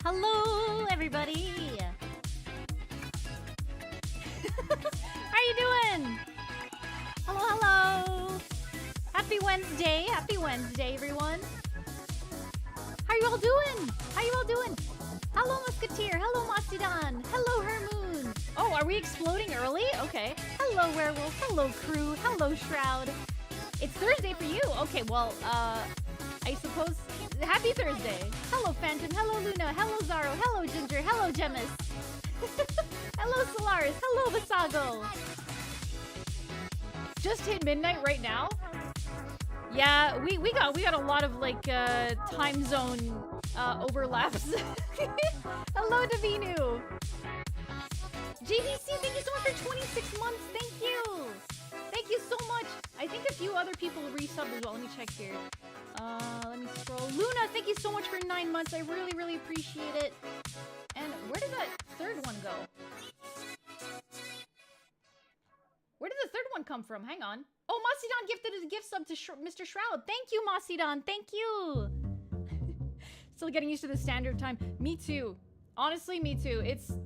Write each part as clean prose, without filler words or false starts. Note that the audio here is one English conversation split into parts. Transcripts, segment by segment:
Hello, everybody. How you doing? Hello, hello. Happy Wednesday. Happy Wednesday, everyone. How you all doing? How you all doing? Hello, Musketeer. Hello, Masidan. Hello, Hermoon. Oh, are we exploding early? Okay. Hello, Werewolf. Hello, Crew. Hello, Shroud. It's Thursday for you. Okay, well, I suppose... Happy Thursday. Hello, Phantom. Hello, Luna. Hello, Zaro. Hello, Ginger. Hello, Gemis. Hello, Solaris. Hello, Vasago. Just hit midnight right now. Yeah, we got a lot of like time zone overlaps. Hello, Davinu. JVC, thank you so much for 26 months. Thank you. Thank you so much. I think a few other people resubbed as well. Let me check here. Let me scroll. Luna, thank you so much for 9 months. I really, really appreciate it. And where did that third one go? Where did the third one come from? Hang on. Oh, Masidan gifted a gift sub to Mr. Shroud. Thank you, Masidan. Thank you. Still getting used to the standard time. Me too. Honestly, me too. It's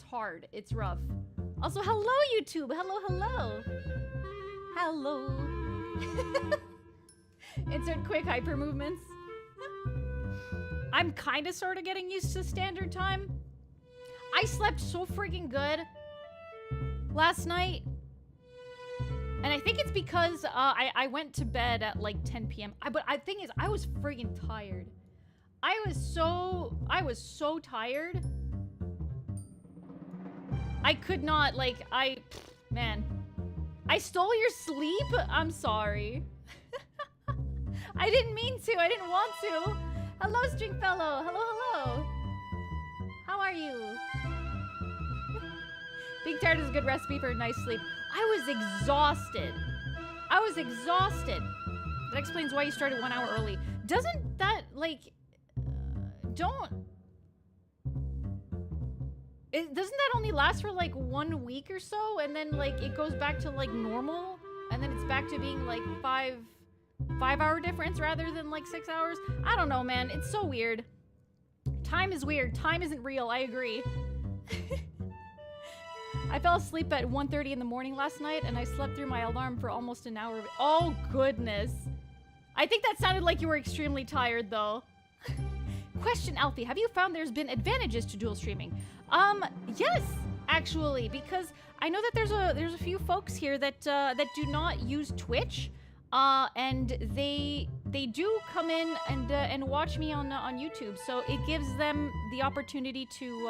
hard. It's rough. Also, hello, YouTube. Hello, hello. Hello. Insert quick hyper movements. I'm kind of sort of getting used to standard time. I slept so freaking good last night. And I think it's because I went to bed at like 10 p.m. But the thing is, I was freaking tired. I was so tired. I could not, like, man. I stole your sleep? I'm sorry. I didn't mean to. I didn't want to. Hello, Stringfellow. Hello, hello. How are you? Big Tart is a good recipe for a nice sleep. I was exhausted. I was exhausted. That explains why you started 1 hour early. Doesn't that, like... doesn't that only last for like 1 week or so, and then like it goes back to like normal, and then it's back to being like 5-hour difference rather than like 6 hours? I don't know, man. It's so weird. Time is weird. Time isn't real. I agree. I fell asleep at 1:30 in the morning last night, and I slept through my alarm for almost an hour. Oh goodness. I think that sounded like you were extremely tired, though. Question, Alfie, have you found there's been advantages to dual streaming? Yes, actually, because I know that there's a few folks here that do not use Twitch, and they do come in and watch me on YouTube, so it gives them the opportunity to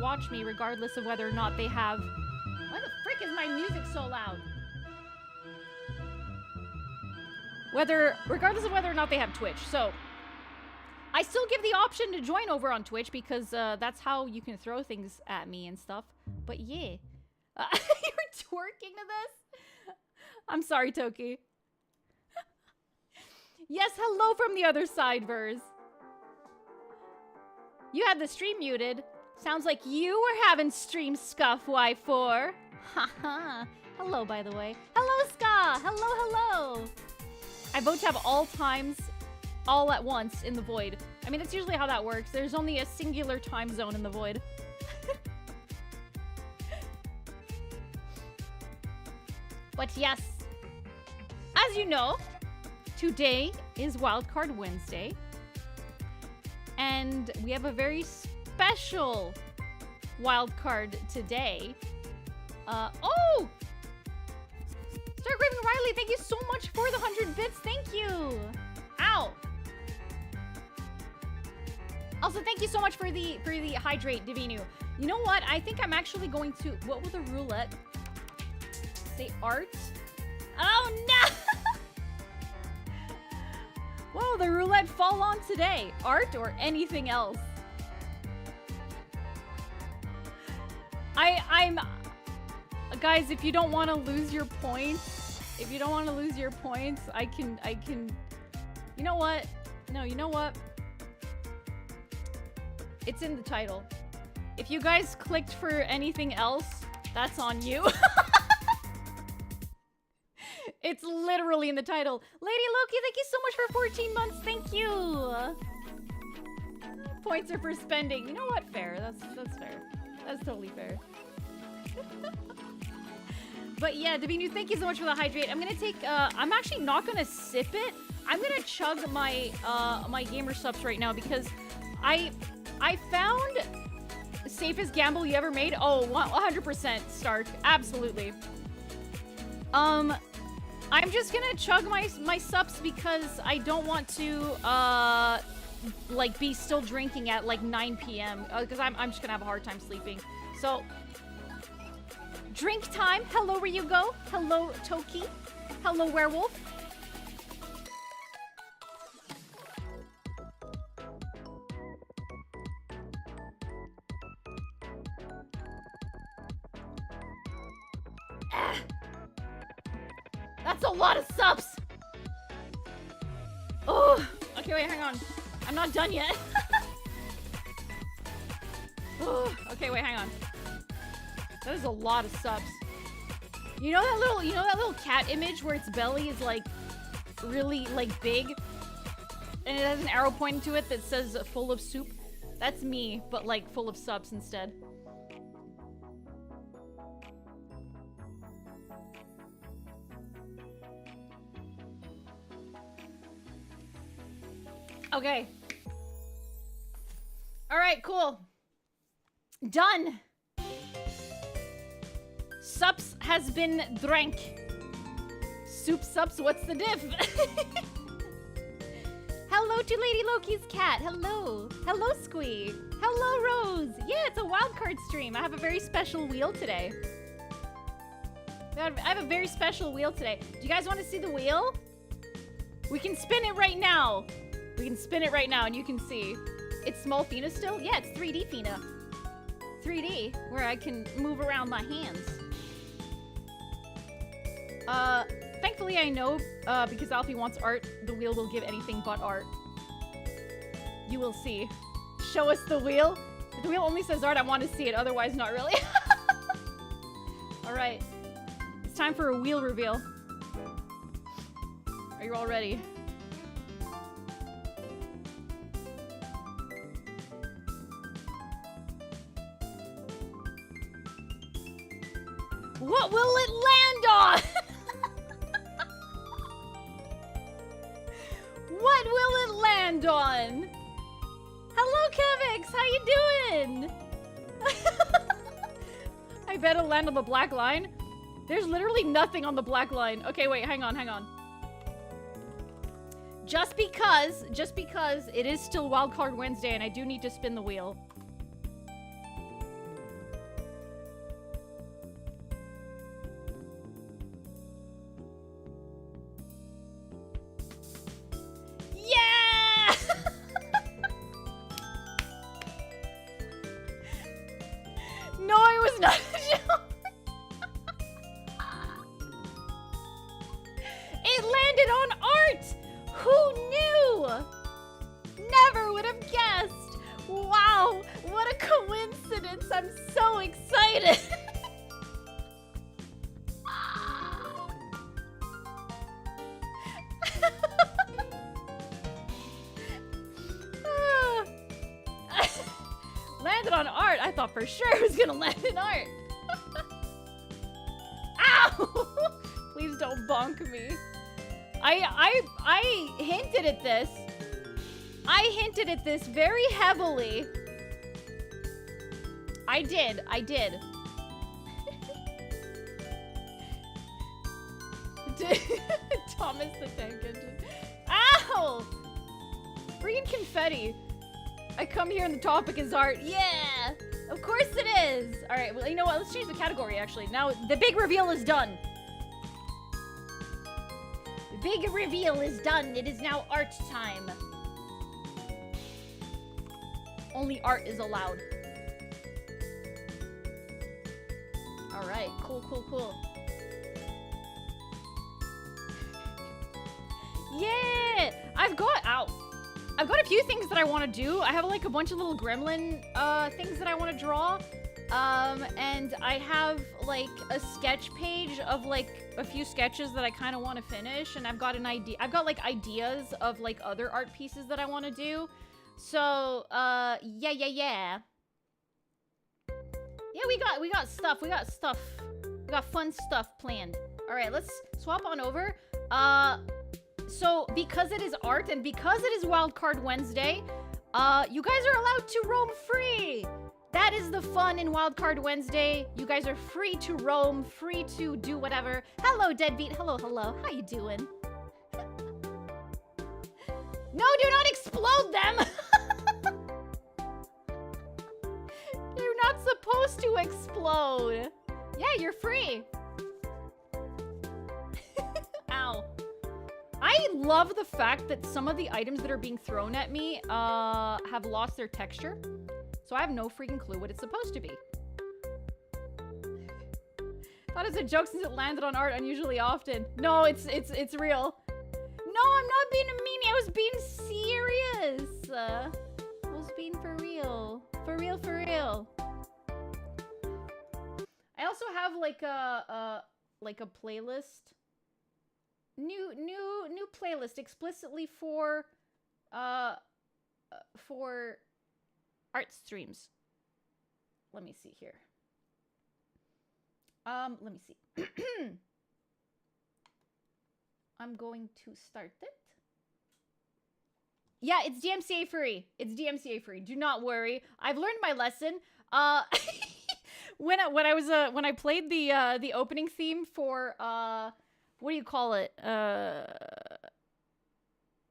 watch me regardless of whether or not they have. Why the frick is my music so loud? Regardless of whether or not they have Twitch, so. I still give the option to join over on Twitch because that's how you can throw things at me and stuff. But yeah. You're twerking to this? I'm sorry, Toki. Yes, hello from the other side, Verse. You had the stream muted. Sounds like you were having stream scuff, Y4. Haha. Hello, by the way. Hello, Ska. Hello, hello. I vote to have all times all at once in the void. I mean, that's usually how that works. There's only a singular time zone in the void. But yes, as you know, today is Wildcard Wednesday. And we have a very special wildcard today. Oh! Stargraven Riley, thank you so much for the 100 bits. Thank you. Ow. Also, thank you so much for the hydrate, Divinu. You know what? I think I'm actually going to... What will the roulette say? Art? Oh, no! Whoa, the roulette fall on today. Art or anything else? I'm... Guys, if you don't want to lose your points, I can... You know what? No, you know what? It's in the title. If you guys clicked for anything else, that's on you. It's literally in the title. Lady Loki, thank you so much for 14 months. Thank you. Points are for spending. You know what? Fair. That's fair. That's totally fair. But yeah, Davinu, thank you so much for the hydrate. I'm gonna take, I'm actually not gonna sip it. I'm gonna chug my, my gamer subs right now because I found safest gamble you ever made. Oh, 100% Stark. Absolutely. I'm just gonna chug my subs because I don't want to, like, be still drinking at, like, 9 p.m. Because I'm just gonna have a hard time sleeping. So, drink time. Hello, Ryugo. Hello, Toki. Hello, Werewolf. That's a lot of subs! Oh, okay, wait, hang on. I'm not done yet. Oh, okay, wait, hang on. That is a lot of subs. You know that little cat image where its belly is like really like big and it has an arrow pointing to it that says full of soup? That's me, but like full of subs instead. Okay. All right, cool. Done. Sups has been drank. Soup sups, what's the diff? Hello to Lady Loki's cat. Hello. Hello, Squee. Hello, Rose. Yeah, it's a wildcard stream. I have a very special wheel today. I have a very special wheel today. Do you guys want to see the wheel? We can spin it right now. We can spin it right now and you can see. It's small Fina still? Yeah, it's 3D Fina. 3D, where I can move around my hands. Thankfully I know, because Alfie wants art, the wheel will give anything but art. You will see. Show us the wheel. If the wheel only says art, I want to see it, otherwise not really. Alright. It's time for a wheel reveal. Are you all ready? What will it land on? What will it land on? Hello, Kevix. How you doing? I bet it'll land on the black line. There's literally nothing on the black line. Okay, wait, hang on. Just because it is still Wildcard Wednesday and I do need to spin the wheel. Congratulations! I'm so excited! Landed on art. I thought for sure it was gonna land in art. Ow! Please don't bonk me. I hinted at this. I hinted at this very heavily. I did. Thomas the Tank Engine. Ow! Freaking confetti. I come here and the topic is art. Yeah! Of course it is! Alright, well, you know what? Let's change the category, actually. Now, the big reveal is done. The big reveal is done. It is now art time. Only art is allowed. Alright, cool. Yeah! I've got a few things that I want to do. I have like a bunch of little gremlin things that I want to draw. And I have like a sketch page of like a few sketches that I kind of want to finish, and I've got an idea. I've got like ideas of like other art pieces that I want to do. So, yeah. Yeah, we got stuff. We got fun stuff planned. All right, let's swap on over. So because it is art and because it is Wildcard Wednesday, you guys are allowed to roam free. That is the fun in Wildcard Wednesday. You guys are free to roam, free to do whatever. Hello, Deadbeat. Hello. How you doing? No, do not explode them. You're not supposed to explode. Yeah, you're free. Ow. I love the fact that some of the items that are being thrown at me have lost their texture. So I have no freaking clue what it's supposed to be. Thought it's a joke since it landed on art unusually often. No, it's real. No, I'm not being a meanie. I was being serious. I was being for real. For real. I also have like a playlist. New playlist explicitly for art streams. Let me see here. Let me see. I'm going to start it. Yeah, it's DMCA free. It's DMCA free. Do not worry. I've learned my lesson. When I played the opening theme for what do you call it? The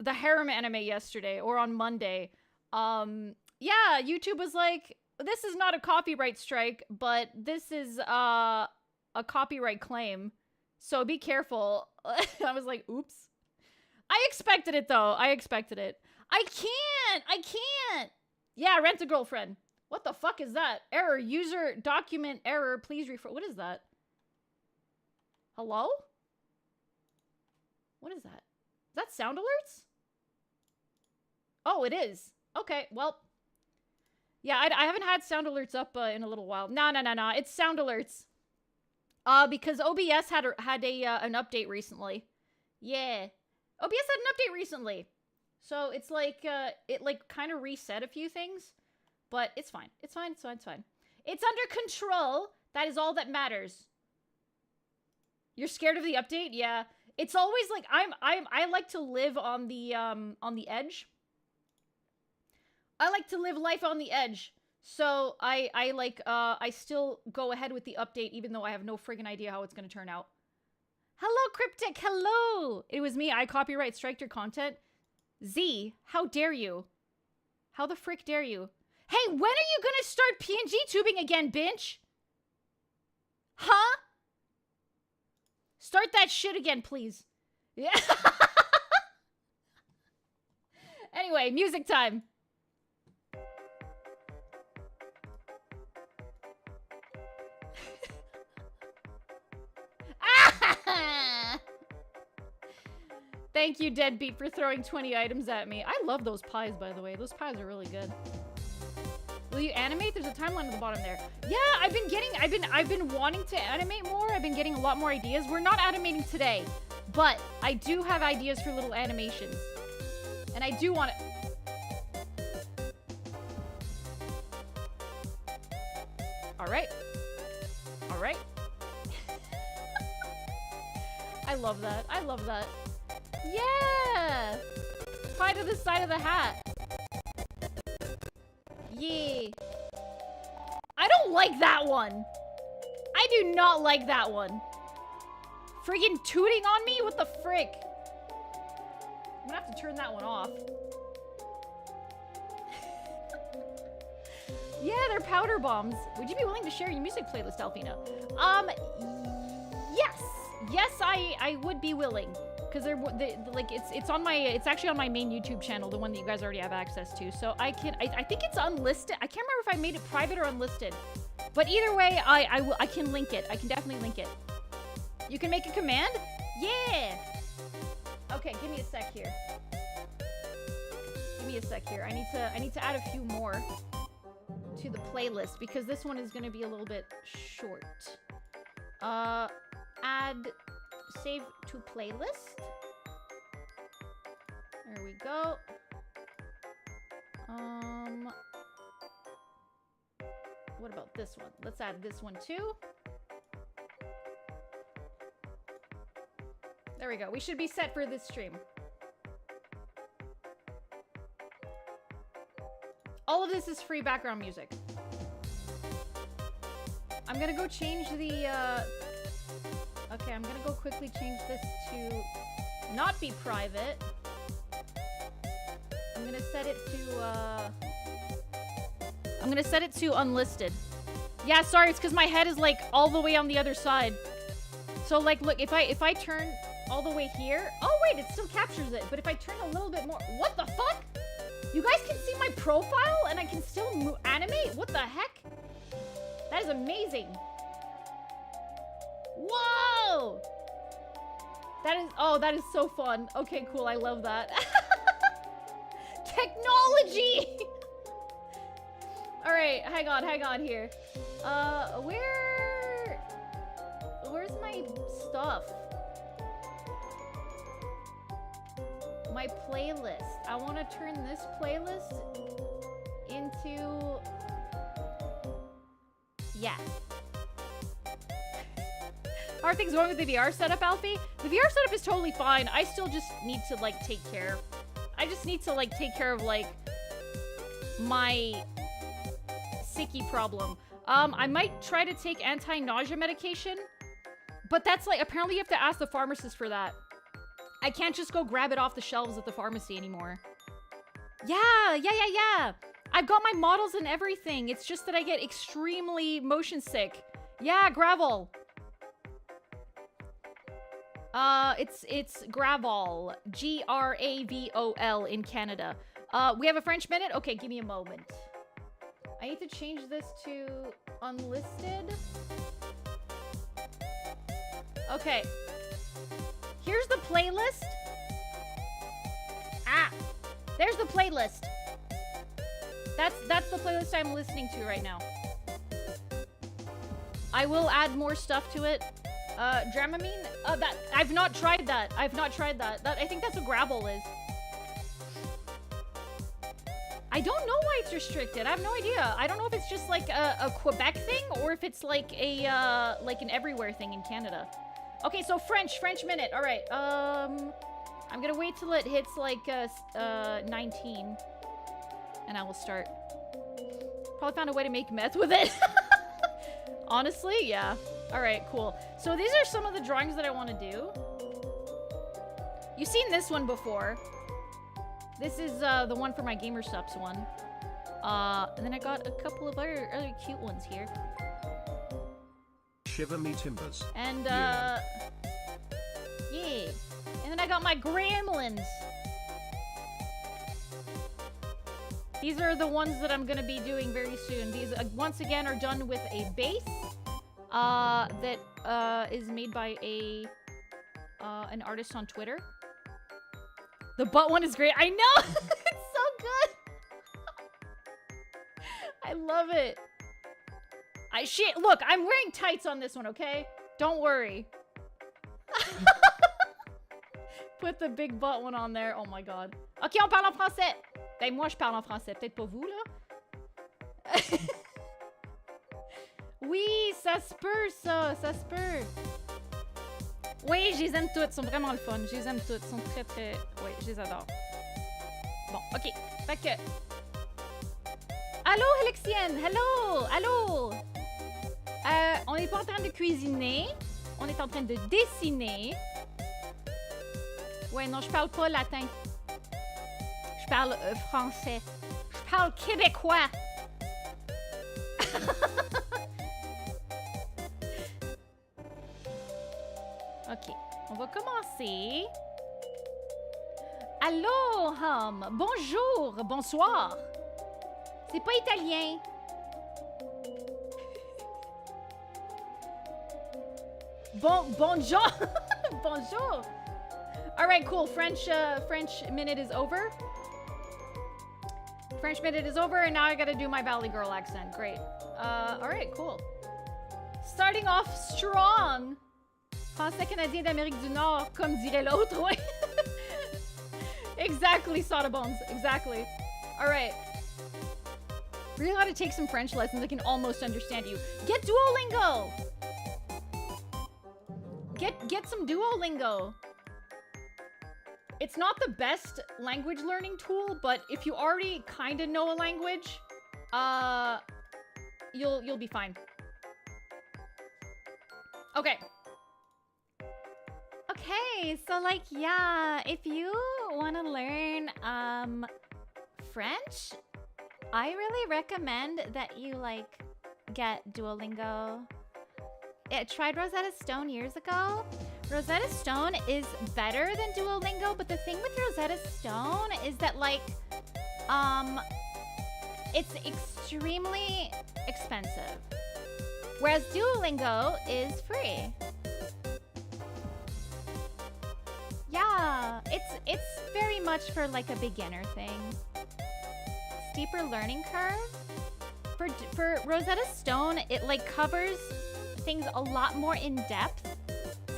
harem anime yesterday or on Monday. Yeah, YouTube was like, this is not a copyright strike, but this is a copyright claim. So be careful. I was like, oops. I expected it though. I expected it. I can't. Yeah, rent a girlfriend. What the fuck is that? Error, user document error. Please refer. What is that? Hello? What is that? Is that sound alerts? Oh, it is. Okay, well. Yeah, I haven't had sound alerts up in a little while. No. It's sound alerts. Because OBS had an update recently. Yeah. OBS had an update recently. So it's like, it like kind of reset a few things. But it's fine. It's fine. It's under control. That is all that matters. You're scared of the update? Yeah. It's always like, I like to live on the edge. I like to live life on the edge. So I still go ahead with the update even though I have no friggin' idea how it's gonna turn out. Hello, Cryptic, hello! It was me, I copyright striked your content. Z, how dare you? How the frick dare you? Hey, when are you gonna start PNG tubing again, bitch? Huh? Start that shit again, please. Yeah. Anyway, music time. Thank you, Deadbeat, for throwing 20 items at me. I love those pies, by the way. Those pies are really good. Will you animate? There's a timeline at the bottom there. Yeah, I've been wanting to animate more. I've been getting a lot more ideas. We're not animating today, but I do have ideas for little animations. And I do want it. All right. All right. I love that. I love that. Yeah! Tie to the side of the hat. Yeah. I don't like that one. I do not like that one. Friggin' tooting on me? What the frick? I'm gonna have to turn that one off. Yeah, they're powder bombs. Would you be willing to share your music playlist, Alphena? Yes. Yes, I would be willing. Because it's actually on my main YouTube channel, the one that you guys already have access to. So I think it's unlisted. I can't remember if I made it private or unlisted. But either way, I can link it. I can definitely link it. You can make a command? Yeah! Okay, give me a sec here. Give me a sec here. I need to add a few more to the playlist because this one is gonna be a little bit short. Add save to playlist. There we go. What about this one? Let's add this one too. There we go. We should be set for this stream. All of this is free background music. I'm gonna go change the, okay, I'm gonna go quickly change this to not be private. I'm gonna set it to, unlisted. Yeah, sorry, it's because my head is, like, all the way on the other side. So, like, look, if I turn all the way here... Oh, wait, it still captures it. But if I turn a little bit more... What the fuck? You guys can see my profile and I can still animate? What the heck? That is amazing. Whoa! That is so fun. Okay, cool. I love that. Technology! Alright, hang on here. Where's my stuff? My playlist. I want to turn this playlist into... Yeah. How are things going with the VR setup, Alfie? The VR setup is totally fine. I still just need to, like, take care. I just need to, like, take care of, like, my sicky problem. I might try to take anti-nausea medication, but that's, like, apparently you have to ask the pharmacist for that. I can't just go grab it off the shelves at the pharmacy anymore. Yeah. I've got my models and everything. It's just that I get extremely motion sick. Yeah, gravel. It's Gravol. Gravol in Canada. We have a French minute? Okay, give me a moment. I need to change this to unlisted. Okay. Here's the playlist. Ah! There's the playlist. That's the playlist I'm listening to right now. I will add more stuff to it. Dramamine? That I've not tried that. I think that's what gravel is. I don't know why it's restricted. I have no idea. I don't know if it's just like a Quebec thing or if it's like a like an everywhere thing in Canada. Okay, so French minute. All right. I'm gonna wait till it hits like 19, and I will start. Probably found a way to make meth with it. Honestly, yeah. All right, cool. So these are some of the drawings that I want to do. You've seen this one before. This is the one for my Gamer Subs one. And then I got a couple of other cute ones here. Shiver me timbers. And yeah. And then I got my gremlins. These are the ones that I'm gonna be doing very soon. These once again are done with a base that is made by an artist on Twitter. The butt one is great. I know. It's so good. I love it. Look, I'm wearing tights on this one, okay? Don't worry. Put the big butt one on there. Oh my god. Ok, on parle en français. Ben, moi, je parle en français. Peut-être pas vous, là. Oui, ça se peut, ça. Ça se peut. Oui, je les aime toutes. Ils sont vraiment le fun. Je les aime toutes. Ils sont très, très... Oui, je les adore. Bon, ok. Fait que... Allô, Alexienne. Hello. Allô. On n'est pas en train de cuisiner. On est en train de dessiner. Ouais, non, je parle pas latin. Je parle français. Je parle québécois. Ok, on va commencer. Allô, bonjour, bonsoir. C'est pas italien. Bonjour. Bonjour. All right, cool. French minute is over. French minute is over, and now I gotta do my Valley Girl accent. Great. All right, cool. Starting off strong. Français canadien d'Amérique du Nord, comme dirait l'autre, ouais. Exactly, Sodabones. Exactly. All right. Really ought to take some French lessons. I can almost understand you. Get Duolingo. Get some Duolingo. It's not the best language learning tool, but if you already kind of know a language, you'll be fine. Okay. Okay, so like yeah, if you want to learn French, I really recommend that you like get Duolingo. I tried Rosetta Stone years ago. Rosetta Stone is better than Duolingo, but the thing with Rosetta Stone is that like it's extremely expensive, whereas Duolingo is free. Yeah, it's very much for like a beginner thing. Steeper learning curve. For Rosetta Stone, it like covers things a lot more in depth.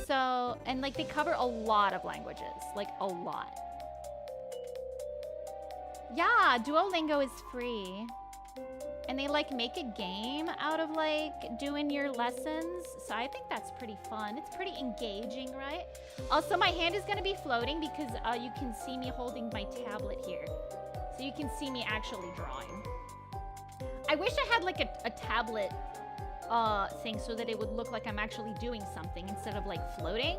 So, and like they cover a lot of languages, like a lot. Yeah, Duolingo is free. And they like make a game out of like doing your lessons. So I think that's pretty fun. It's pretty engaging, right? Also, my hand is gonna be floating because you can see me holding my tablet here. So you can see me actually drawing. I wish I had like a tablet thing so that it would look like I'm actually doing something instead of like floating.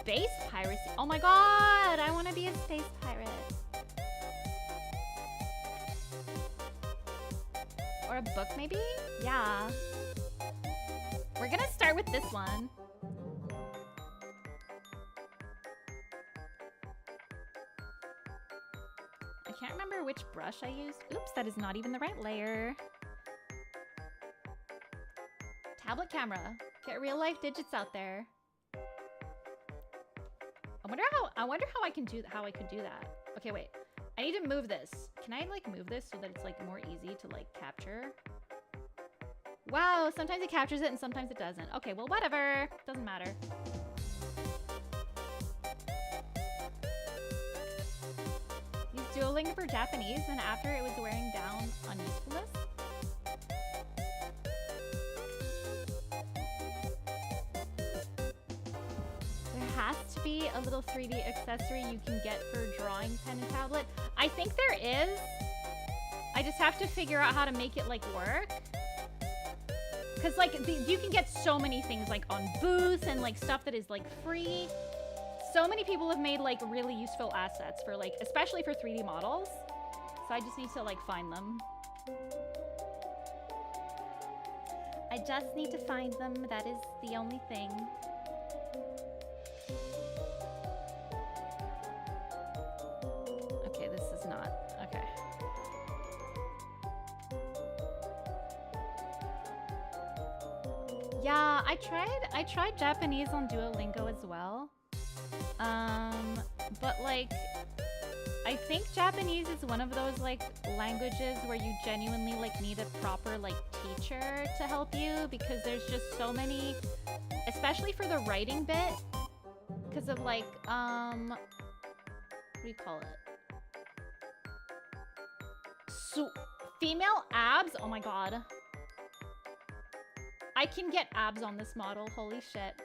Space piracy. Oh my god, I want to be a space pirate. Or a book maybe? Yeah. We're gonna start with this one. I can't remember which brush I used. Oops, that is not even the right layer. Tablet camera. Get real life digits out there. I wonder how I could do that. Okay, wait. I need to move this. Can I like move this so that it's like more easy to like capture? Wow, sometimes it captures it and sometimes it doesn't. Okay, well whatever. Doesn't matter. Used Duolingo for Japanese and after it was wearing down on usefulness. Has to be a little 3D accessory you can get for drawing pen and tablet. I think there is. I just have to figure out how to make it like work. Cause like you can get so many things like on Booth and like stuff that is like free. So many people have made like really useful assets for like, especially for 3D models. So I just need to like find them. I just need to find them. That is the only thing. Okay, this is not. Okay. Yeah, I tried Japanese on Duolingo as well. But like I think Japanese is one of those like languages where you genuinely like need a proper like teacher to help you, because there's just so many, especially for the writing bit, because of like what do you call it? So female abs. Oh my god. I can get abs on this model. Holy shit.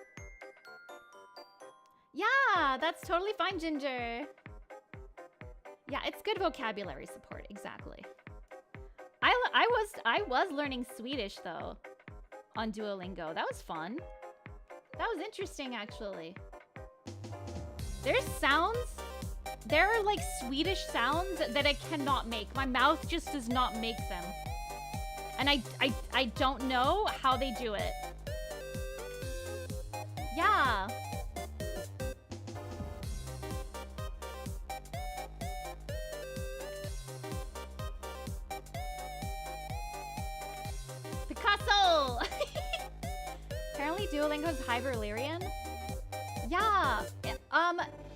Yeah, that's totally fine, Ginger. Yeah, it's good vocabulary support, exactly. I was learning Swedish though on Duolingo. That was fun. That was interesting actually. There's sounds, there are like Swedish sounds that I cannot make. My mouth just does not make them. And I don't know how they do it. Yeah. Picasso! Apparently Duolingo is Hyperlyrian. Yeah.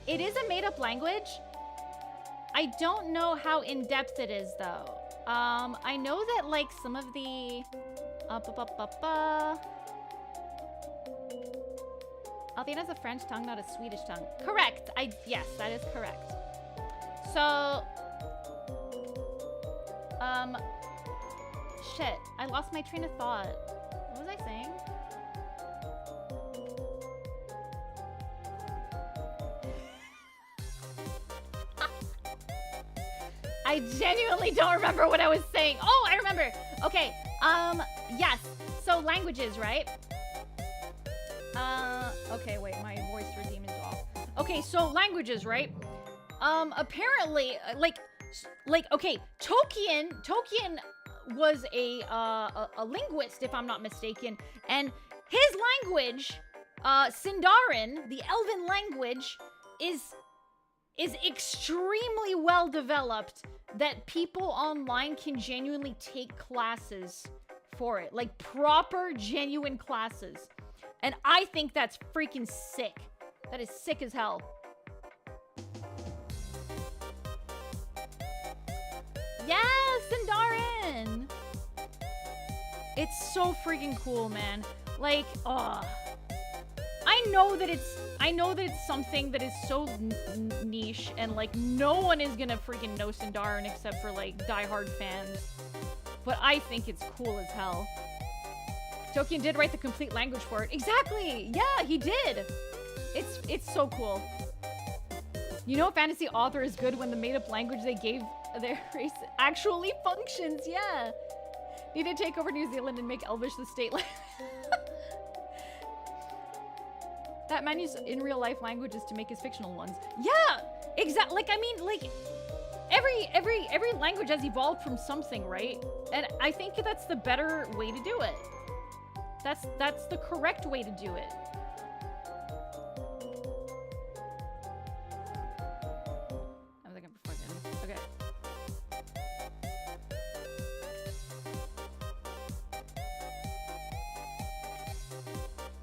It is a made-up language. I don't know how in-depth it is though. I know that like some of the Althena's a French tongue, not a Swedish tongue. Correct. Yes, that is correct. So shit, I lost my train of thought. What was I saying? I genuinely don't remember what I was saying. Oh, I remember. Okay. Yes. So languages, right? Okay, wait, my voice redeem is off. Okay, so languages, right? Apparently, okay, Tolkien was a linguist, if I'm not mistaken, and his language, Sindarin, the Elven language, is extremely well developed, that people online can genuinely take classes for it, like proper, genuine classes. And I think that's freaking sick. That is sick as hell. Yes, Sindarin! It's so freaking cool, man. Like, I know that it's something that is so niche, and like no one is gonna freaking know Sindarin except for like diehard fans. But I think it's cool as hell. Tolkien did write the complete language for it. Exactly! Yeah, he did! It's so cool. You know, a fantasy author is good when the made-up language they gave their race actually functions. Yeah. Need to take over New Zealand and make Elvish the state language. That man used in real life languages to make his fictional ones. Yeah, exactly. Like, I mean, like, every language has evolved from something, right? And I think that's the better way to do it. That's the correct way to do it. I was looking for fucking. Okay.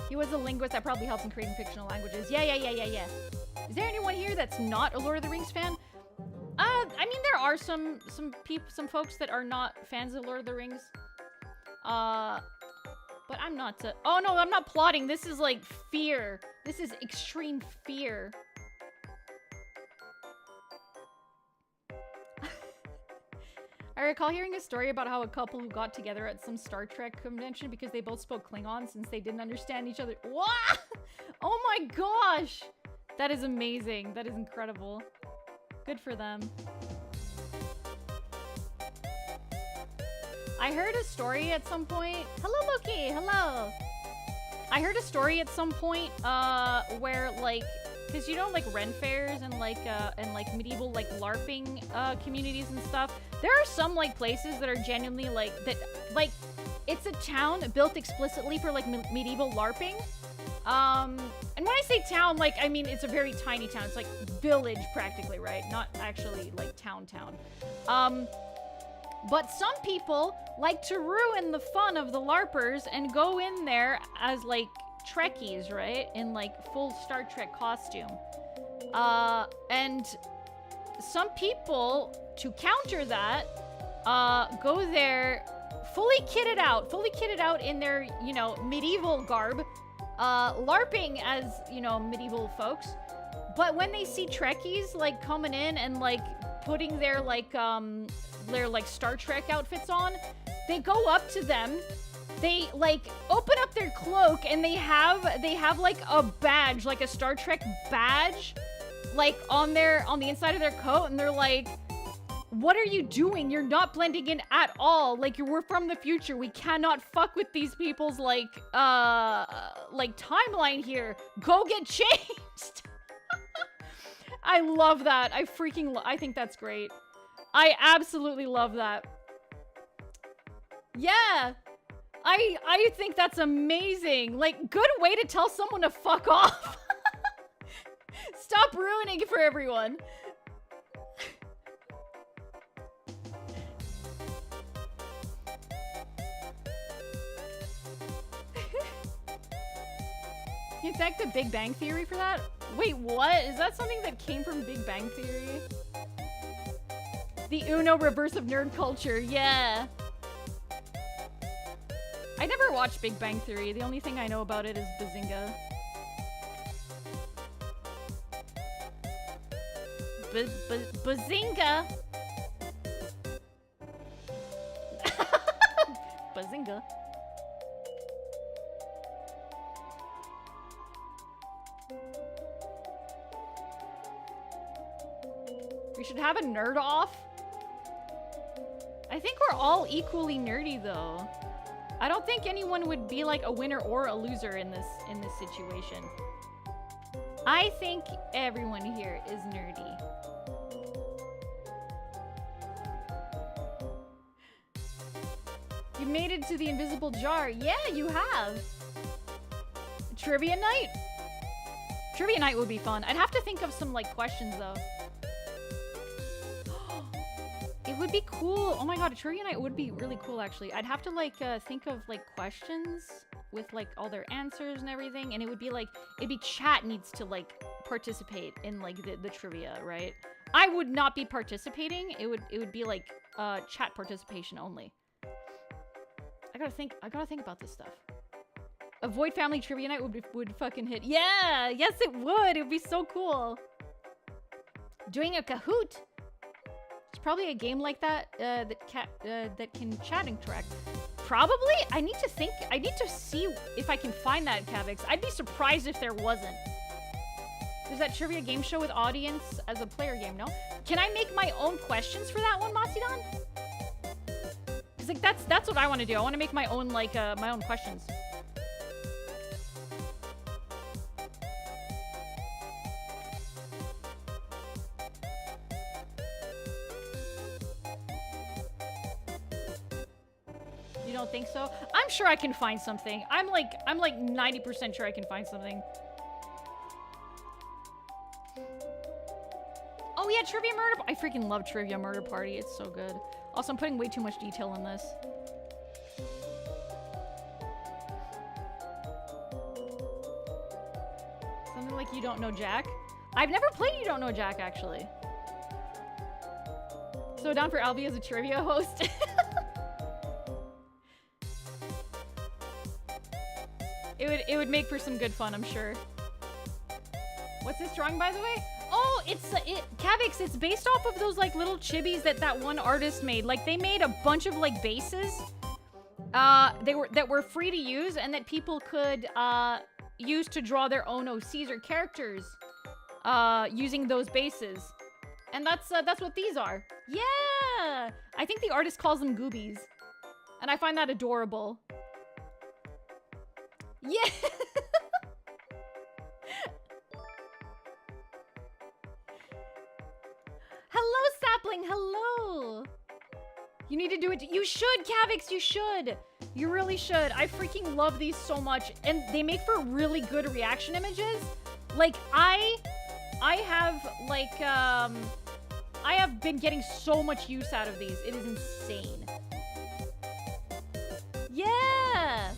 He was a linguist that probably helped in creating fictional languages. Yeah. Is there anyone here that's not a Lord of the Rings fan? I mean, there are some folks that are not fans of Lord of the Rings. But I'm not. Oh no, I'm not plotting. This is like fear. This is extreme fear. I recall hearing a story about how a couple who got together at some Star Trek convention because they both spoke Klingon since they didn't understand each other. What? Oh my gosh! That is amazing. That is incredible. Good for them. I heard a story at some point. Hello, Loki. Hello. I heard a story at some point where like, because you know, like Ren fairs and like medieval like LARPing communities and stuff. There are some like places that are genuinely like that, like it's a town built explicitly for like medieval LARPing. And when I say town, like I mean it's a very tiny town. It's like village practically, right? Not actually like town. But some people like to ruin the fun of the LARPers and go in there as like Trekkies, right? In like full Star Trek costume. And some people, to counter that, go there fully kitted out in their, you know, medieval garb, LARPing as, you know, medieval folks. But when they see Trekkies, like, coming in and, like, putting their Star Trek outfits on, they go up to them, they, like, open up their cloak, and they have, like, a badge, like a Star Trek badge, like, on the inside of their coat, and they're like, what are you doing? You're not blending in at all. Like, we're from the future. We cannot fuck with these people's, like, timeline here. Go get changed. I love that. I think that's great. I absolutely love that. Yeah. I think that's amazing. Like, good way to tell someone to fuck off. Stop ruining it for everyone. You thank the Big Bang Theory for that? Wait, what? Is that something that came from Big Bang Theory? The Uno reverse of nerd culture, yeah. I never watched Big Bang Theory. The only thing I know about it is Bazinga. Bazinga! Bazinga. We should have a nerd off. I think we're all equally nerdy though. I don't think anyone would be like a winner or a loser in this situation. I think everyone here is nerdy. You made it to the invisible jar. Yeah, you have. Trivia night. Trivia night would be fun. I'd have to think of some like questions though. It would be cool. Oh my god, a trivia night would be really cool actually. I'd have to like think of like questions with like all their answers and everything, and it would be like, it'd be chat needs to like participate in like the trivia, right? I would not be participating. It would be like chat participation only. I gotta think about this stuff. Avoid family trivia night would fucking hit. Yeah, yes it would. It would be so cool. Doing a Kahoot. There's probably a game like that that can chat and interact. Probably. I need to think. I need to see if I can find that, Cavix. I'd be surprised if there wasn't. There's that trivia game show with audience as a player game, no? Can I make my own questions for that one, Masidan? Cause like that's what I want to do. I want to make my own like my own questions. You don't think so? I'm sure I can find something. I'm like 90% sure I can find something. Oh yeah, Trivia Murder. I freaking love Trivia Murder Party. It's so good. Also, I'm putting way too much detail in this. Something like You Don't Know Jack. I've never played You Don't Know Jack, actually. So down for Albie as a trivia host. It would make for some good fun, I'm sure. What's this drawing, by the way? Oh, Cavix, it's based off of those like little chibis that one artist made. Like they made a bunch of like bases that were free to use and that people could use to draw their own OCs or characters using those bases. And that's what these are. Yeah! I think the artist calls them goobies. And I find that adorable. Yeah! Hello, Sapling! Hello! You need to do it. You should, Cavix! You should! You really should. I freaking love these so much. And they make for really good reaction images. Like, I have, like, I have been getting so much use out of these. It is insane. Yeah!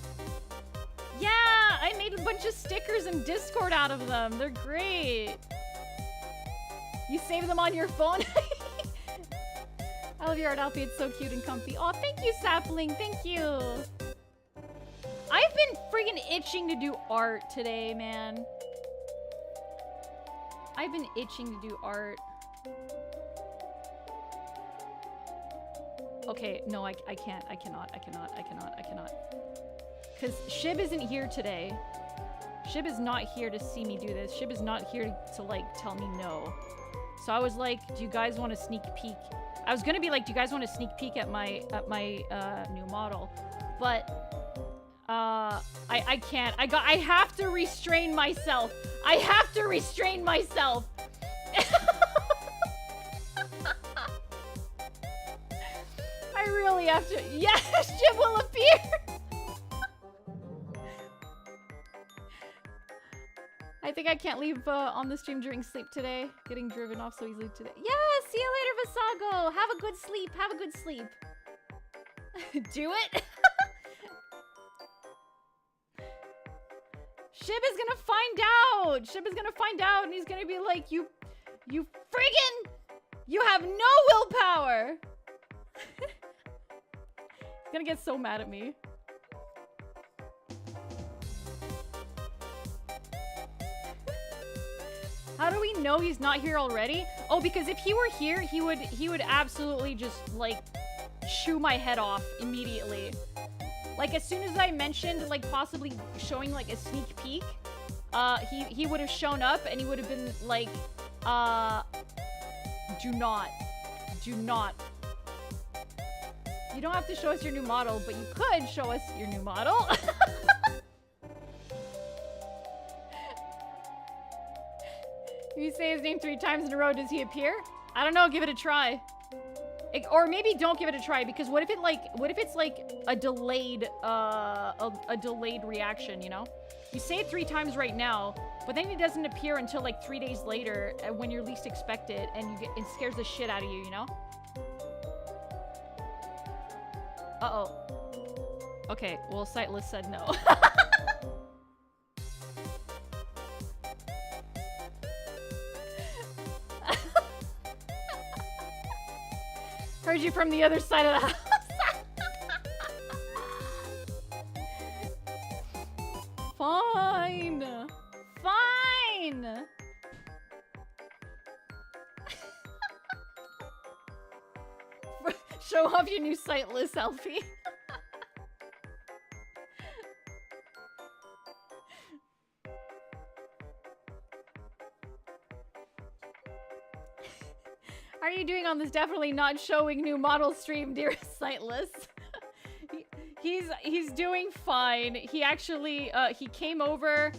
Yeah! I made a bunch of stickers in Discord out of them. They're great. You save them on your phone? I love your art, Alfie. It's so cute and comfy. Oh, thank you, Sapling. Thank you. I've been friggin' itching to do art today, man. I've been itching to do art. Okay, no, I can't. I cannot. Because Shib isn't here today. Shib is not here to see me do this. Shib is not here to, like, tell me no. So I was like, do you guys want to sneak peek? I was gonna be like, do you guys want to sneak peek at my new model? But I can't. I have to restrain myself. I have to restrain myself. I really have to. Yes, Jim will appear. I think I can't leave on the stream during sleep today. Getting driven off so easily today. Yeah, see you later, Visago. Have a good sleep. Have a good sleep. Do it. Shib is gonna find out. Shib is gonna find out, and he's gonna be like, you friggin', you have no willpower. He's gonna get so mad at me. How do we know he's not here already? Oh, because if he were here, he would absolutely just like chew my head off immediately. Like, as soon as I mentioned, like, possibly showing, like, a sneak peek, he would have shown up, and he would have been like, do not. You don't have to show us your new model, but you could show us your new model. If you say his name 3 times in a row, does he appear? I don't know, give it a try. Or maybe don't give it a try, because what if it's like a delayed reaction, you know? You say it 3 times right now, but then it doesn't appear until like 3 days later when you're least expect it, and it scares the shit out of you, you know? Uh-oh. Okay, well, Sightless said no. Heard you from the other side of the house. Fine. Fine. Show off your new Sightless selfie. How are you doing on this definitely not showing new model stream, dear Sightless? He's doing fine. He actually he came over,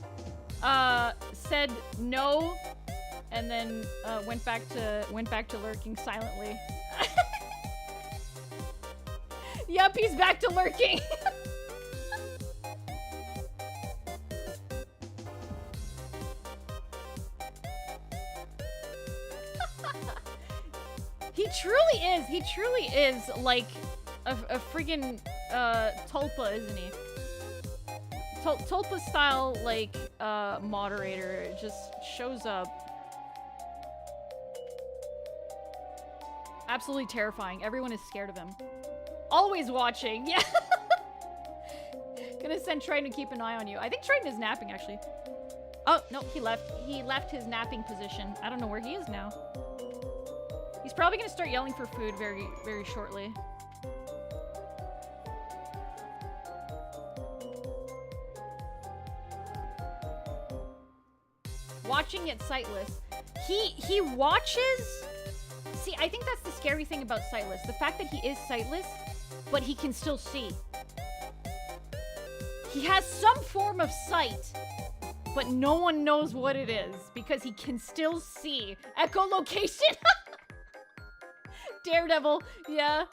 said no, and then went back to lurking silently. Yep, he's back to lurking. He truly is like a friggin' Tulpa, isn't he? Tulpa style, like, moderator just shows up. Absolutely terrifying. Everyone is scared of him. Always watching, yeah. Gonna send Triton to keep an eye on you. I think Triton is napping, actually. Oh, no, he left. He left his napping position. I don't know where he is now. He's probably gonna start yelling for food very, very shortly. Watching it Sightless. He watches... See, I think that's the scary thing about Sightless. The fact that he is sightless, but he can still see. He has some form of sight, but no one knows what it is because he can still see. Echolocation! Daredevil, yeah.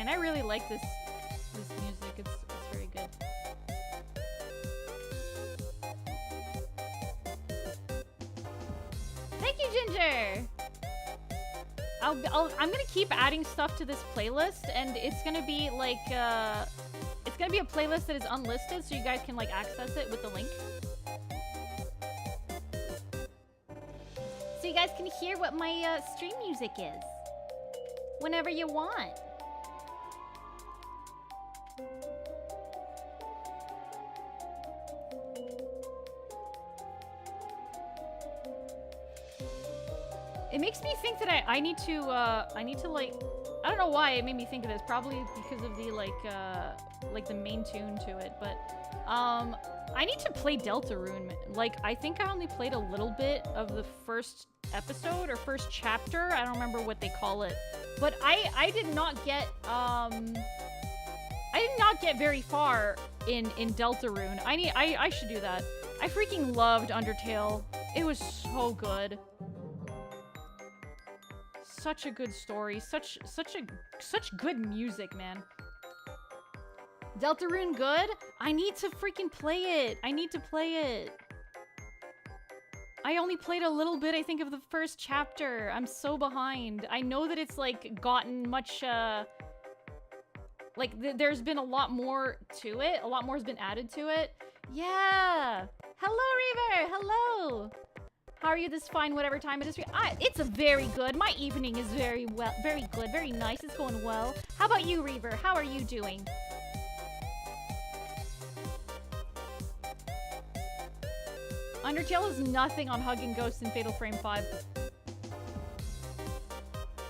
And I really like this music. It's very good. Thank you, Ginger. I'm gonna keep adding stuff to this playlist, and it's gonna be like it's gonna be a playlist that is unlisted, so you guys can like access it with the link. So you guys can hear what my stream music is whenever you want. It makes me think that I need to like, I don't know why it made me think of this, probably because of the like the main tune to it, but I need to play Deltarune. Like, I think I only played a little bit of the first episode or first chapter. I don't remember what they call it, but I did not get very far in Deltarune. I should do that. I freaking loved Undertale. It was so good. Such a good story. Such good music, man. Deltarune good? I need to freaking play it. I need to play it. I only played a little bit, I think, of the first chapter. I'm so behind. I know that it's like gotten much like there's been a lot more to it. A lot more has been added to it. Yeah. Hello, Reaver. Hello. How are you this fine, whatever time it is? It's a very good. My evening is very good, very nice. It's going well. How about you, Reaver? How are you doing? Undertale is nothing on Hugging Ghosts in Fatal Frame 5.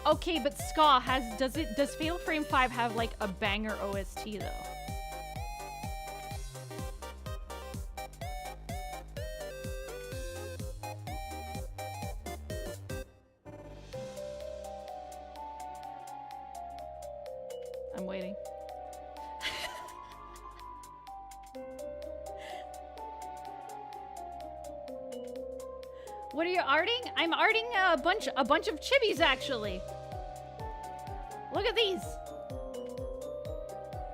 Okay, but Ska does Fatal Frame 5 have like a banger OST though? I'm waiting. What are you arting? I'm arting a bunch of chibis actually. Look at these.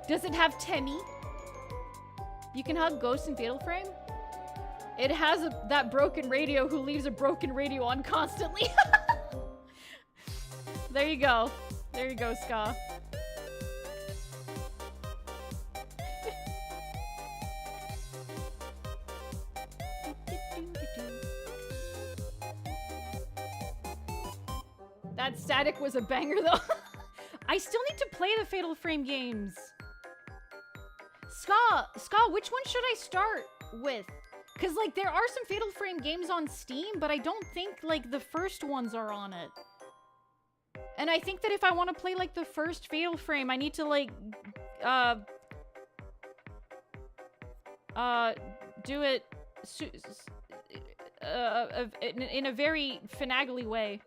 Does it have Temmie? You can hug Ghosts in Fatal Frame? It has that broken radio who leaves a broken radio on constantly. There you go. There you go, Ska. That static was a banger, though. I still need to play the Fatal Frame games. Ska, which one should I start with? Because, like, there are some Fatal Frame games on Steam, but I don't think, like, the first ones are on it. And I think that if I want to play, like, the first Fatal Frame, I need to, like, do it in a very finagly way.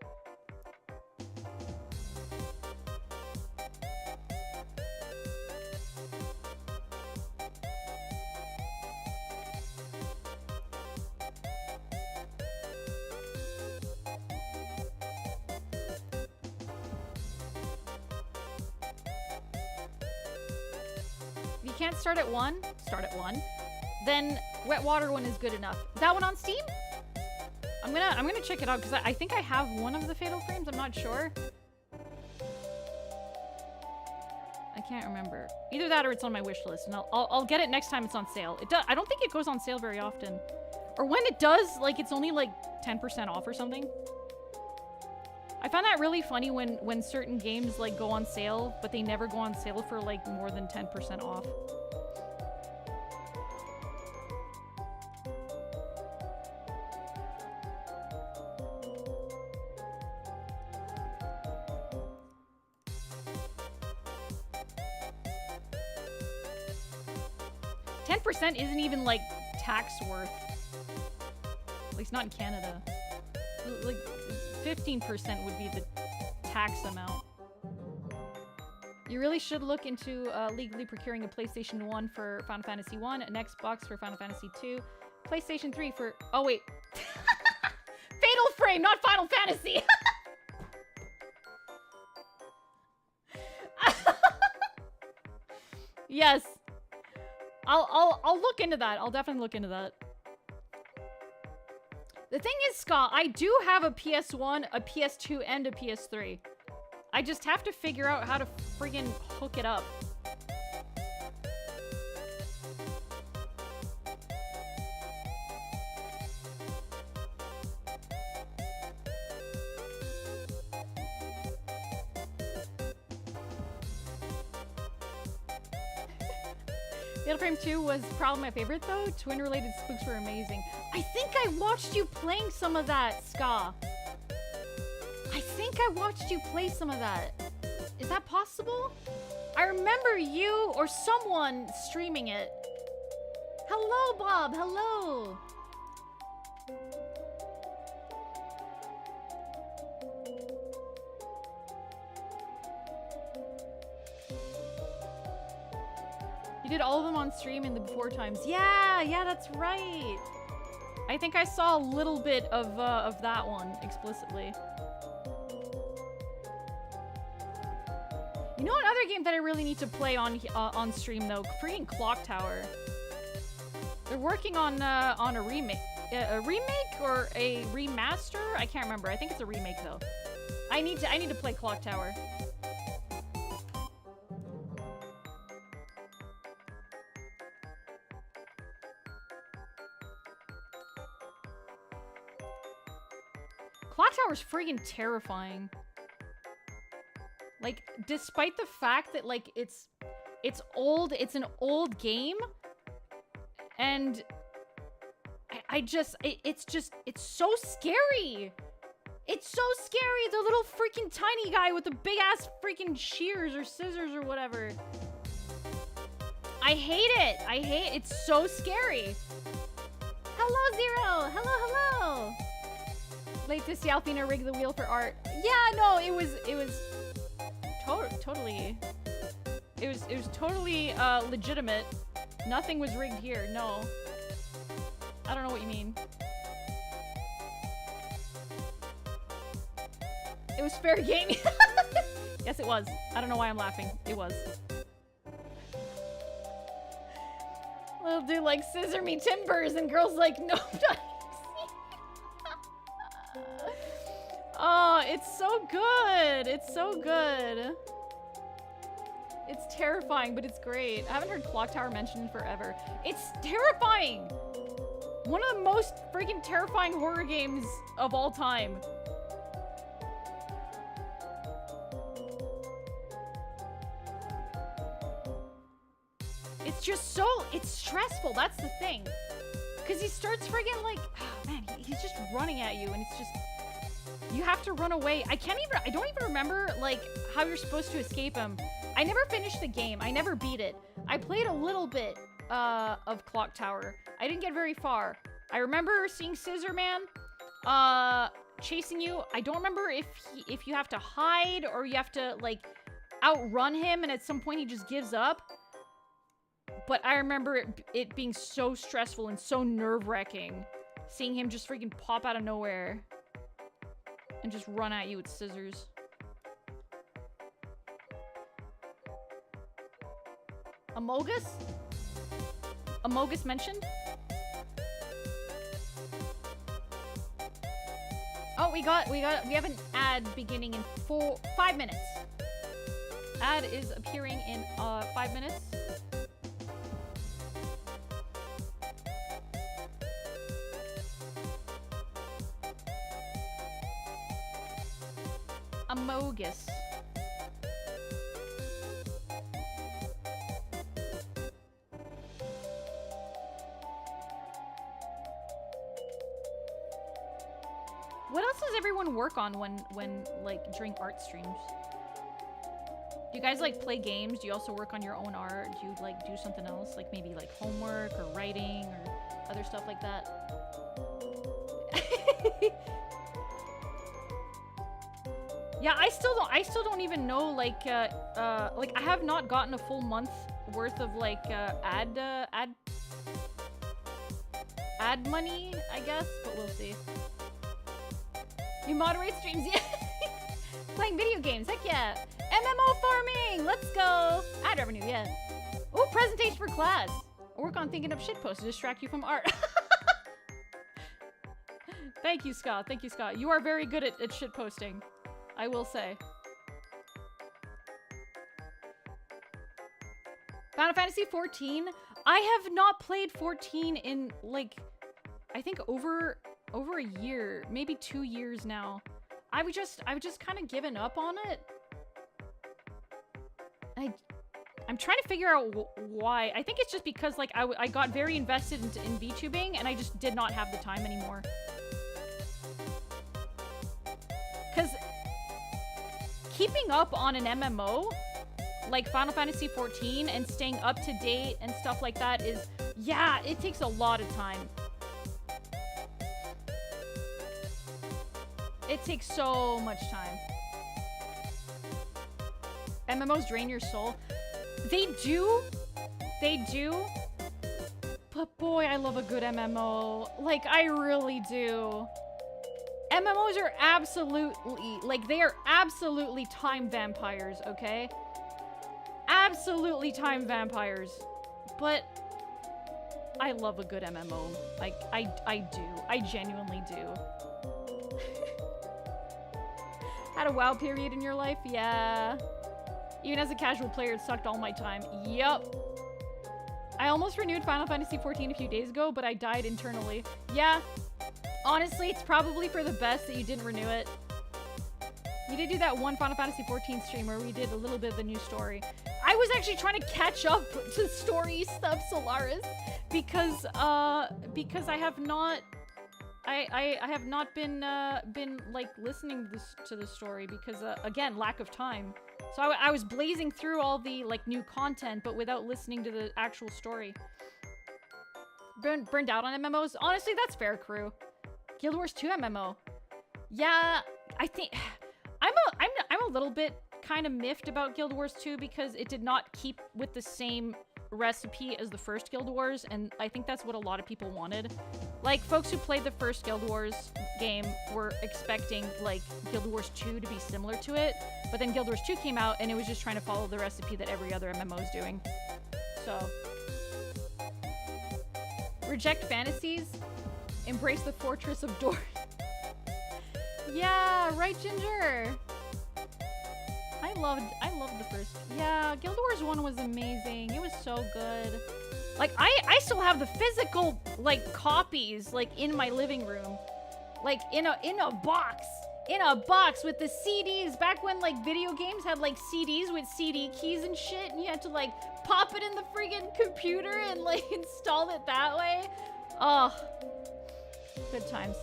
Can't start at 1? Start at 1. Then Wet Water one is good enough. Is that one on Steam? I'm gonna check it out because I think I have one of the Fatal Frames. I'm not sure. I can't remember. Either that or it's on my wish list, and I'll get it next time it's on sale. I don't think it goes on sale very often, or when it does, like it's only like 10% off or something. I find that really funny when certain games like go on sale, but they never go on sale for like more than 10% off. $10 isn't even like tax worth. At least not in Canada. Like 15% would be the tax amount. You really should look into legally procuring a PlayStation 1 for Final Fantasy 1, an Xbox for Final Fantasy 2, PlayStation 3 for... Oh, wait. Fatal Frame, not Final Fantasy! Yes. I'll look into that. I'll definitely look into that. The thing is, Scott, I do have a PS1, a PS2, and a PS3. I just have to figure out how to friggin' hook it up. Fatal Frame 2 was probably my favorite though. Twin-related spooks were amazing. I think I watched you playing some of that, Ska. I think I watched you play some of that. Is that possible? I remember you or someone streaming it. Hello, Bob. Hello. You did all of them on stream in the before times. Yeah, that's right. I think I saw a little bit of that one explicitly. You know another game that I really need to play on stream though? Freaking Clock Tower. They're working on a remake or a remaster? I can't remember. I think it's a remake though. I need to play Clock Tower. Clock Tower's freaking terrifying. Like, despite the fact that, like, it's old, it's an old game, and it's so scary. It's so scary, the little freaking tiny guy with the big-ass freaking shears or scissors or whatever. I hate it. It's so scary. Hello, Zero. Hello. Late to see Alphena rig the wheel for art. Yeah, no, it was totally legitimate. Nothing was rigged here. No. I don't know what you mean. It was fair game. Yes, it was. I don't know why I'm laughing. It was. Little dude like scissor me timbers and girls like no. Oh, it's so good. It's so good. It's terrifying, but it's great. I haven't heard Clock Tower mentioned in forever. It's terrifying. One of the most freaking terrifying horror games of all time. It's just so, it's stressful. That's the thing. Because he starts friggin' like, oh man, he's just running at you and it's just, you have to run away. I don't even remember, like, how you're supposed to escape him. I never finished the game. I never beat it. I played a little bit of Clock Tower. I didn't get very far. I remember seeing Scissor Man chasing you. I don't remember if you have to hide or you have to, like, outrun him and at some point he just gives up. But I remember it being so stressful and so nerve-wracking. Seeing him just freaking pop out of nowhere. And just run at you with scissors. Amogus? Amogus mentioned? Oh, we have an ad beginning in 5 minutes. Ad is appearing in 5 minutes. Amogus. What else does everyone work on when like during art streams? Do you guys like play games? Do you also work on your own art? Do you like do something else? Like maybe like homework or writing or other stuff like that? Yeah, I still don't even know, like I have not gotten a full month worth of like ad money, I guess, but we'll see. You moderate streams, yeah. Playing video games, heck yeah. MMO farming, let's go. Ad revenue, yeah. Ooh, class. I'll work on thinking of shitposts to distract you from art. Thank you, Scott. Thank you, Scott. You are very good at shitposting, I will say. Final Fantasy 14. I have not played 14 in, like, I think over a year, maybe 2 years now. I've just kind of given up on it. I'm trying to figure out why. I think it's just because, like, I got very invested in VTubing, and I just did not have the time anymore. Because keeping up on an MMO, like Final Fantasy 14, and staying up to date and stuff like that is, yeah, it takes a lot of time. It takes so much time. MMOs drain your soul. They do. They do. But boy, I love a good MMO. Like, I really do. MMOs are absolutely, like, they are absolutely time vampires, okay? Absolutely time vampires. But I love a good MMO. Like, I do. I genuinely do. Had a WoW period in your life? Yeah. Even as a casual player, it sucked all my time. Yup. I almost renewed Final Fantasy 14 a few days ago, but I died internally. Yeah. Honestly, it's probably for the best that you didn't renew it. We did do that one Final Fantasy 14 stream where we did a little bit of the new story. I was actually trying to catch up to story stuff, Solaris, because I have not... I have not been like listening to the story because again, lack of time. So I was blazing through all the like new content, but without listening to the actual story. Burned out on MMOs. Honestly, that's fair, crew. Guild Wars 2 MMO. Yeah, I think I'm a little bit kind of miffed about Guild Wars 2 because it did not keep with the same recipe as the first Guild Wars, and I think that's what a lot of people wanted. Like, folks who played the first Guild Wars game were expecting, like, Guild Wars 2 to be similar to it, but then Guild Wars 2 came out, and it was just trying to follow the recipe that every other MMO is doing. So... Reject fantasies. Embrace the fortress of doors. Yeah, right, Ginger? I loved the first. Yeah, Guild Wars 1 was amazing. It was so good. Like, I still have the physical, like, copies, like, in my living room. Like, in a box. In a box with the CDs. Back when, like, video games had, like, CDs with CD keys and shit, and you had to, like, pop it in the friggin' computer and, like, install it that way. Oh. Good times.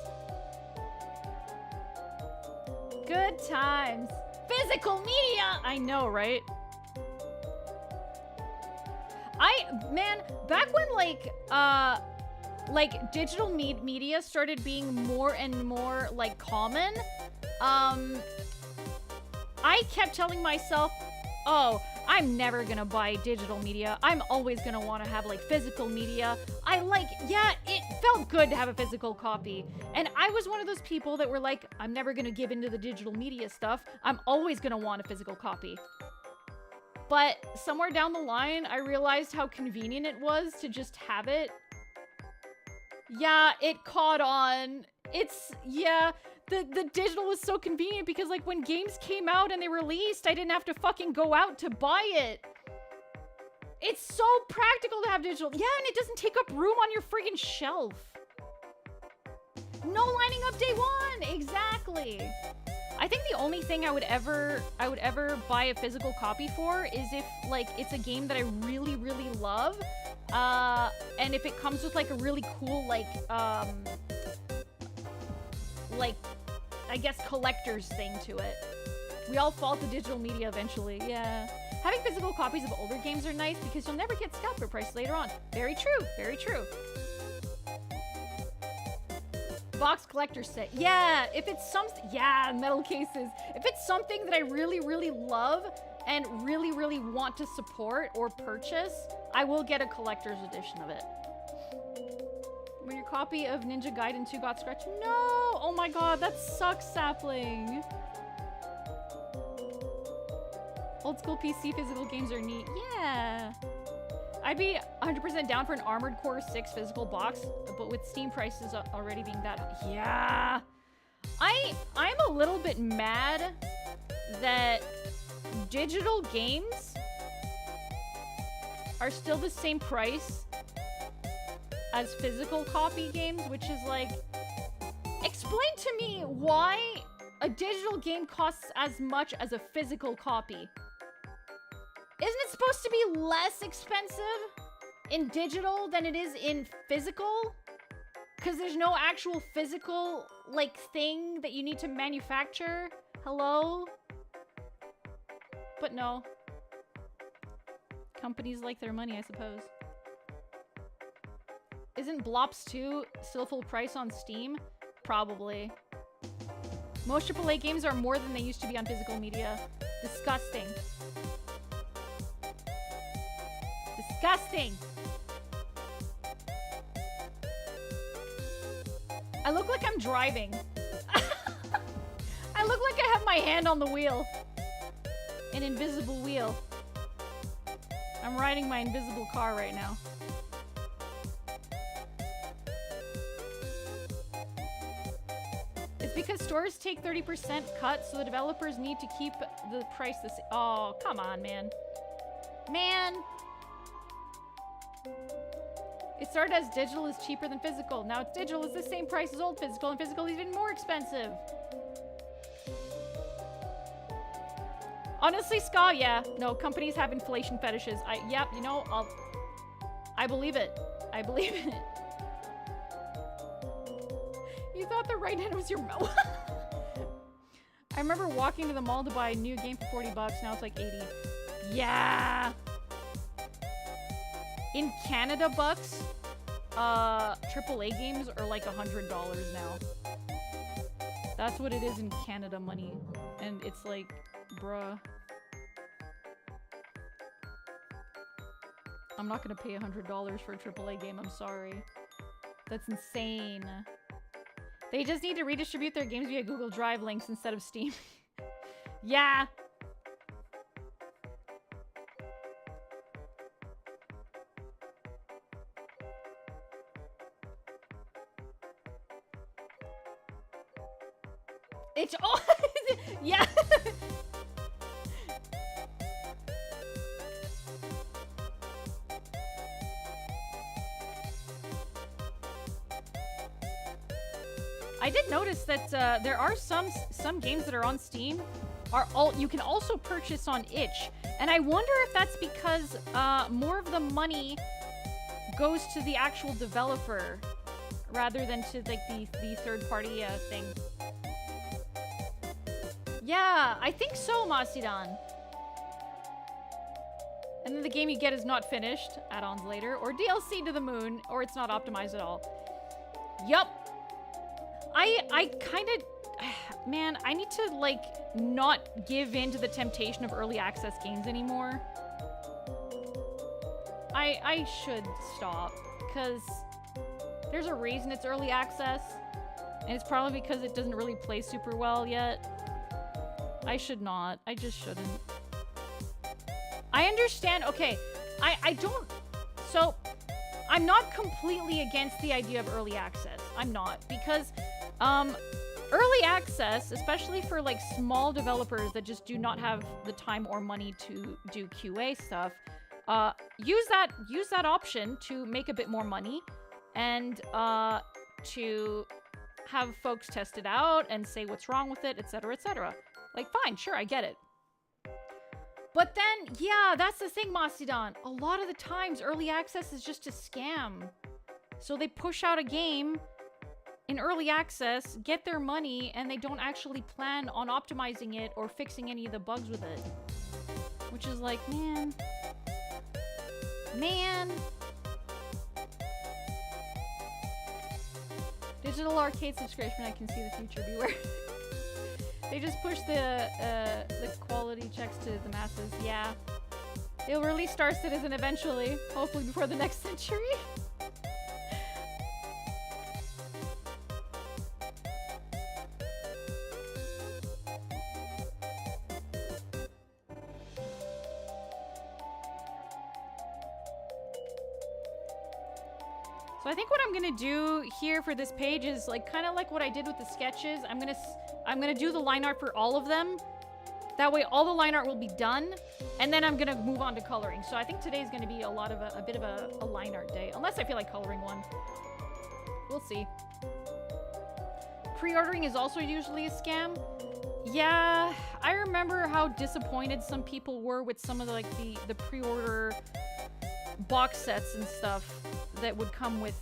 Good times. Physical media! I know, right? Man, back when, like, digital media started being more and more, like, common, I kept telling myself, oh, I'm never gonna buy digital media. I'm always gonna want to have, like, physical media. Yeah, it felt good to have a physical copy. And I was one of those people that were like, I'm never gonna give into the digital media stuff. I'm always gonna want a physical copy. But somewhere down the line, I realized how convenient it was to just have it. Yeah, it caught on. Yeah, the digital was so convenient because, like, when games came out and they released, I didn't have to fucking go out to buy it. It's so practical to have digital. Yeah, and it doesn't take up room on your friggin' shelf. No lining up day one. Exactly. I think the only thing I would ever buy a physical copy for is if, like, it's a game that I really, really love. And if it comes with, like, a really cool, like, I guess collector's thing to it. We all fall to digital media eventually, yeah. Having physical copies of older games are nice because you'll never get scalper price later on. Very true, very true. Box collector set. Yeah, if it's yeah, metal cases. If it's something that I really, really love and really, really want to support or purchase, I will get a collector's edition of it. When your copy of Ninja Gaiden 2 got scratched. No! Oh my god, that sucks, Sapling. Old school PC physical games are neat. Yeah. I'd be 100% down for an Armored Core 6 physical box, but with Steam prices already being that, yeah. I'm a little bit mad that digital games are still the same price as physical copy games, which is like, explain to me why a digital game costs as much as a physical copy. Isn't it supposed to be less expensive in digital than it is in physical? Because there's no actual physical, like, thing that you need to manufacture? Hello? But no. Companies like their money, I suppose. Isn't Blops 2 still full price on Steam? Probably. Most AAA games are more than they used to be on physical media. Disgusting. Disgusting! I look like I'm driving. I look like I have my hand on the wheel. An invisible wheel. I'm riding my invisible car right now. It's because stores take 30% cut, so the developers need to keep the price the same. Oh, come on, man. Man! It started as digital is cheaper than physical. Now it's digital is the same price as old physical, and physical is even more expensive. Honestly, Ska, yeah. No, companies have inflation fetishes. Yep, you know, I believe it. I believe it. You thought the right hand was your mouth. I remember walking to the mall to buy a new game for 40 bucks. Now it's like 80. Yeah. In Canada bucks, AAA games are like $100 now. That's what it is in Canada money. And it's like, bruh. I'm not gonna pay $100 for a AAA game, I'm sorry. That's insane. They just need to redistribute their games via Google Drive links instead of Steam. Yeah. It's all yeah. I did notice that there are some games that are on Steam you can also purchase on itch, and I wonder if that's because more of the money goes to the actual developer rather than to like the third party thing. Yeah, I think so, Masidan. And then the game you get is not finished, add-ons later, or DLC to the moon, or it's not optimized at all. Yup. I kind of... Man, I need to, like, not give in to the temptation of early access games anymore. I should stop, because there's a reason it's early access, and it's probably because it doesn't really play super well yet. I should not. I just shouldn't. I understand. Okay, I don't... So, I'm not completely against the idea of early access. I'm not. Because, early access, especially for, like, small developers that just do not have the time or money to do QA stuff, use that option to make a bit more money and, to have folks test it out and say what's wrong with it, etc., etc. Like, fine, sure, I get it. But then, yeah, that's the thing, Masidan. A lot of the times, early access is just a scam. So they push out a game in early access, get their money, and they don't actually plan on optimizing it or fixing any of the bugs with it. Which is like, man. Man. Digital arcade subscription, I can see the future, beware. They just push the quality checks to the masses. Yeah. They'll release Star Citizen eventually. Hopefully before the next century. So I think what I'm gonna do here for this page is like kind of like what I did with the sketches. I'm gonna do the line art for all of them. That way all the line art will be done, and then I'm gonna move on to coloring. So I think today's gonna be a bit of a line art day, unless I feel like coloring one. We'll see. Pre-ordering is also usually a scam. Yeah, I remember how disappointed some people were with some of the pre-order box sets and stuff that would come with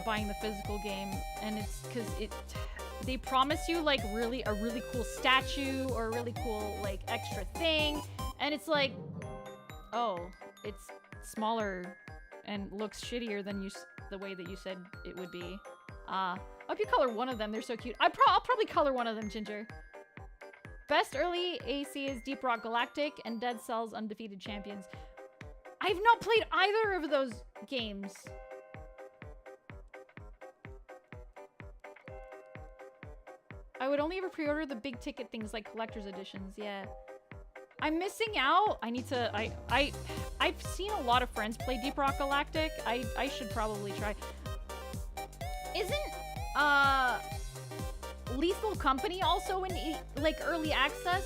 buying the physical game, and it's because they promise you like a really cool statue or a really cool like extra thing, and it's like, oh, it's smaller and looks shittier than the way that you said it would be. I hope you color one of them. They're so cute. I'll probably color one of them, Ginger. Best early AC is Deep Rock Galactic and Dead Cells Undefeated Champions. I've not played either of those games. I would only ever pre-order the big ticket things like collector's editions, yeah. I'm missing out. I need to, I've seen a lot of friends play Deep Rock Galactic. I should probably try. Isn't, Lethal Company also in, like, early access?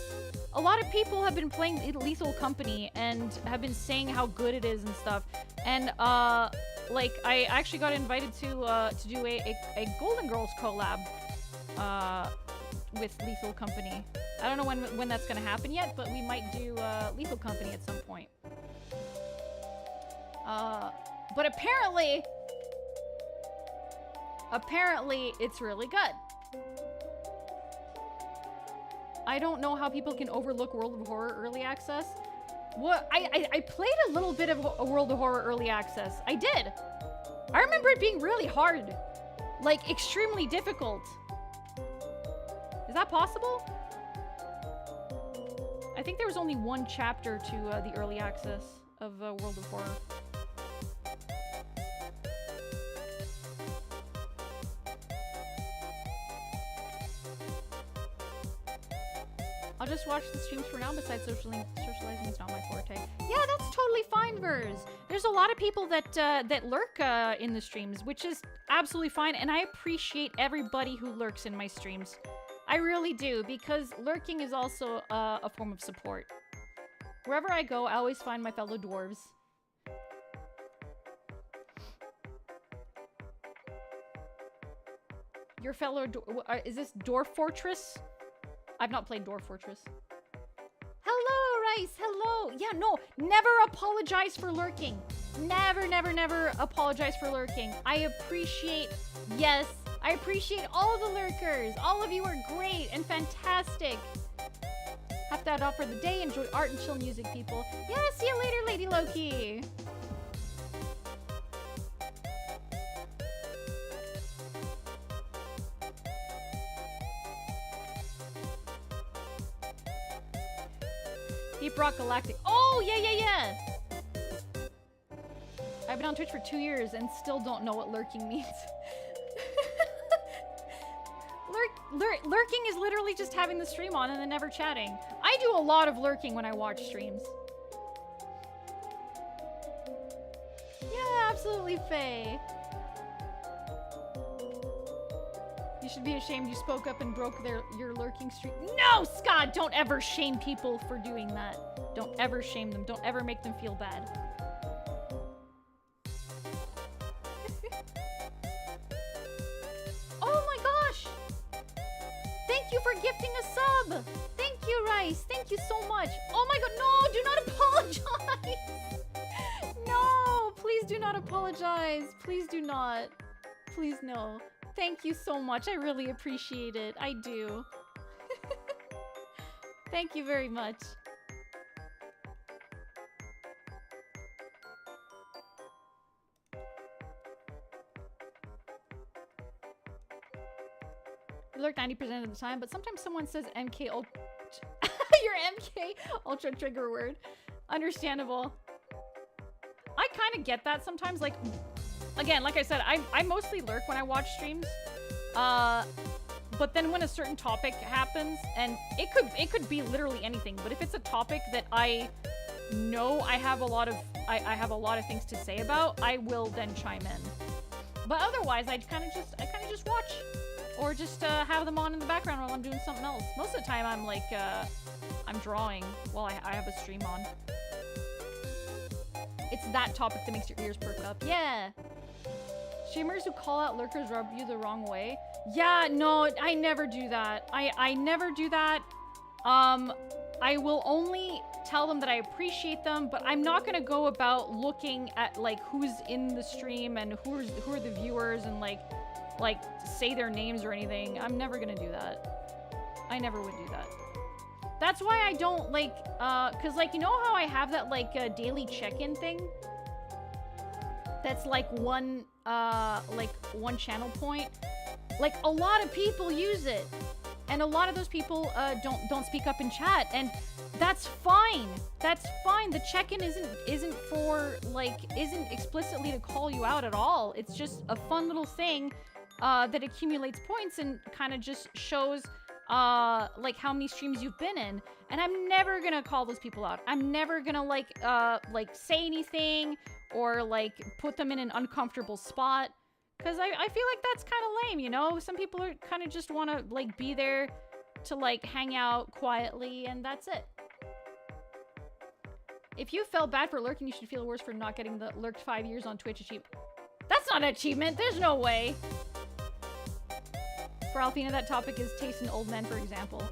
A lot of people have been playing Lethal Company and have been saying how good it is and stuff. And, like, I actually got invited to do a Golden Girls collab, with Lethal Company. I don't know when that's gonna happen yet, but we might do, Lethal Company at some point. But apparently it's really good. I don't know how people can overlook World of Horror Early Access. What? I played a little bit of a World of Horror Early Access. I did. I remember it being really hard. Like, extremely difficult. Is that possible? I think there was only one chapter to the early access of World of Horror. I'll just watch the streams for now, besides socializing is not my forte. Yeah, that's totally fine, Vers. There's a lot of people that that lurk in the streams, which is absolutely fine, and I appreciate everybody who lurks in my streams. I really do, because lurking is also a form of support. Wherever I go, I always find my fellow dwarves. Your fellow is this Dwarf Fortress? I've not played Dwarf Fortress. Hello, Rice. Hello. Yeah, no. Never apologize for lurking. Never, never, never apologize for lurking. I appreciate... Yes, I appreciate all the lurkers. All of you are great and fantastic. Have that off for the day. Enjoy art and chill music, people. Yeah, see you later, Lady Loki. Deep Rock Galactic. Oh, yeah, yeah, yeah. I've been on Twitch for 2 years and still don't know what lurking means. Lurking is literally just having the stream on and then never chatting. I do a lot of lurking when I watch streams. Yeah, absolutely, Faye. You should be ashamed you spoke up and broke your lurking streak. No, Scott! Don't ever shame people for doing that. Don't ever shame them. Don't ever make them feel bad. Oh my gosh! Thank you for gifting a sub! Thank you, Rice! Thank you so much! Oh my god, no! Do not apologize! No! Please do not apologize! Please do not. Please, no. Thank you so much. I really appreciate it. I do. Thank you very much. You lurk 90% of the time, but sometimes someone says MK Ultra. Your MK Ultra trigger word. Understandable. I kind of get that sometimes. Like, again, like I said, I mostly lurk when I watch streams. But then when a certain topic happens, and it could be literally anything, but if it's a topic that I know I have a lot of things to say about, I will then chime in. But otherwise, I kind of just watch, or just have them on in the background while I'm doing something else. Most of the time, I'm like, I'm drawing while I have a stream on. It's that topic that makes your ears perk up. Yeah. Streamers who call out lurkers rub you the wrong way. Yeah, no, I never do that. I never do that. I will only tell them that I appreciate them, but I'm not gonna go about looking at like who's in the stream and who are the viewers and like say their names or anything. I'm never gonna do that. I never would do that. That's why I don't like, cause like, you know how I have that like daily check-in thing? That's like one channel point. Like a lot of people use it. And a lot of those people don't speak up in chat, and that's fine. That's fine. The check-in isn't for like isn't explicitly to call you out at all. It's just a fun little thing that accumulates points and kind of just shows like how many streams you've been in. And I'm never gonna call those people out. I'm never gonna like say anything or like put them in an uncomfortable spot. Because I feel like that's kind of lame, you know? Some people are kind of just want to, like, be there to, like, hang out quietly, and that's it. If you felt bad for lurking, you should feel worse for not getting the lurked 5 years on Twitch achievement. That's not an achievement. There's no way. For Alphena, that topic is taste in old men, for example.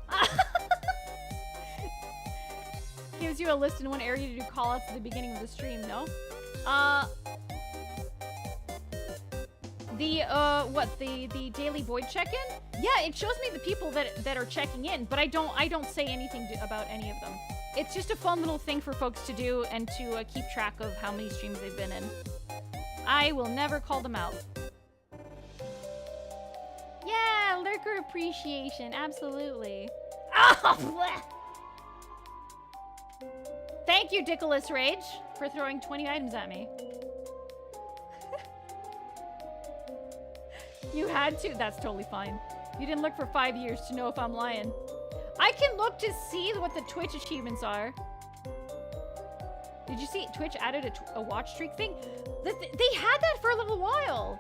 Gives you a list in one area to do call-outs at the beginning of the stream, no? The daily void check-in? Yeah, it shows me the people that are checking in, but I don't say anything about any of them. It's just a fun little thing for folks to do and to keep track of how many streams they've been in. I will never call them out. Yeah, lurker appreciation, absolutely. Oh, thank you, Dickolas Rage, for throwing 20 items at me. You had to? That's totally fine. You didn't look for 5 years to know if I'm lying. I can look to see what the Twitch achievements are. Did you see Twitch added a watch streak thing? They had that for a little while.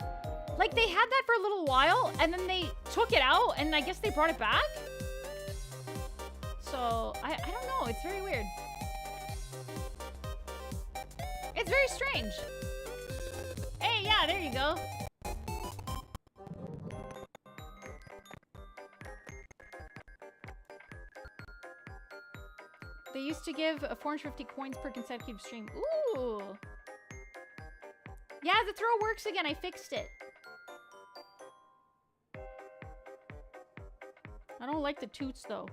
Like, they had that for a little while, and then they took it out, and I guess they brought it back? So, I don't know. It's very weird. It's very strange. Hey, yeah, there you go. They used to give 450 coins per consecutive stream. Ooh. Yeah, the throw works again. I fixed it. I don't like the toots, though.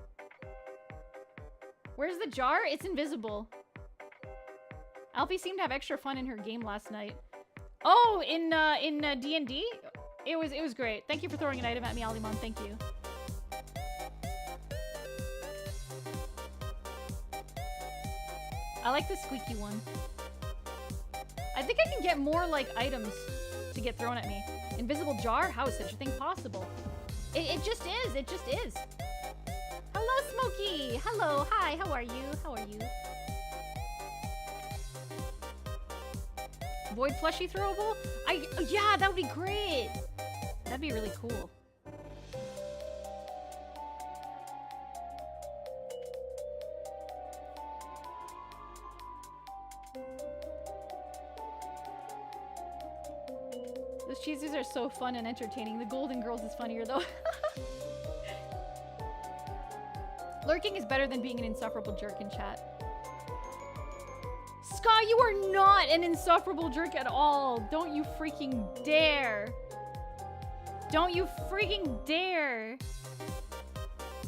Where's the jar? It's invisible. Alfie seemed to have extra fun in her game last night. Oh, in D&D? It was great. Thank you for throwing an item at me, Alimon. Thank you. I like the squeaky one. I think I can get more, like, items to get thrown at me. Invisible jar? How is such a thing possible? It just is. It just is. Hello, Smokey. Hello. Hi. How are you? How are you? Void plushie throwable? Yeah, that would be great. That'd be really cool. Those cheeses are so fun and entertaining. The Golden Girls is funnier, though. Lurking is better than being an insufferable jerk in chat. Scott, you are not an insufferable jerk at all. Don't you freaking dare. Don't you freaking dare.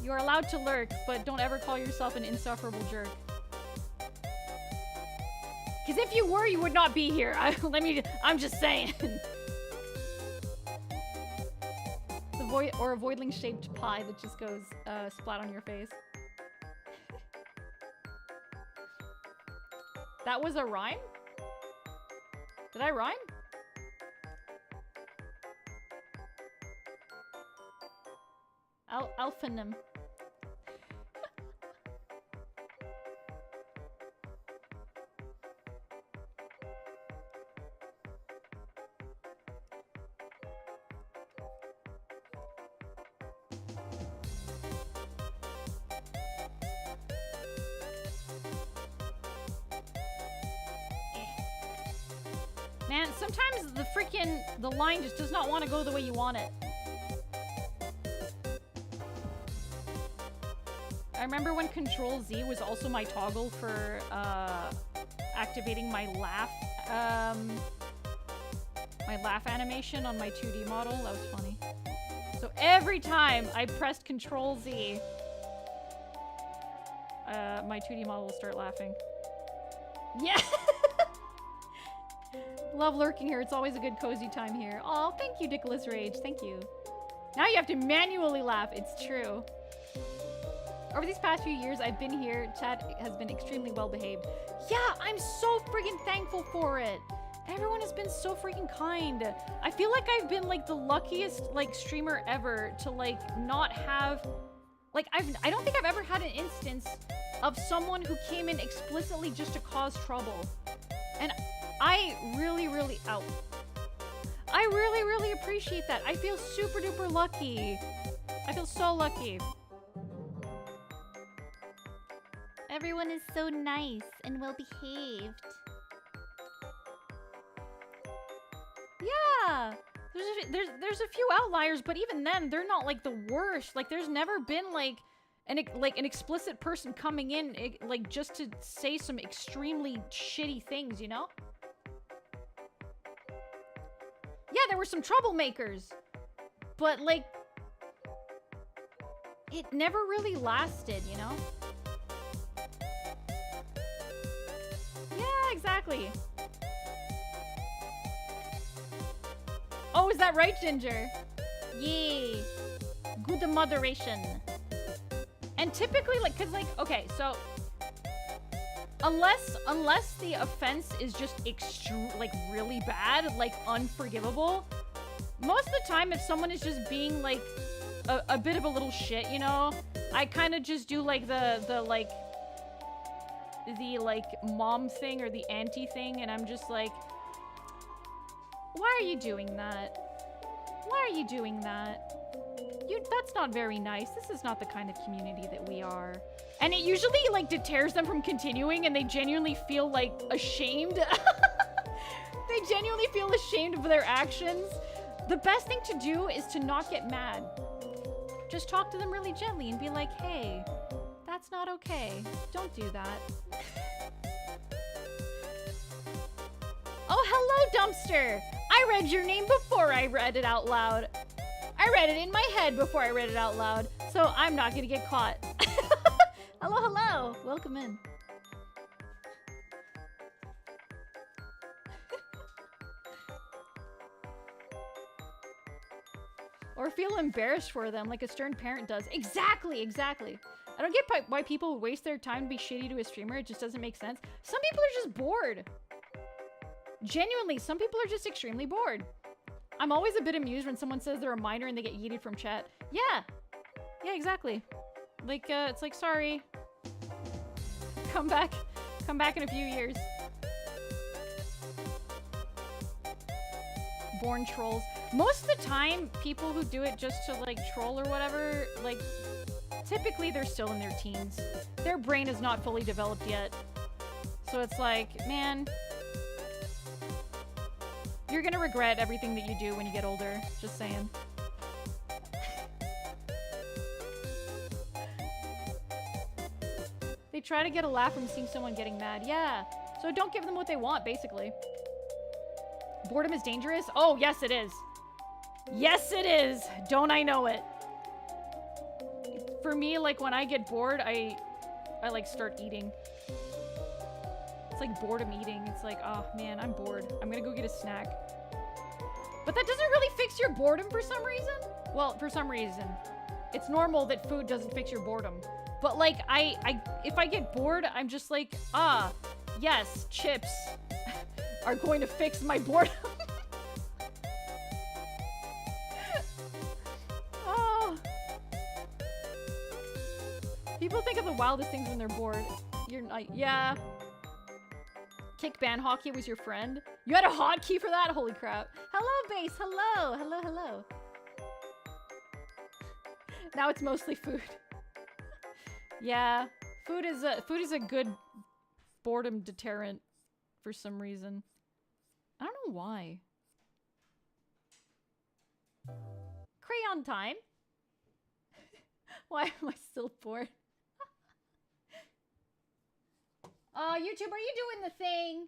You're allowed to lurk, but don't ever call yourself an insufferable jerk. Because if you were, you would not be here. I'm just saying. Or a voidling-shaped pie that just goes splat on your face. That was a rhyme? Did I rhyme? Alphenim. Man, sometimes the line just does not want to go the way you want it. I remember when Control Z was also my toggle for activating my laugh animation on my 2D model. That was funny. So every time I pressed Control Z, my 2D model will start laughing. Yeah! Love lurking here. It's always a good cozy time here. Oh, thank you, Nicholas Rage. Thank you. Now you have to manually laugh. It's true. Over these past few years I've been here, chat has been extremely well behaved. Yeah, I'm so freaking thankful for it. Everyone has been so freaking kind. I feel like I've been like the luckiest like streamer ever to like not have like I don't think I've ever had an instance of someone who came in explicitly just to cause trouble. And I really appreciate that. I feel super duper lucky. I feel so lucky. Everyone is so nice and well behaved. Yeah, there's a few outliers, but even then, they're not like the worst. Like, there's never been like an explicit person coming in like just to say some extremely shitty things, you know? Yeah, there were some troublemakers, but like it never really lasted, you know? Yeah, exactly. Oh, is that right, Ginger? Yay. Good moderation. And typically, like, cause like, okay, so unless the offense is just like really bad, like unforgivable, most of the time if someone is just being like a bit of a little shit, you know, I kind of just do like the mom thing or the auntie thing, and I'm just like, why are you doing that? Why are you doing that? That's not very nice. This is not the kind of community that we are. And it usually like deters them from continuing, and they genuinely feel like ashamed. They genuinely feel ashamed of their actions. The best thing to do is to not get mad. Just talk to them really gently and be like, hey, that's not okay. Don't do that. Oh, hello, Dumpster. I read your name before I read it out loud. I read it in my head before I read it out loud, so I'm not gonna get caught. Hello, hello. Welcome in. Or feel embarrassed for them like a stern parent does. Exactly, exactly. I don't get why people would waste their time to be shitty to a streamer. It just doesn't make sense. Some people are just bored. Genuinely, some people are just extremely bored. I'm always a bit amused when someone says they're a minor and they get yeeted from chat. Yeah. Yeah, exactly. Like, it's like, sorry. Come back in a few years. Born trolls. Most of the time, people who do it just to, like, troll or whatever, like, typically they're still in their teens. Their brain is not fully developed yet. So it's like, man, you're gonna regret everything that you do when you get older. Just saying. They try to get a laugh from seeing someone getting mad. Yeah. So don't give them what they want, basically. Boredom is dangerous? Oh, yes it is. Yes it is. Don't I know it? For me, like, when I get bored, I like, start eating. It's like boredom eating. It's like, oh, man, I'm bored. I'm gonna go get a snack. But that doesn't really fix your boredom for some reason. Well, for some reason. It's normal that food doesn't fix your boredom. But, like, if I get bored, I'm just like, ah, yes, chips are going to fix my boredom. Oh. People think of the wildest things when they're bored. You're like, yeah. Kick ban hotkey was your friend? You had a hotkey for that? Holy crap. Hello, base. Hello. Hello, hello. Now it's mostly food. Yeah. Food is a good boredom deterrent for some reason. I don't know know why. Crayon time. Why am I still bored? YouTube, are you doing the thing?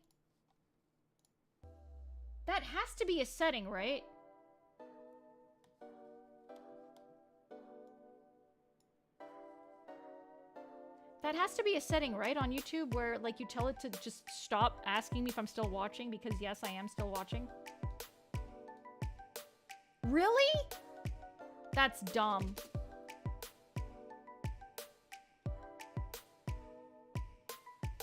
That has to be a setting, right? That has to be a setting, right, on YouTube where, like, you tell it to just stop asking me if I'm still watching because, yes, I am still watching. Really? That's dumb.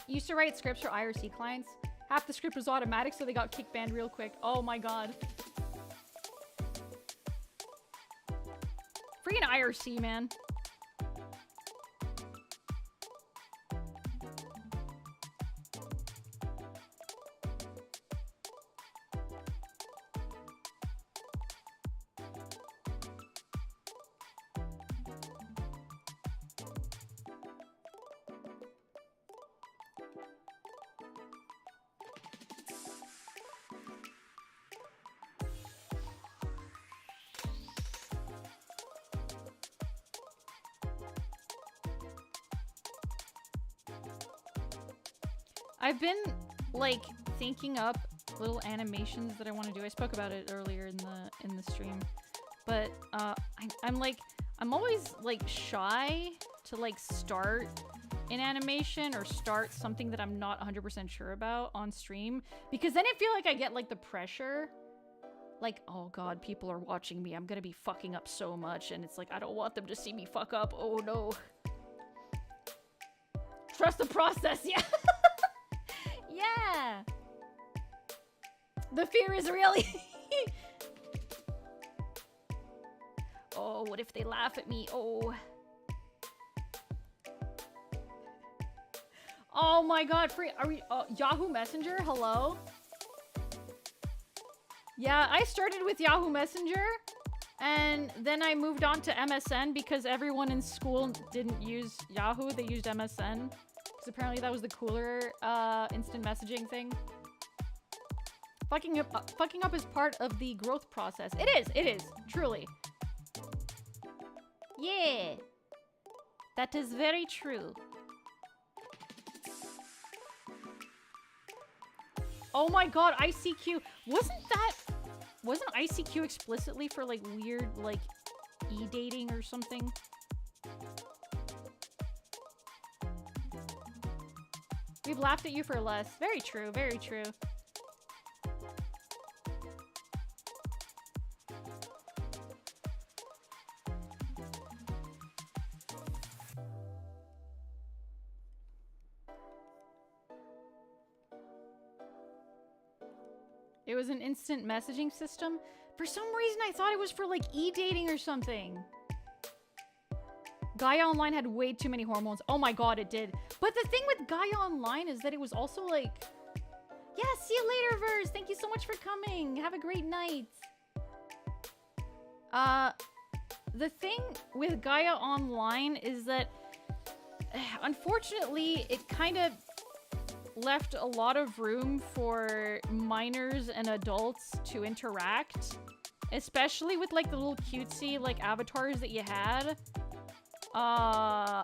Used to write scripts for IRC clients. Half the script was automatic, so they got kick banned real quick. Oh my god. Freaking IRC, man. I've been, like, thinking up little animations that I want to do. I spoke about it earlier in the stream. But, I'm always, like, shy to, like, start an animation or start something that I'm not 100% sure about on stream. Because then I feel like I get, like, the pressure. Like, oh god, people are watching me. I'm gonna be fucking up so much. And it's like, I don't want them to see me fuck up. Oh, no. Trust the process, yeah. Yeah. The fear is real. Oh, what if they laugh at me? Oh. Oh my god, are we Yahoo Messenger? Hello? Yeah, I started with Yahoo Messenger and then I moved on to MSN because everyone in school didn't use Yahoo, they used MSN. Because apparently that was the cooler instant messaging thing. Fucking up is part of the growth process. It is, truly. Yeah. That is very true. Oh my god, ICQ. Wasn't ICQ explicitly for, like, weird, like, e-dating or something? We've laughed at you for less. Very true, very true. It was an instant messaging system. For some reason, I thought it was for, like, e-dating or something. Gaia Online had way too many hormones. Oh my god, it did. But the thing with Gaia Online is that it was also like... Yeah, see you later, Verse. Thank you so much for coming. Have a great night. The thing with Gaia Online is that... Unfortunately, it kind of left a lot of room for minors and adults to interact. Especially with, like, the little cutesy, like, avatars that you had. Oh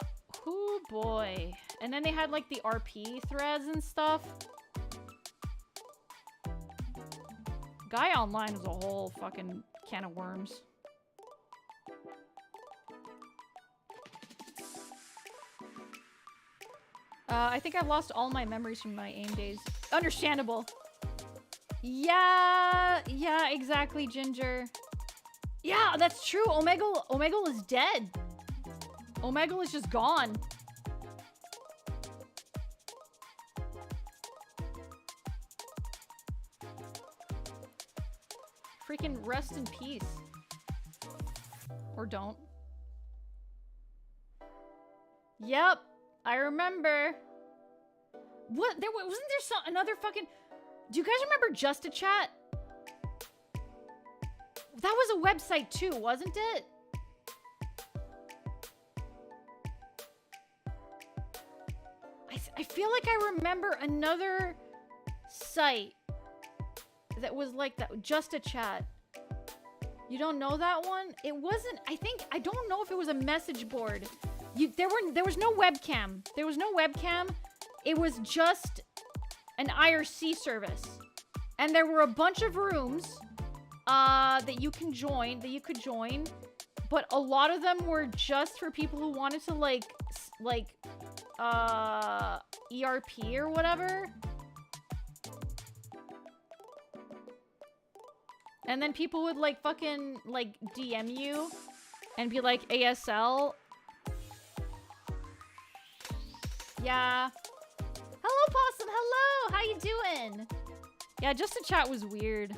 boy. And then they had, like, the RP threads and stuff. Gaia Online is a whole fucking can of worms. I think I've lost all my memories from my AIM days. Understandable. Yeah, exactly, Ginger. Yeah, that's true. Omegle is dead. Omegle is just gone. Freaking rest in peace. Or don't. Yep, I remember. What? Wasn't there another fucking... Do you guys remember Just a Chat? That was a website too, wasn't it? I feel like I remember another site that was like that, just a chat. You don't know that one? It wasn't, I don't know if it was a message board. There was no webcam. There was no webcam. It was just an IRC service. And there were a bunch of rooms that you could join, but a lot of them were just for people who wanted to ERP or whatever. And then people would like fucking like DM you and be like ASL. Yeah. Hello, Possum. Hello. How you doing? Yeah, just a chat was weird.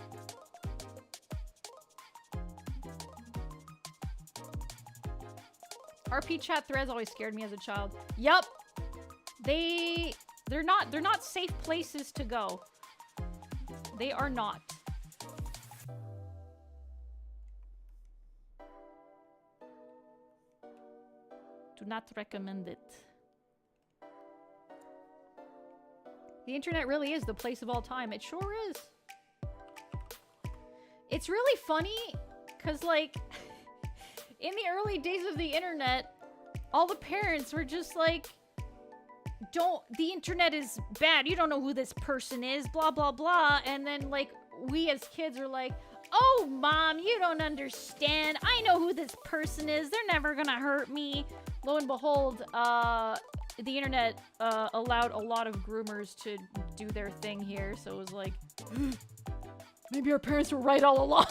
RP chat threads always scared me as a child. Yup. They're not safe places to go. They are not. Do not recommend it. The internet really is the place of all time. It sure is. It's really funny because, like, in the early days of the internet, all the parents were just like, the internet is bad. You don't know who this person is, blah, blah, blah. And then, like, we as kids are like, oh, Mom, you don't understand. I know who this person is. They're never gonna hurt me. Lo and behold, the internet allowed a lot of groomers to do their thing here, so it was like, maybe our parents were right all along.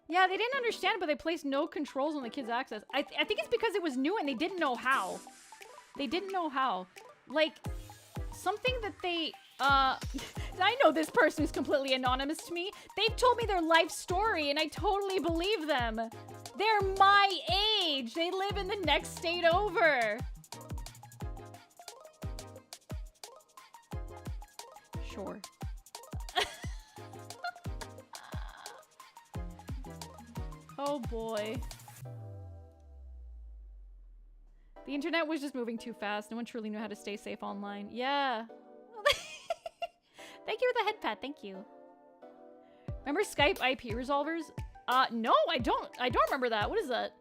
Yeah, they didn't understand, but they placed no controls on the kids' access. I think it's because it was new and they didn't know how. They didn't know how. Like, something that they, I know this person who's completely anonymous to me. They've told me their life story and I totally believe them. They're my age. They live in the next state over. Sure. Oh boy. The internet was just moving too fast. No one truly knew how to stay safe online. Yeah. Thank you for the head pat. Thank you. Remember Skype IP resolvers? No, I don't remember that. What is that?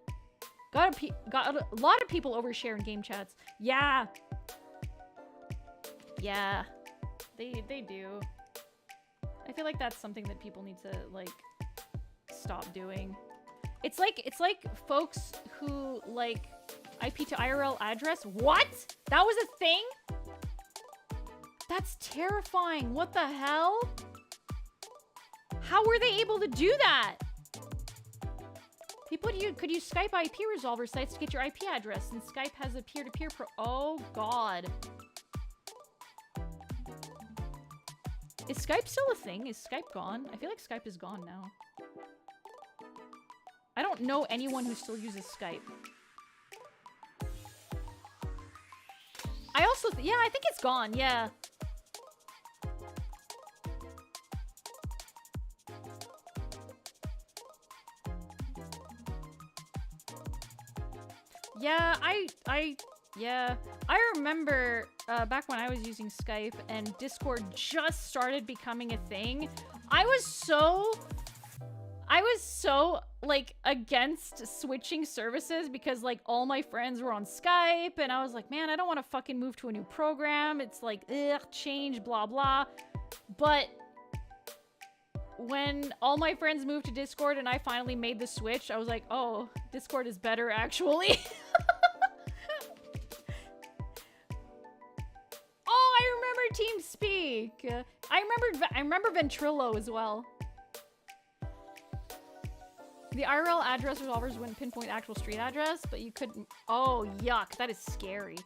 Got a lot of people overshare in game chats. Yeah. Yeah. They do. I feel like that's something that people need to, like, stop doing. It's like folks who, like, IP to IRL address. What? That was a thing? That's terrifying. What the hell? How were they able to do that? People could use Skype IP resolver sites to get your IP address, and Skype has a peer-to-peer Oh, God. Is Skype still a thing? Is Skype gone? I feel like Skype is gone now. I don't know anyone who still uses Skype. Yeah, I think it's gone, yeah. Yeah, I remember back when I was using Skype and Discord just started becoming a thing. I was so like against switching services because like all my friends were on Skype and I was like, man, I don't want to fucking move to a new program. It's like, ugh, change, blah, blah. But when all my friends moved to Discord and I finally made the switch, I was like, oh, Discord is better actually. Oh, I remember TeamSpeak. I remember Ventrilo as well. The IRL address resolvers wouldn't pinpoint actual street address, but you could. Oh, yuck. That is scary.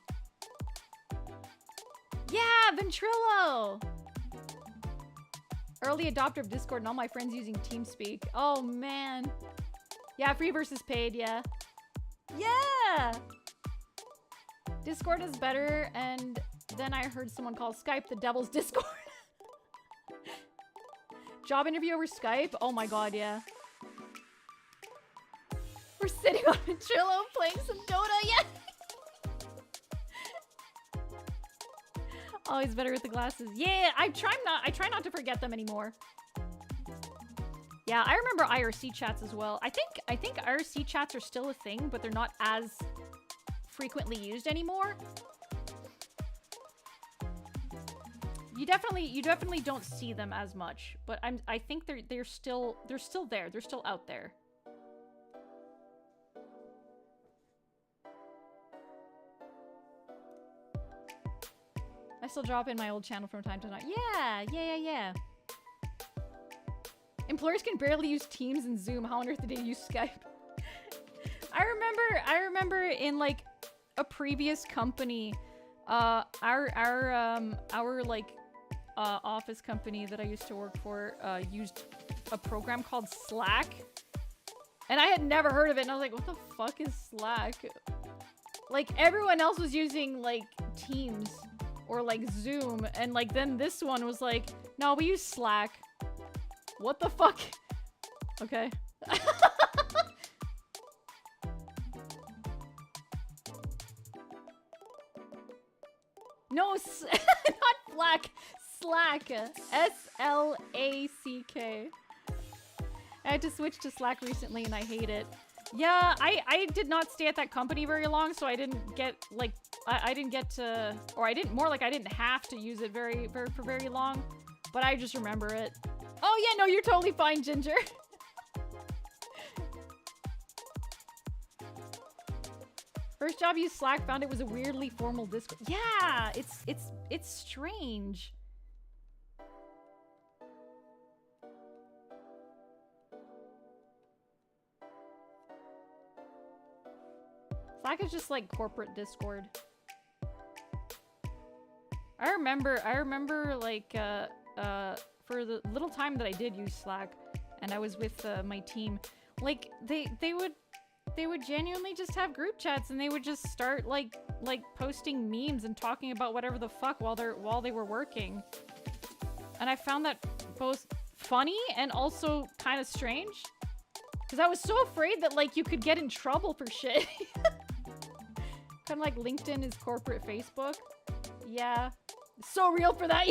Yeah, Ventrilo. Early adopter of Discord and all my friends using TeamSpeak. Oh, man. Yeah, free versus paid, yeah. Yeah! Discord is better, and then I heard someone call Skype the devil's Discord. Job interview over Skype? Oh my god, yeah. We're sitting Go to Trillo playing some Dota, yeah! Always better with the glasses. Yeah, I try not to forget them anymore. Yeah, I remember IRC chats as well. I think IRC chats are still a thing, but they're not as frequently used anymore. You definitely don't see them as much, but I think they're still there. They're still out there. I still drop in my old channel from time to time. Yeah. Employers can barely use Teams and Zoom. How on earth did they use Skype? I remember in like a previous company, our like office company that I used to work for used a program called Slack, and I had never heard of it, and I was like, what the fuck is Slack? Like everyone else was using like Teams or like Zoom, and like then this one was like, no, we use Slack. What the fuck? Okay. No, not Slack. Slack. S-L-A-C-K. I had to switch to Slack recently and I hate it. Yeah, I did not stay at that company very long, so I didn't get like I didn't get to, or I didn't have to use it for very long, but I just remember it. Oh yeah, no, you're totally fine, Ginger. First job used Slack, found it was a weirdly formal Discord. Yeah, it's strange. Slack is just like corporate Discord. I remember like for the little time that I did use Slack and I was with my team, like they would genuinely just have group chats and they would just start like posting memes and talking about whatever the fuck while they were working. And I found that both funny and also kind of strange, because I was so afraid that like you could get in trouble for shit. Kind of like LinkedIn is corporate Facebook. Yeah, so real for that.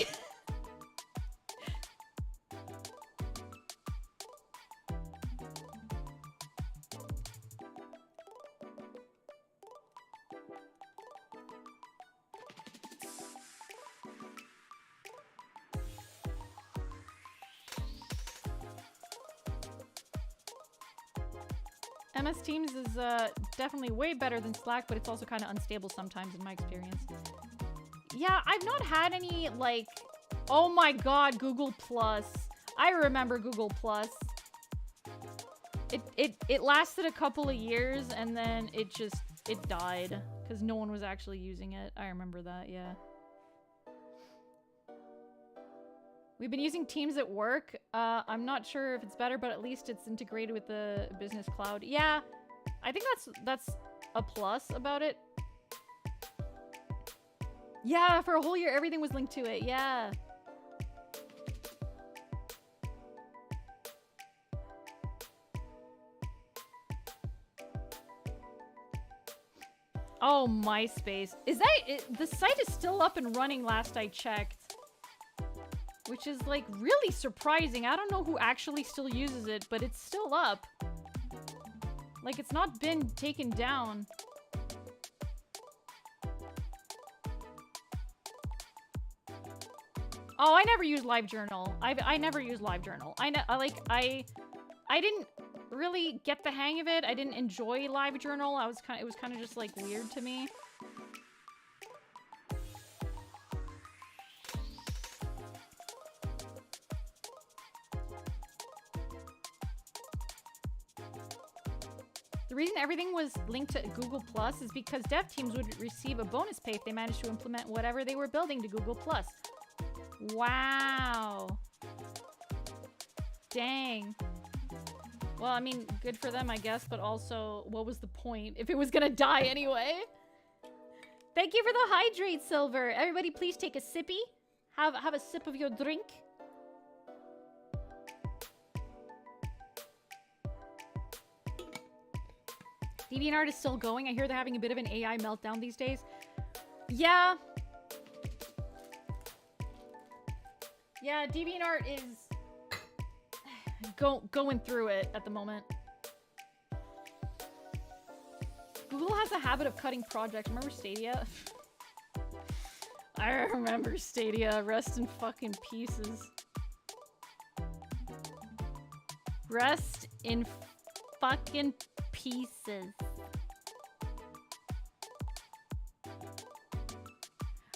MS Teams is definitely way better than Slack, but it's also kind of unstable sometimes in my experience. Yeah, I've not had any, like... Oh my god, Google Plus. I remember Google Plus. It lasted a couple of years, and then it died. Because no one was actually using it. I remember that, yeah. We've been using Teams at work. I'm not sure if it's better, but at least it's integrated with the business cloud. Yeah, I think that's a plus about it. Yeah, for a whole year, everything was linked to it. Yeah. Oh, MySpace. The site is still up and running last I checked. Which is, like, really surprising. I don't know who actually still uses it, but it's still up. Like, it's not been taken down. Oh, I never used LiveJournal. I never used LiveJournal. I didn't really get the hang of it. I didn't enjoy LiveJournal. It was kind of just, like, weird to me. The reason everything was linked to Google Plus is because dev teams would receive a bonus pay if they managed to implement whatever they were building to Google Plus. Wow. Dang. Well, I mean, good for them, I guess, but also, what was the point if it was gonna die anyway? Thank you for the hydrate, Silver. Everybody, please take a sippy. Have a sip of your drink. DeviantArt is still going. I hear they're having a bit of an AI meltdown these days. Yeah. Yeah, DeviantArt is going through it at the moment. Google has a habit of cutting projects. Remember Stadia? I remember Stadia. Rest in fucking pieces. Rest in fucking pieces.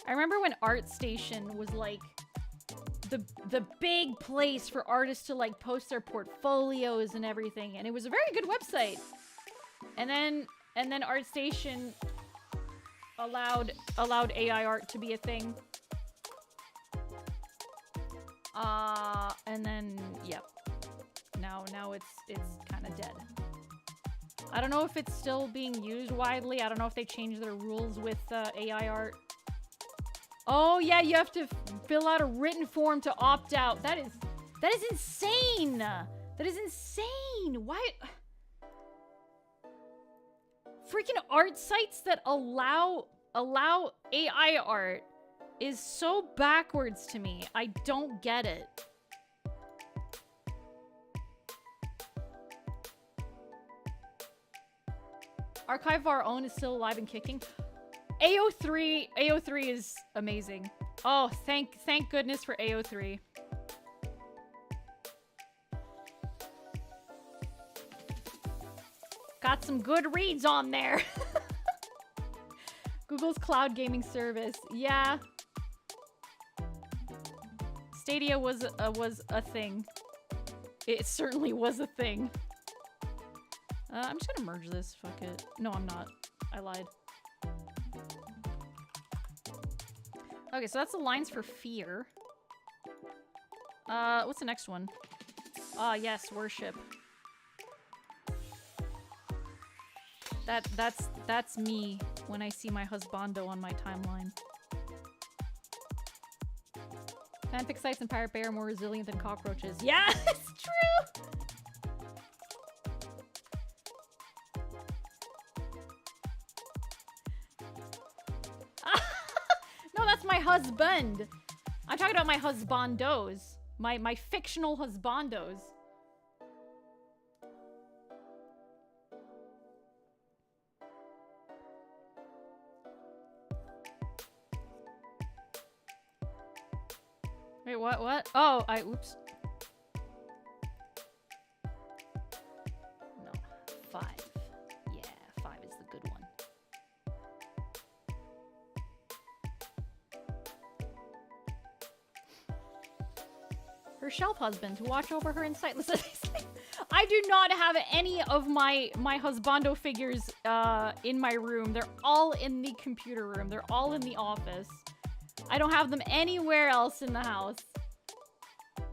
I remember when ArtStation was like the big place for artists to like post their portfolios and everything, and it was a very good website. And then ArtStation allowed AI art to be a thing. And then yep. Now it's kind of dead. I don't know if it's still being used widely. I don't know if they changed their rules with AI art. Oh yeah, you have to fill out a written form to opt out. That is insane. That is insane. Why? Freaking art sites that allow AI art is so backwards to me. I don't get it. Archive of Our Own is still alive and kicking. AO3 is amazing. Oh, thank goodness for AO3. Got some good reads on there. Google's cloud gaming service. Yeah. Stadia was a thing. It certainly was a thing. I'm just gonna merge this. Fuck it. No, I'm not. I lied. Okay, so that's the lines for fear. What's the next one? Ah, yes, worship. That's me when I see my husbando on my timeline. Fanfic sites and Pirate Bay are more resilient than cockroaches. Yeah, it's true! No, that's my husband. I'm talking about my husbandos. My fictional husbandos. Wait, what? Oh, oops. No, 5. Yeah, 5 is the good one. Her shelf husband to watch over her in sightless. I do not have any of my husbando figures in my room. They're all in the computer room. They're all in the office. I don't have them anywhere else in the house.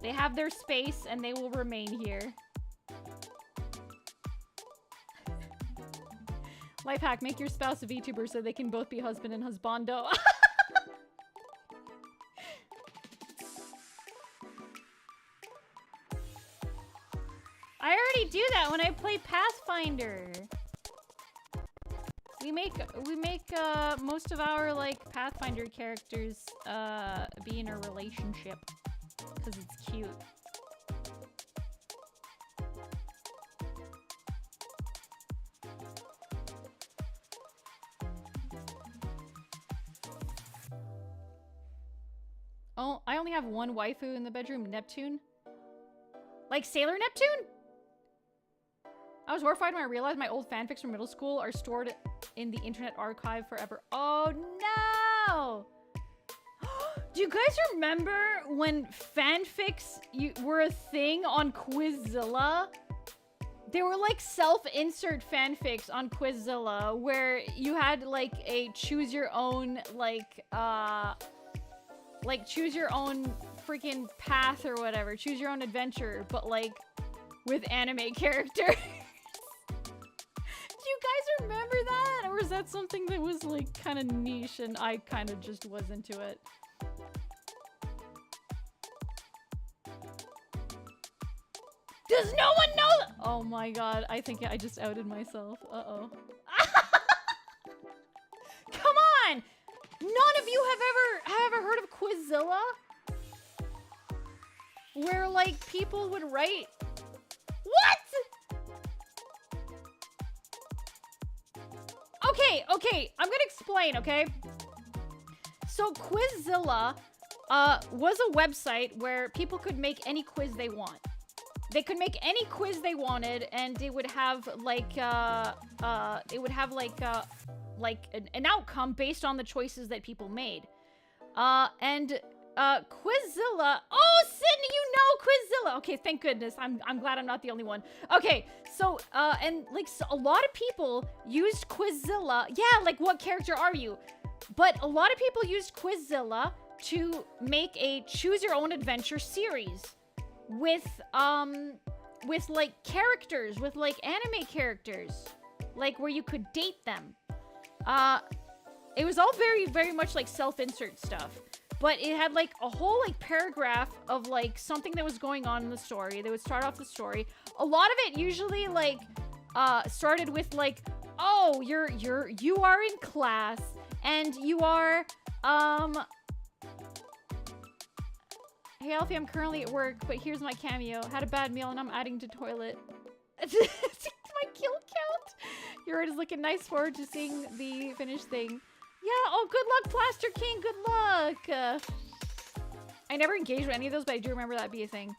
They have their space and they will remain here. Life hack, make your spouse a VTuber so they can both be husband and husbando. I already do that when I play Pathfinder. We make most of our like Pathfinder characters be in a relationship because it's cute. Oh, I only have one waifu in the bedroom, Neptune. Like Sailor Neptune? I was horrified when I realized my old fanfics from middle school are stored in the Internet Archive forever. Oh no! Do you guys remember when fanfics were a thing on Quizzilla? They were like self-insert fanfics on Quizzilla where you had like a choose your own choose your own freaking path or whatever, choose your own adventure, but like with anime characters. Do you guys remember that? Or is that something that was like kind of niche and I kind of just was into it? Does no one know? Oh my god, I think I just outed myself. Uh-oh. Come on! None of you have ever heard of Quizzilla? Where, like, people would write... What?! Okay, I'm gonna explain, okay? So Quizzilla was a website where people could make any quiz they want. They could make any quiz they wanted, and it would have like an outcome based on the choices that people made. Quizzilla. Oh, Sydney, you know Quizzilla. Okay, thank goodness. I'm glad I'm not the only one. Okay, so and like so a lot of people used Quizzilla. Yeah, like what character are you? But a lot of people used Quizzilla to make a choose your own adventure series with like characters, with like anime characters, like where you could date them. It was all very, very much like self-insert stuff, but it had like a whole like paragraph of like something that was going on in the story. They would start off the story. A lot of it usually like started with like, oh, you are in class and you are hey Alfie, I'm currently at work, but here's my cameo. Had a bad meal and I'm adding to toilet. It's my kill count. Your art is looking nice. Forward to seeing the finished thing. Yeah, oh, good luck, Plaster King. Good luck. I never engaged with any of those, but I do remember that be a thing.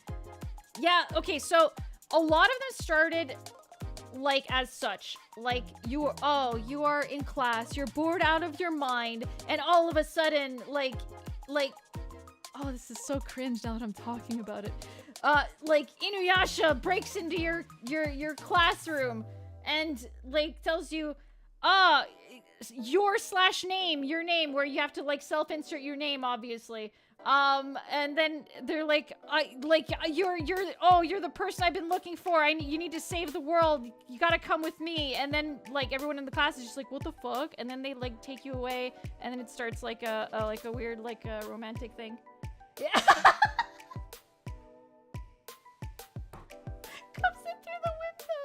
Yeah, okay, so a lot of them started like as such. Like, you are in class, you're bored out of your mind, and all of a sudden, like, oh, this is so cringe now that I'm talking about it. Like, Inuyasha breaks into your classroom and, like, tells you, your name, where you have to, like, self-insert your name, obviously. And then they're like, you're the person I've been looking for. You need to save the world. You gotta come with me. And then, like, everyone in the class is just like, what the fuck? And then they, like, take you away, and then it starts, like, a weird, like, romantic thing. Yeah. Comes in through the window.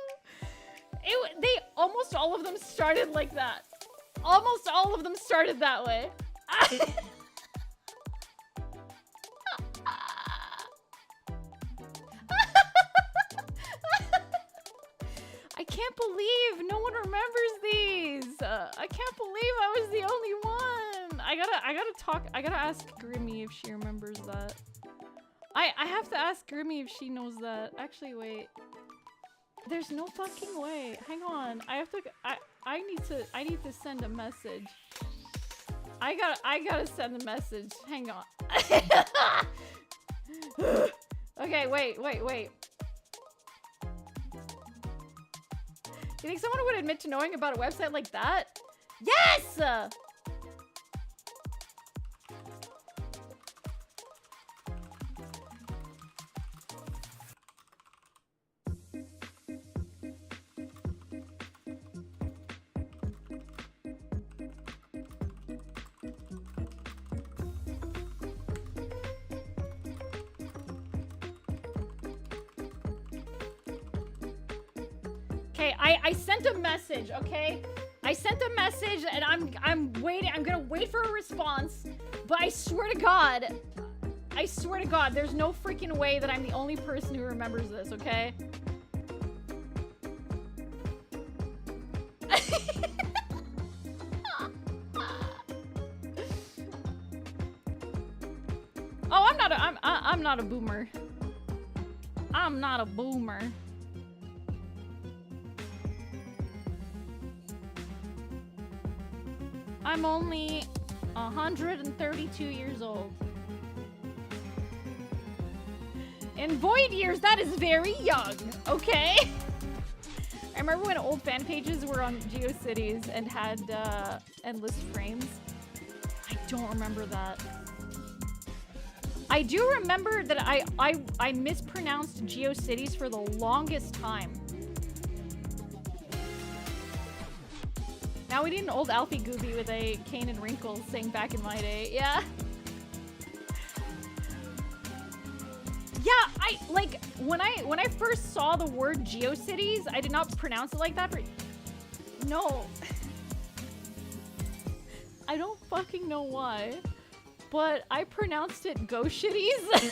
They almost all of them started like that. Almost all of them started that way. I can't believe no one remembers these. I can't believe I was the only one. I gotta ask Grimmy if she remembers that. I have to ask Grimmy if she knows that. Actually, wait. There's no fucking way. Hang on. I need to send a message. I gotta send a message. Hang on. Okay, wait. You think someone would admit to knowing about a website like that? Yes! Okay, I sent a message, okay? I sent a message and I'm waiting. I'm gonna wait for a response. But I swear to God, there's no freaking way that I'm the only person who remembers this, okay? Oh, I'm not a boomer. I'm not a boomer. I'm only 132 years old. In void years, that is very young, okay? I remember when old fan pages were on GeoCities and had endless frames. I don't remember that. I do remember that I mispronounced GeoCities for the longest time. Now we need an old Alfie Gooby with a cane and wrinkles saying back in my day. Yeah. Yeah, I like when I first saw the word GeoCities, I did not pronounce it like that for no. I don't fucking know why, but I pronounced it Go Shitties.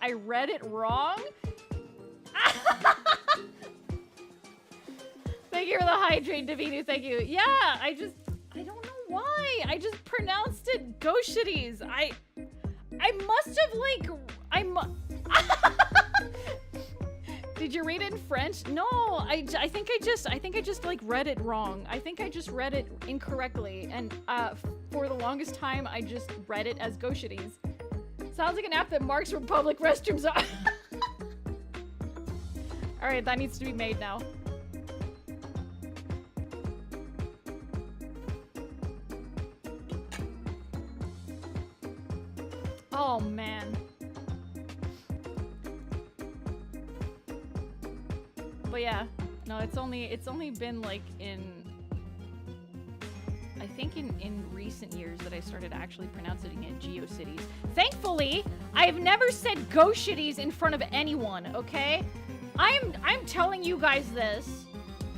I read it wrong. Thank you for the hydrate, Davinu. Thank you. Yeah, I don't know why. I just pronounced it Go Shitties. I must have Did you read it in French? No, I think I just like read it wrong. I think I just read it incorrectly, and for the longest time I just read it as Go Shitties. Sounds like an app that marks where public restrooms are. All right, that needs to be made now. Oh man. But yeah, no, it's only been like I think in recent years that I started actually pronouncing it GeoCities. Thankfully, I've never said Go Shitties in front of anyone, okay? I'm telling you guys this,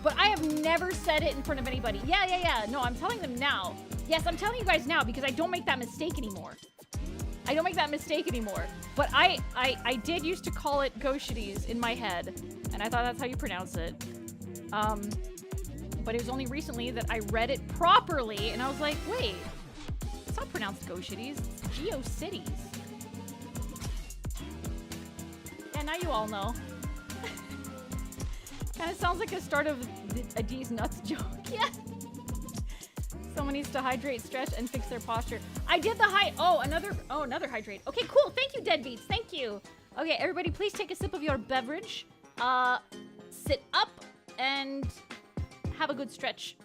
but I have never said it in front of anybody. Yeah. No, I'm telling them now. Yes, I'm telling you guys now because I don't make that mistake anymore. But I did used to call it Go Shitties in my head, and I thought that's how you pronounce it. But it was only recently that I read it properly, and I was like, wait, it's not pronounced Go Shitties, it's GeoCities. Yeah, now you all know. Kind of sounds like a start of a D's nuts joke. Yeah. Someone needs to hydrate, stretch, and fix their posture. I did the another hydrate. Okay, cool. Thank you, Deadbeats. Thank you. Okay, everybody, please take a sip of your beverage. Sit up and have a good stretch.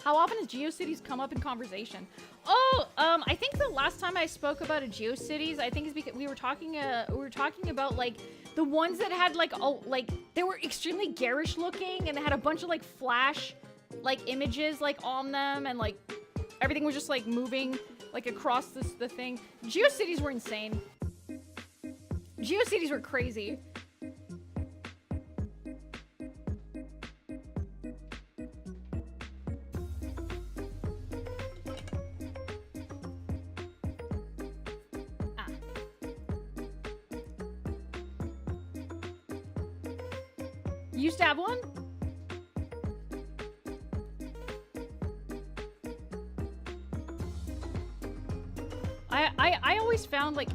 How often does GeoCities come up in conversation? Oh, I think the last time I spoke about a GeoCities, I think is because we were talking about like the ones that had like they were extremely garish looking and they had a bunch of like flash like images like on them, and like everything was just like moving like across the thing. GeoCities were insane. GeoCities were crazy. You used to have one? I always found like,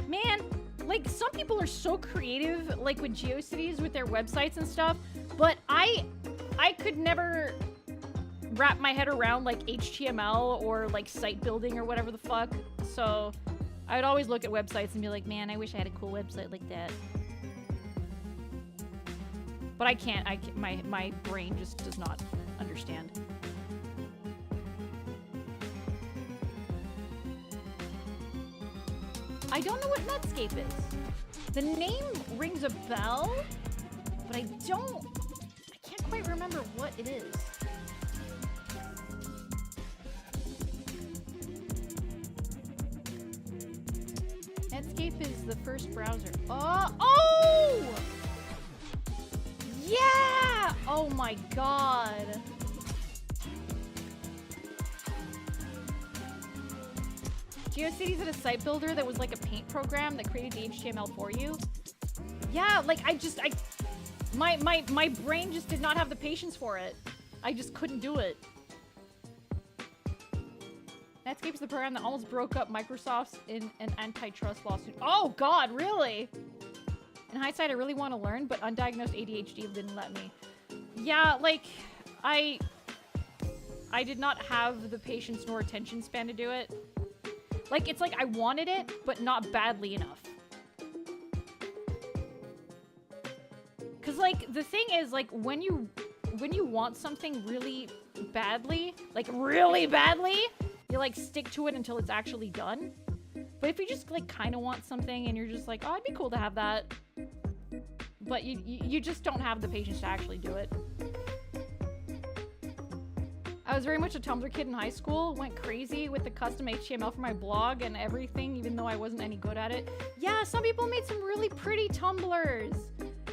man, like some people are so creative like with GeoCities with their websites and stuff, but I could never wrap my head around like HTML or like site building or whatever the fuck. So I'd always look at websites and be like, man, I wish I had a cool website like that. But I can't, my brain just does not understand. I don't know what Netscape is. The name rings a bell, but I can't quite remember what it is. Netscape is the first browser. Oh! Yeah! Oh my god. GeoCities had a site builder that was like a paint program that created the HTML for you. Yeah, like my brain just did not have the patience for it. I just couldn't do it. Netscape is the program that almost broke up Microsoft's in an antitrust lawsuit. Oh god, really? In hindsight, I really want to learn, but undiagnosed ADHD didn't let me. Yeah, like, I did not have the patience nor attention span to do it. Like, it's like I wanted it, but not badly enough. Cause like, the thing is, like, when you want something really badly, like, really badly, you, like, stick to it until it's actually done. But if you just, like, kind of want something and you're just like, oh, it'd be cool to have that, but you just don't have the patience to actually do it. I was very much a Tumblr kid in high school, went crazy with the custom HTML for my blog and everything, even though I wasn't any good at it. Yeah, some people made some really pretty Tumblrs.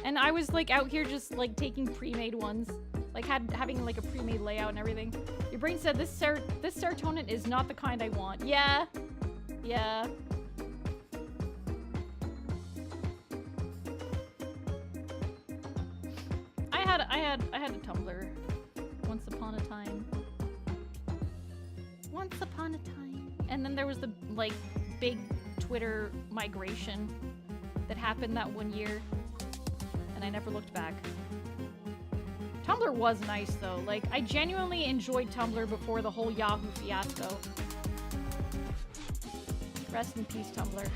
And I was like out here just like taking pre-made ones. Like having like a pre-made layout and everything. Your brain said this serotonin is not the kind I want. Yeah. Yeah. I had a Tumblr once upon a time. Once upon a time. And then there was the, like, big Twitter migration that happened that one year. And I never looked back. Tumblr was nice, though. Like, I genuinely enjoyed Tumblr before the whole Yahoo fiasco. Rest in peace, Tumblr.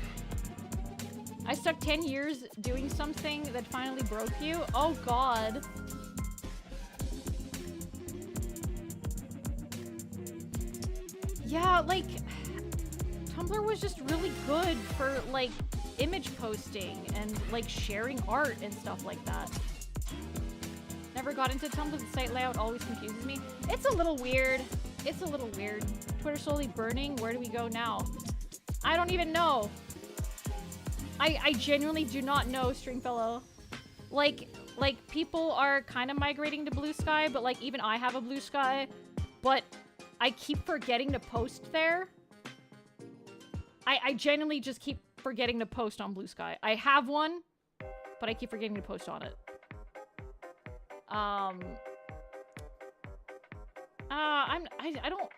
I stuck 10 years doing something that finally broke you? Oh, God. Yeah, like, Tumblr was just really good for, like, image posting and, like, sharing art and stuff like that. Never got into Tumblr. The site layout always confuses me. It's a little weird. It's a little weird. Twitter slowly burning. Where do we go now? I don't even know. I genuinely do not know, Stringfellow. Like, people are kind of migrating to Blue Sky, but, like, even I have a Blue Sky, but I keep forgetting to post there. I genuinely just keep forgetting to post on Blue Sky. I have one, but I keep forgetting to post on it. I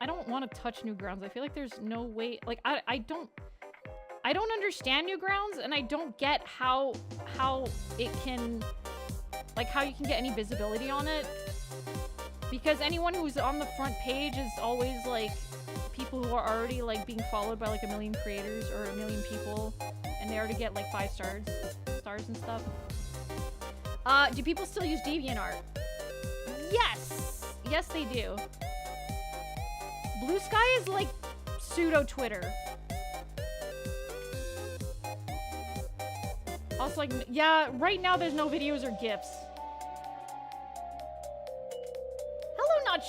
don't want to touch Newgrounds. I feel like there's no way, like, I don't understand Newgrounds, and I don't get how it can, like, how you can get any visibility on it. Because anyone who's on the front page is always, like, people who are already, like, being followed by, like, 1 million creators or 1 million people, and they already get, like, 5 stars and stuff. Do people still use DeviantArt? Yes! Yes, they do. Blue Sky is, like, pseudo-Twitter. Also, like, yeah, right now there's no videos or GIFs.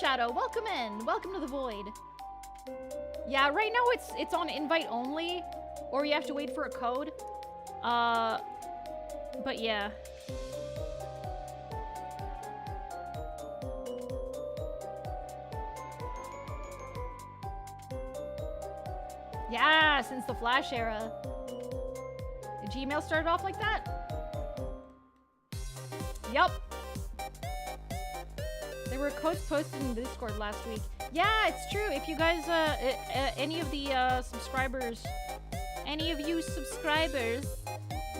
Shadow, welcome in. Welcome to the void. Yeah, right now it's on invite only, or you have to wait for a code. But yeah. Yeah, since the Flash era. Did Gmail started off like that? Yup. There were codes posted in the Discord last week. Yeah, it's true. If you guys, any of the subscribers, any of you subscribers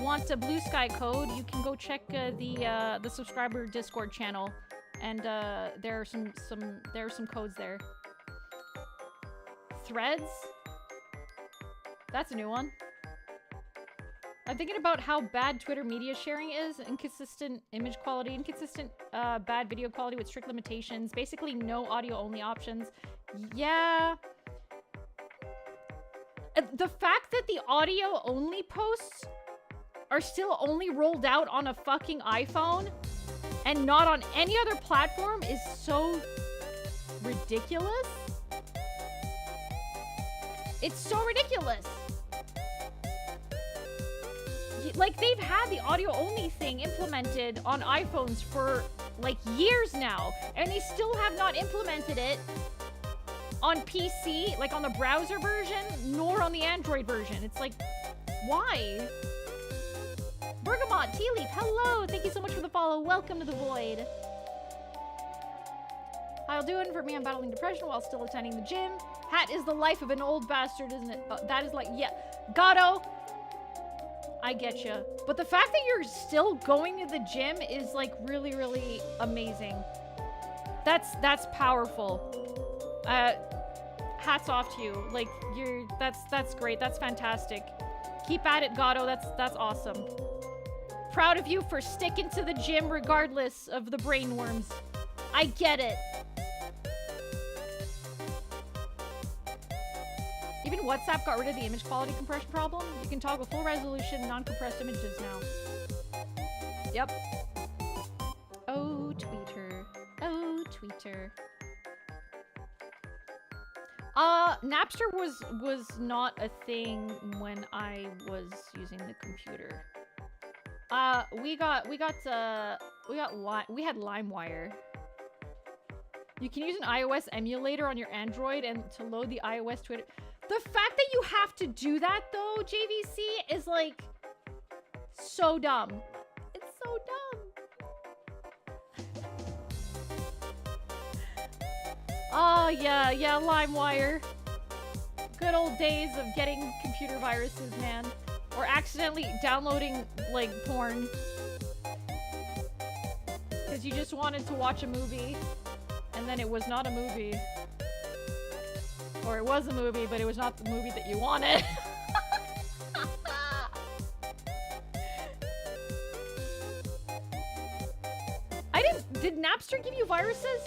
want a Blue Sky code, you can go check the subscriber Discord channel, and there are some codes there. Threads? That's a new one. I'm thinking about how bad Twitter media sharing is. Inconsistent image quality, inconsistent bad video quality with strict limitations. Basically no audio-only options. Yeah. The fact that the audio-only posts are still only rolled out on a fucking iPhone and not on any other platform is so ridiculous. It's so ridiculous. Like, they've had the audio-only thing implemented on iPhones for, like, years now, and they still have not implemented it on PC, like on the browser version, nor on the Android version. It's like, why? Bergamot, Tea Leaf, hello! Thank you so much for the follow. Welcome to the void. I'll do it for me. I'm battling depression while still attending the gym. Hat is the life of an old bastard, isn't it? That is like, yeah. Gatto! I get you. But the fact that you're still going to the gym is, like, really, really amazing. That's powerful. Hats off to you. Like, that's great. That's fantastic. Keep at it, Gatto. That's awesome. proud of you for sticking to the gym regardless of the brain worms. I get it. Even WhatsApp got rid of the image quality compression problem. You can toggle full resolution, non-compressed images now. Yep. Oh, tweeter. Oh, tweeter. Napster was not a thing when I was using the computer. We had LimeWire. You can use an iOS emulator on your Android and to load the iOS Twitter. The fact that you have to do that though, JVC, is like so dumb. It's so dumb. Oh yeah, LimeWire. Good old days of getting computer viruses, man. Or accidentally downloading, like, porn. Because you just wanted to watch a movie. And then it was not a movie. Or it was a movie, but it was not the movie that you wanted. Did Napster give you viruses?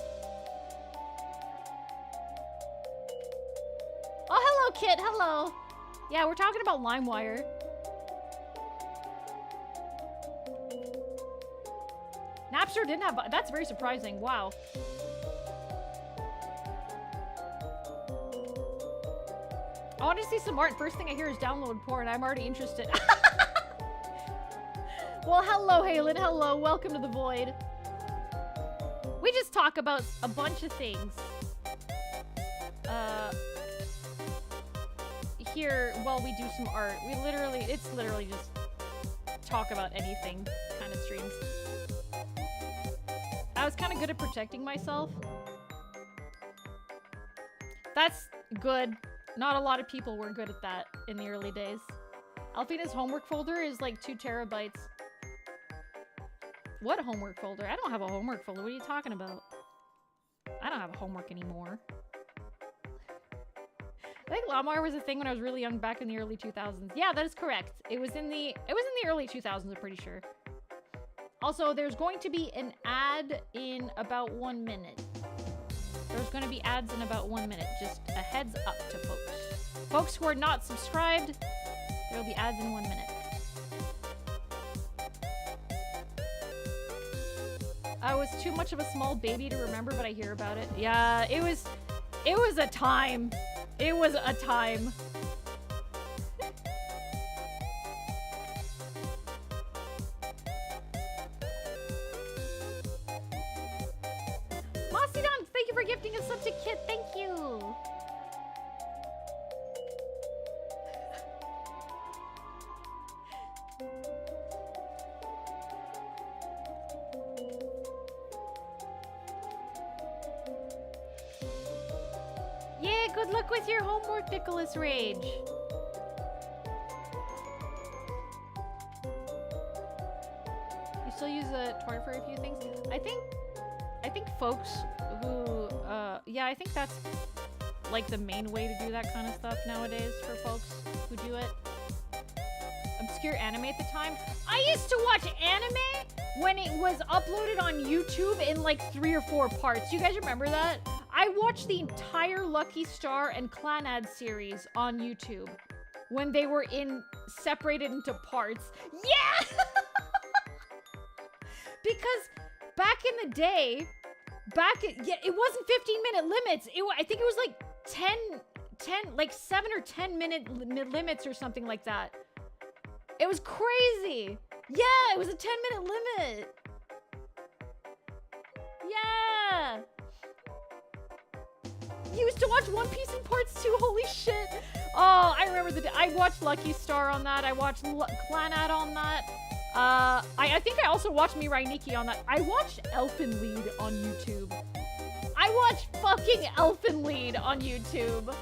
Oh, hello, Kit. Hello. Yeah, we're talking about LimeWire. Napster didn't have... That's very surprising. Wow. I want to see some art. First thing I hear is download porn. I'm already interested. Well, hello, Halen. Hello. Welcome to the Void. We just talk about a bunch of things. Here, while we do some art. It's literally just talk about anything kind of streams. I was kind of good at protecting myself. That's good. Not a lot of people were good at that in the early days. Alphena's homework folder is like 2 terabytes. What homework folder? I don't have a homework folder. What are you talking about? I don't have homework anymore. I think LimeWire was a thing when I was really young back in the early 2000s. Yeah, that is correct. It was in the early 2000s, I'm pretty sure. Also, there's going to be an ad in about 1 minute. There's going to be ads in about 1 minute. Just a heads up to folks. Folks who are not subscribed, there will be ads in 1 minute. I was too much of a small baby to remember, but I hear about it. Yeah, it was a time. It was a time. Mosidon, thank you for gifting us such a kit. Thank you. Yeah, good luck with your homework, Nicholas Rage. You still use a torrent for a few things? I think folks who, yeah, I think that's like the main way to do that kind of stuff nowadays for folks who do it. Obscure anime at the time. I used to watch anime when it was uploaded on YouTube in like 3 or 4 parts. You guys remember that? I watched the entire Lucky Star and Clannad series on YouTube when they were separated into parts. Yeah! Because back in the day, it wasn't 15-minute limits. I think it was like like 7 or 10 minute limits or something like that. It was crazy. Yeah, it was a 10-minute limit. Yeah. You used to watch One Piece in parts too. Holy shit. Oh, I remember I watched Lucky Star on that. I watched Clannad on that. I think I also watched Mirai Nikki on that. I watched Elfen Lied on YouTube. I watched fucking Elfen Lied on YouTube.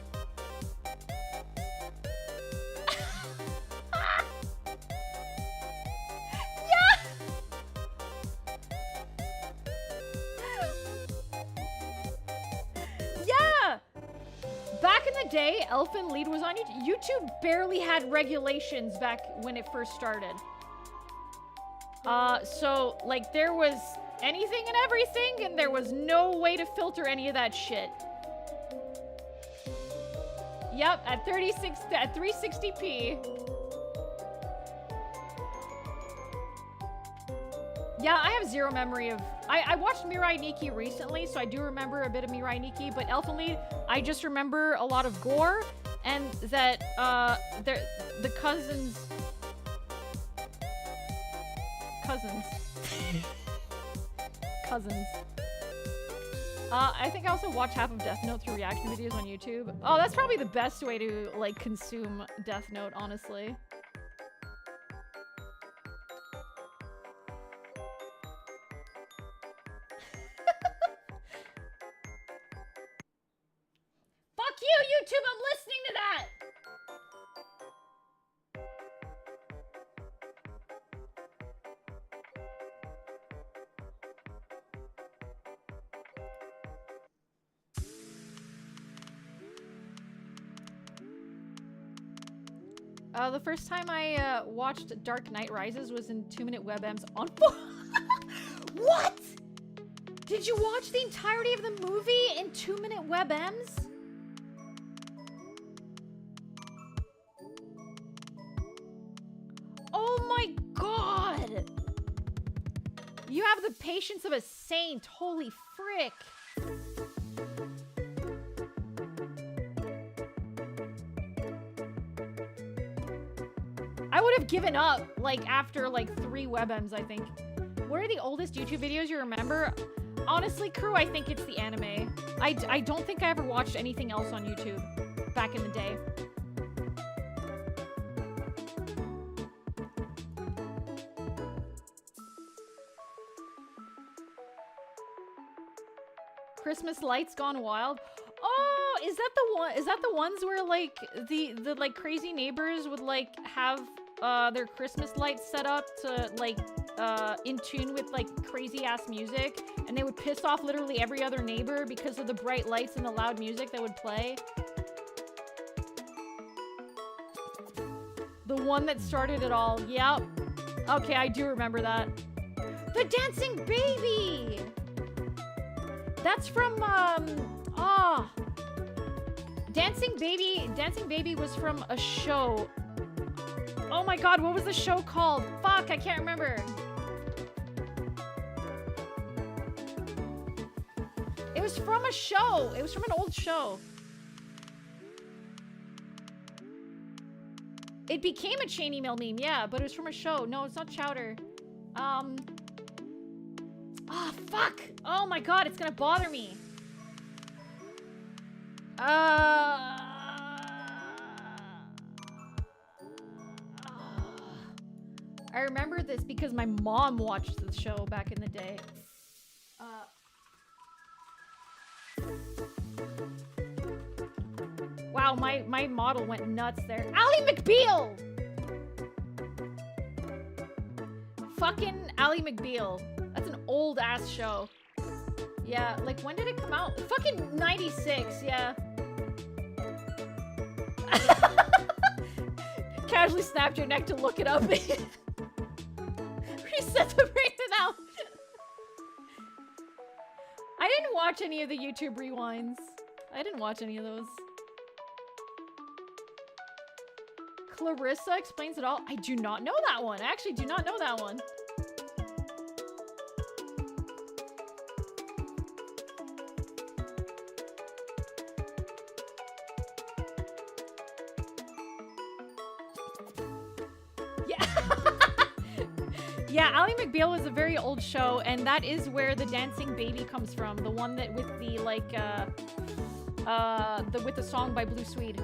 Yeah! Back in the day, Elfen Lied was on YouTube. YouTube barely had regulations back when it first started. So, like, there was anything and everything, and there was no way to filter any of that shit. Yep, at 360p. Yeah, I have zero memory of... I watched Mirai Nikki recently, so I do remember a bit of Mirai Nikki, but AlphenaVT, I just remember a lot of gore, and that, the cousins... Cousins. I think I also watch half of Death Note through reaction videos on YouTube. Oh, that's probably the best way to, like, consume Death Note, honestly. Fuck you, YouTube! I'm listening to that! The first time I watched Dark Knight Rises was in 2-minute WebMs on What? Did you watch the entirety of the movie in 2-minute WebMs? Oh my god! You have the patience of a saint, holy frick. I would have given up, like, after, like, 3 WebMs, I think. What are the oldest YouTube videos you remember? Honestly, crew, I think it's the anime. I don't think I ever watched anything else on YouTube back in the day. Christmas Lights Gone Wild? Oh, is that the one? Is that the ones where, like, the like crazy neighbors would, like, have their Christmas lights set up to, like, in tune with, like, crazy ass music, and they would piss off literally every other neighbor because of the bright lights and the loud music that would play? The one that started it all. Yep. Okay, I do remember that. The Dancing Baby! That's from, Dancing Baby was from a show. Oh my god, what was the show called? Fuck, I can't remember. It was from a show. It was from an old show. It became a chain email meme, yeah, but it was from a show. No, it's not Chowder. Oh, fuck! Oh my god, it's gonna bother me. I remember this because my mom watched the show back in the day. Wow, my model went nuts there. Ally McBeal! Fucking Ally McBeal. That's an old ass show. Yeah, like when did it come out? Fucking 96, yeah. Casually snapped your neck to look it up. Reset the brain out. I didn't watch any of the YouTube rewinds. I didn't watch any of those. Clarissa Explains It All. I do not know that one. I actually do not know that one. Yeah, Ally McBeal was a very old show, and that is where the Dancing Baby comes from. The one that with the, like, with the song by Blue Swede.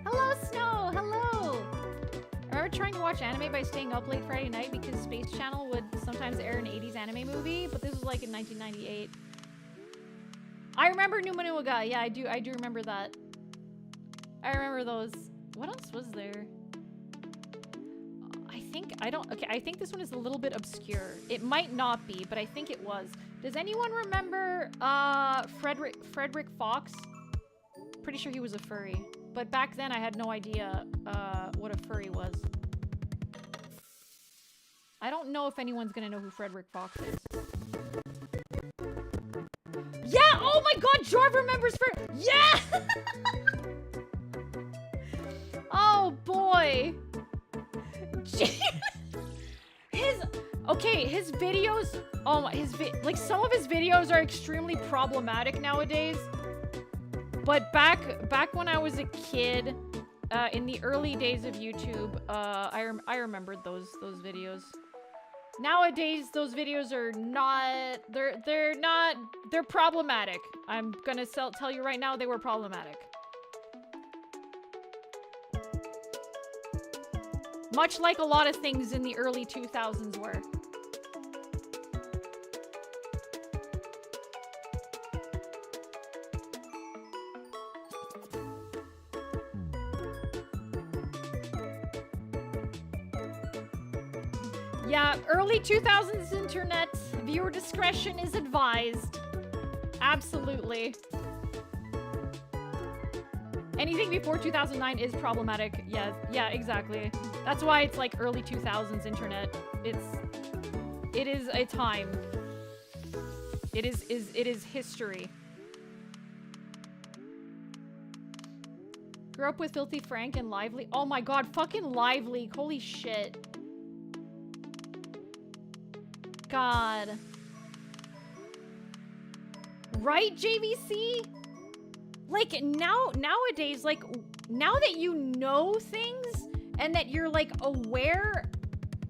Hello, Snow! Hello! I remember trying to watch anime by staying up late Friday night because Space Channel would sometimes air an 80s anime movie, but this was like in 1998. I remember Numa Nuaga. Yeah, I do remember that. I remember those. What else was there? I think this one is a little bit obscure. It might not be, but I think it was. Does anyone remember Frederick Fox? Pretty sure he was a furry. But back then I had no idea what a furry was. I don't know if anyone's gonna know who Frederick Fox is. Yeah! Oh my god, Jorv remembers for— Yeah! Oh boy. His videos, like some of his videos are extremely problematic nowadays. But back when I was a kid, in the early days of YouTube, I remembered those videos. Nowadays, those videos are not, they're problematic. I'm gonna tell you right now, they were problematic. Much like a lot of things in the early 2000s were. Yeah, early 2000s internet, viewer discretion is advised. Absolutely. Anything before 2009 is problematic. Yeah, exactly. That's why it's like early 2000s internet. It is a time. It is history. Grew up with Filthy Frank and Lively. Oh my god, fucking Lively. Holy shit. God. Right, JVC? Like, nowadays, like, now that you know things and that you're, like, aware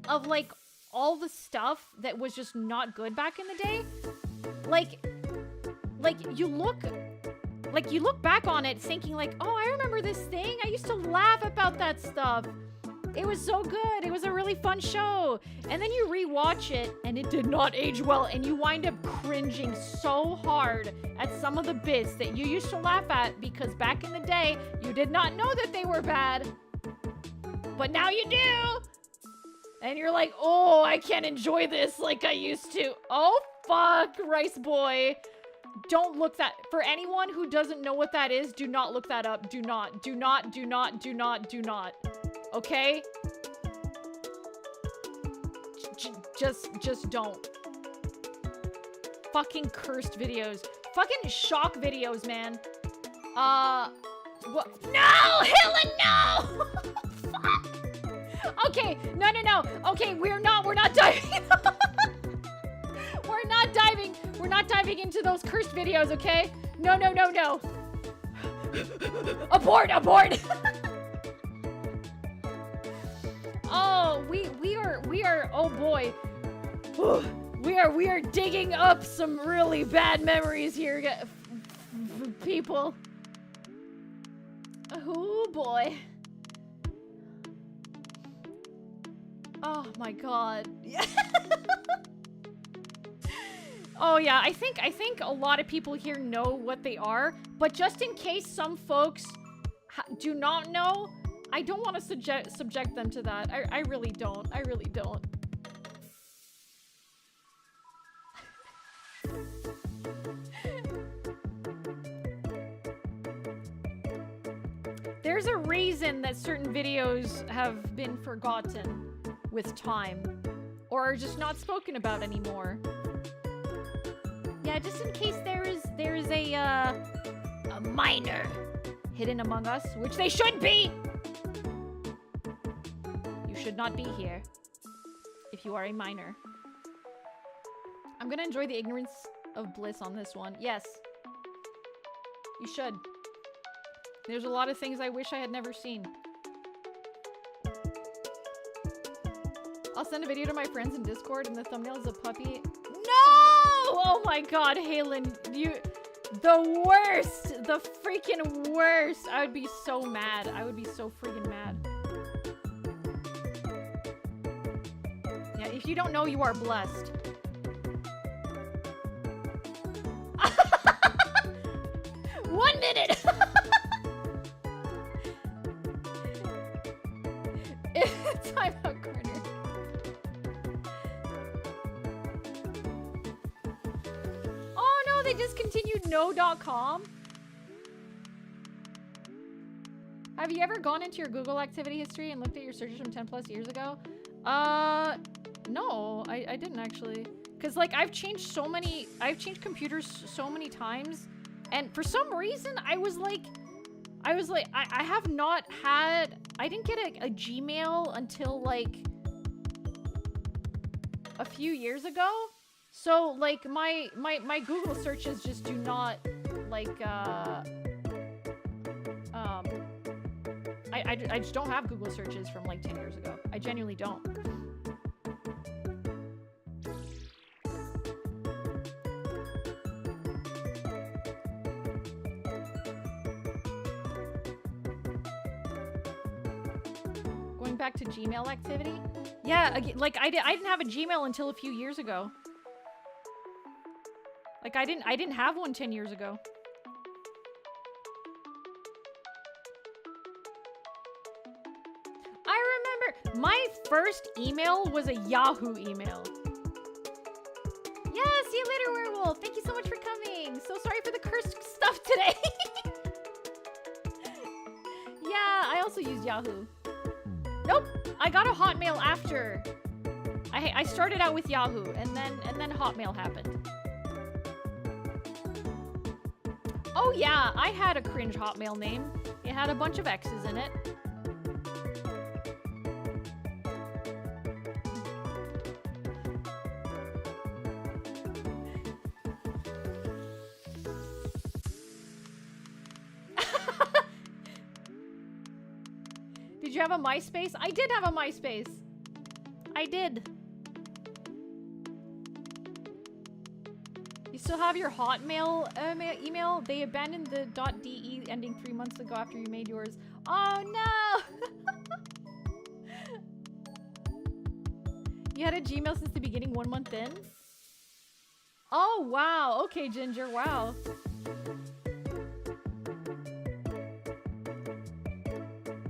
of, like, all the stuff that was just not good back in the day, you look back on it thinking, like, oh, I remember this thing. I used to laugh about that stuff. It was so good. It was a really fun show. And then you rewatch it and it did not age well and you wind up cringing so hard at some of the bits that you used to laugh at because back in the day, you did not know that they were bad. But now you do. And you're like, oh, I can't enjoy this like I used to. Oh, fuck, Rice Boy. Don't look that— for anyone who doesn't know what that is, do not look that up. Do not. Okay? Just don't. Fucking cursed videos. Fucking shock videos, man. What? No! Helen, no! Fuck! Okay, no. Okay, we're not diving. We're not diving into those cursed videos, okay? No. Abort! Oh, we are, oh boy. We are digging up some really bad memories here, people. Oh boy. Oh my god. Oh yeah, I think a lot of people here know what they are, but just in case some folks do not know, I don't want to subject them to that. I really don't. I really don't. There's a reason that certain videos have been forgotten with time, or are just not spoken about anymore. Yeah, just in case there is a minor hidden among us, which they should be. You should not be here if you are a minor. I'm gonna enjoy the ignorance of bliss on this one. Yes, you should. There's a lot of things I wish I had never seen. I'll send a video to my friends in Discord and the thumbnail is a puppy. No! Oh my god, Halen, the worst! The freaking worst! I would be so mad. I would be so freaking mad. Yeah, if you don't know, you are blessed. One minute! Time out corner. Oh no, they discontinued no.com. Have you ever gone into your Google activity history and looked at your searches from 10 plus years ago? No, I didn't actually. Cause like I've changed computers so many times, and for some reason I have not had, I didn't get a Gmail until like a few years ago. So like my Google searches just do not like I just don't have Google searches from like 10 years ago. I genuinely don't. Going back to Gmail activity? Yeah, like I didn't have a Gmail until a few years ago. Like I didn't have one 10 years ago. My first email was a Yahoo email. Yeah, see you later, werewolf. Thank you so much for coming. So sorry for the cursed stuff today. Yeah, I also used Yahoo. Nope, I got a Hotmail after. I started out with Yahoo, and then Hotmail happened. Oh yeah, I had a cringe Hotmail name. It had a bunch of X's in it. Did you have a MySpace? I did have a MySpace. I did. You still have your Hotmail email? They abandoned the .de ending 3 months ago after you made yours. Oh no! You had a Gmail since the beginning, 1 month in? Oh wow, okay Ginger, wow.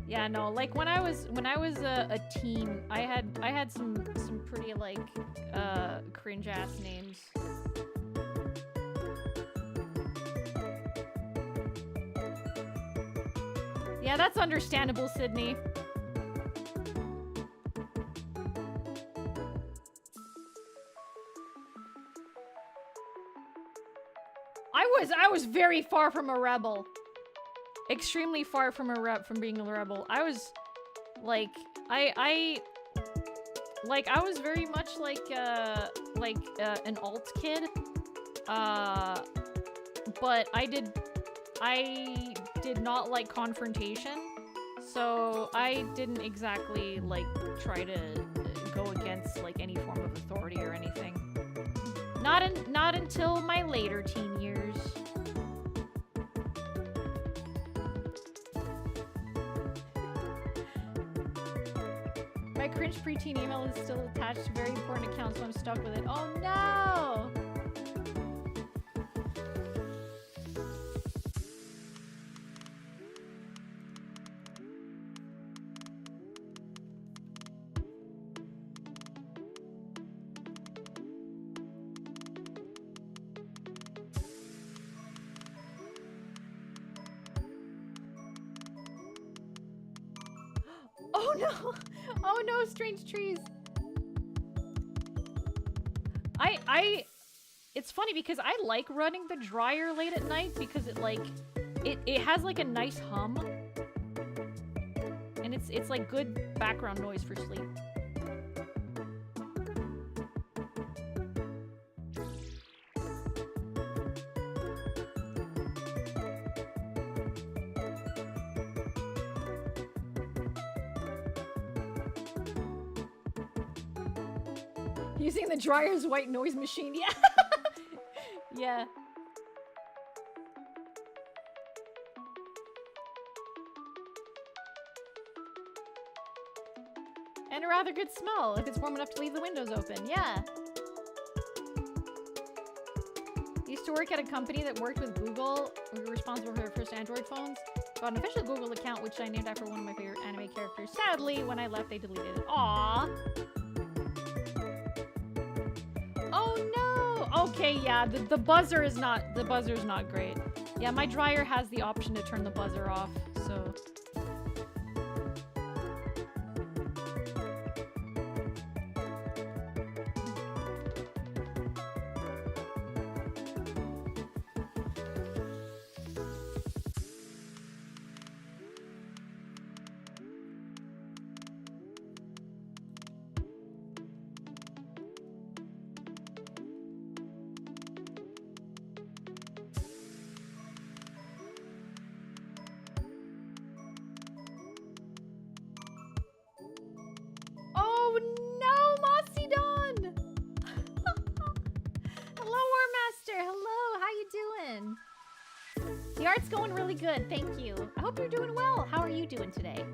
Yeah, no, like when I was a teen, I had some pretty like cringe ass names. Yeah, that's understandable, Sydney. I was very far from a rebel. Extremely far from being a rebel. I was like I was very much like an alt kid. But I did not like confrontation. So I didn't exactly like try to go against like any form of authority or anything. Not until my later teen years. My cringe preteen email is still attached to very important accounts, so I'm stuck with it. Oh no! Oh no! Oh no, strange trees. It's funny because I like running the dryer late at night because it has like a nice hum. And it's like good background noise for sleep. Using the dryer's white noise machine, yeah. Yeah. And a rather good smell if it's warm enough to leave the windows open, yeah. Used to work at a company that worked with Google. We were responsible for their first Android phones. Got an official Google account, which I named after one of my favorite anime characters. Sadly, when I left, they deleted it. Aww. Oh no! Okay, yeah, the buzzer is not, the buzzer's not great. Yeah, my dryer has the option to turn the buzzer off, so art's going really good, thank you. I hope you're doing well. How are you doing today?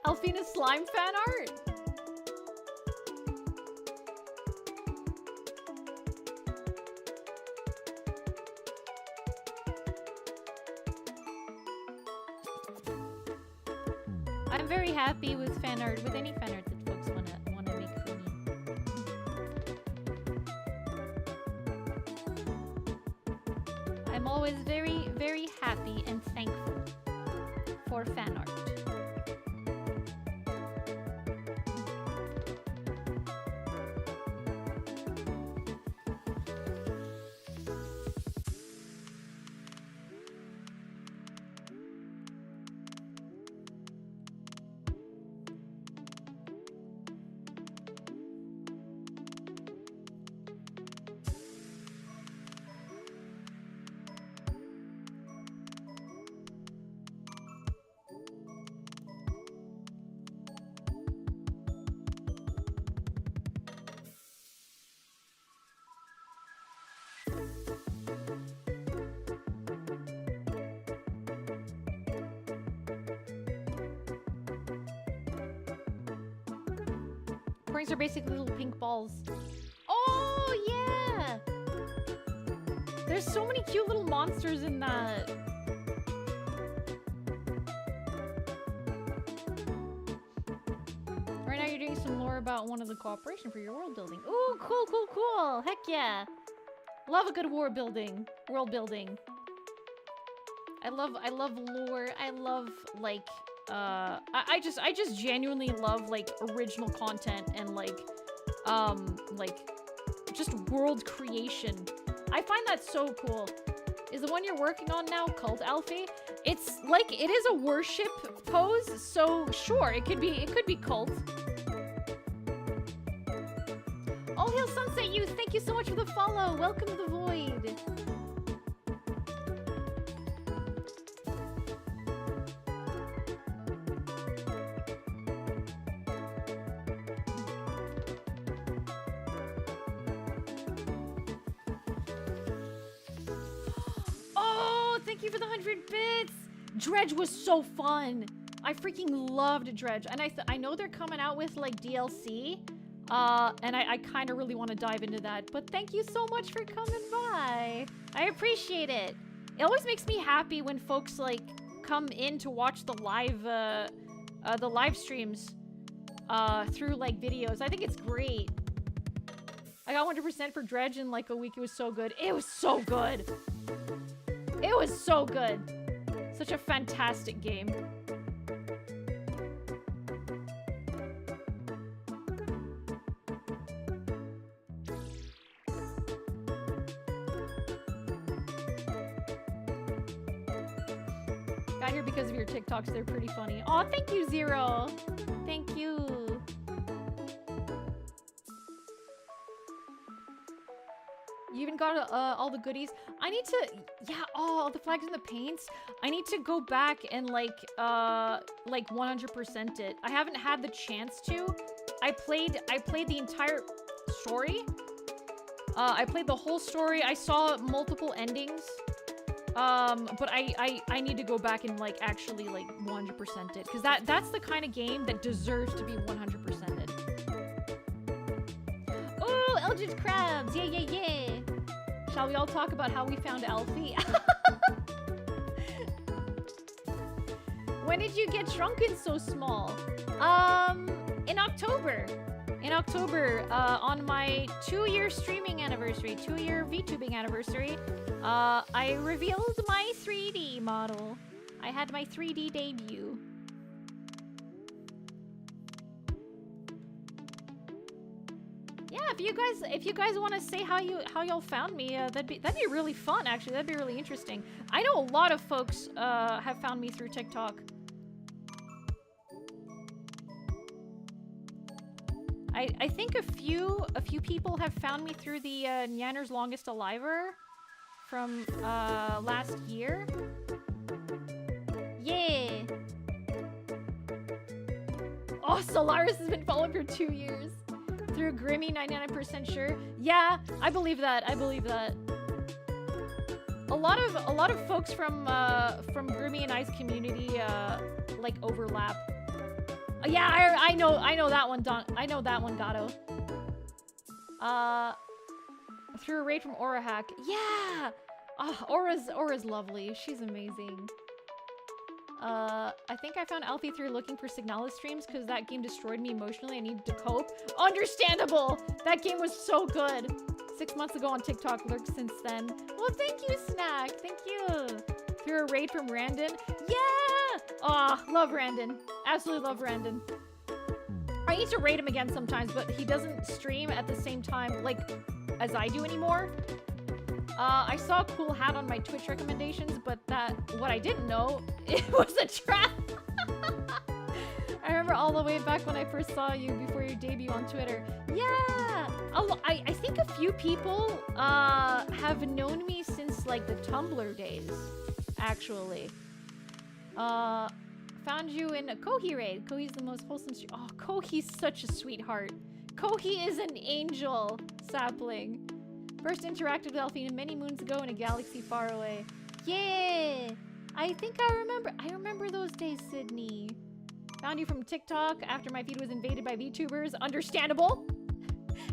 Alphena slime fan art? I'm very happy with fan art, with any fan art that folks wanna make for me. I'm always very, very happy and thankful for fan art. Points are basically little pink balls. Oh, yeah! There's so many cute little monsters in that. Right now you're doing some lore about one of the cooperation for your world building. Ooh, cool, cool, cool! Heck yeah! Love a good world building. I love lore. I love, like, I just genuinely love, like, original content and, like, just world creation. I find that so cool. Is the one you're working on now called Alfie? It's, like, it is a worship pose, so sure, it could be cult. All Hail Sunset Youth, thank you so much for the follow. Welcome to the Void. Thank you for the 100 bits! Dredge was so fun! I freaking loved Dredge. And I know they're coming out with, like, DLC. And I kind of really want to dive into that. But thank you so much for coming by. I appreciate it. It always makes me happy when folks, like, come in to watch the live streams through, like, videos. I think it's great. I got 100% for Dredge in, like, a week. It was so good. It was so good! It was so good. Such a fantastic game. Got here because of your TikToks. They're pretty funny. Aw, thank you, Zero. Thank you. You even got all the goodies. I need to, yeah, all the flags and the paints. I need to go back and like 100% it. I haven't had the chance to. I played the entire story. I played the whole story. I saw multiple endings. But I need to go back and like actually like 100% it, because that's the kind of game that deserves to be 100%ed. Oh, Eldritch Crabs! Yeah, yeah, yeah! Shall we all talk about how we found Alfie? When did you get shrunken so small? In October. In October, on my 2-year streaming anniversary, 2-year VTubing anniversary, I revealed my 3D model. I had my 3D debut. Yeah, if you guys want to say how y'all found me, that'd be really fun. Actually, that'd be really interesting. I know a lot of folks have found me through TikTok. I think a few people have found me through the Nyanner's Longest Aliver from last year. Yeah. Oh, Solaris has been following for 2 years. Through Grimmy, 99% sure. Yeah, I believe that. I believe that. A lot of folks from Grimmy and I's community like overlap. Yeah, I know that one, Don. I know that one, Gato. Through a raid from Aura Hack. Yeah! Aura's lovely. She's amazing. I think I found Alfie through looking for Signalis streams because that game destroyed me emotionally. I needed to cope. Understandable! That game was so good. 6 months ago on TikTok, lurked since then. Well, thank you, Snack. Thank you. Through a raid from Randon. Yeah! Aw, love Randon. Absolutely love Randon. I need to raid him again sometimes, but he doesn't stream at the same time, like, as I do anymore. I saw a cool hat on my Twitch recommendations, but what I didn't know, it was a trap. I remember all the way back when I first saw you before your debut on Twitter. Yeah! I think a few people have known me since, like, the Tumblr days, actually. Found you in a Kohi raid. Kohi's the most wholesome stream. Oh, Kohi's such a sweetheart. Kohi is an angel, sapling. First interacted with Alphena many moons ago in a galaxy far away. Yeah! I think I remember those days, Sydney. Found you from TikTok after my feed was invaded by VTubers. Understandable.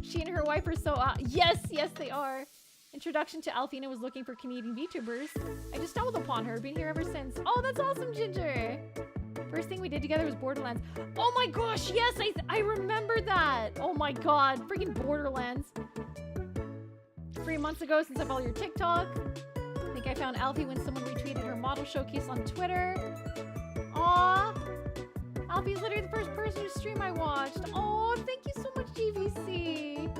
She and her wife are so yes, they are. Introduction to Alphena was looking for Canadian VTubers. I just stumbled upon her, been here ever since. Oh, that's awesome, Ginger. First thing we did together was Borderlands. Oh my gosh, yes, I remember that. Oh my god, freaking Borderlands. 3 months ago since I followed your TikTok. I think I found Alfie when someone retweeted her model showcase on Twitter. Aww. Alfie's literally the first person whose stream I watched. Oh, thank you so much, GVC.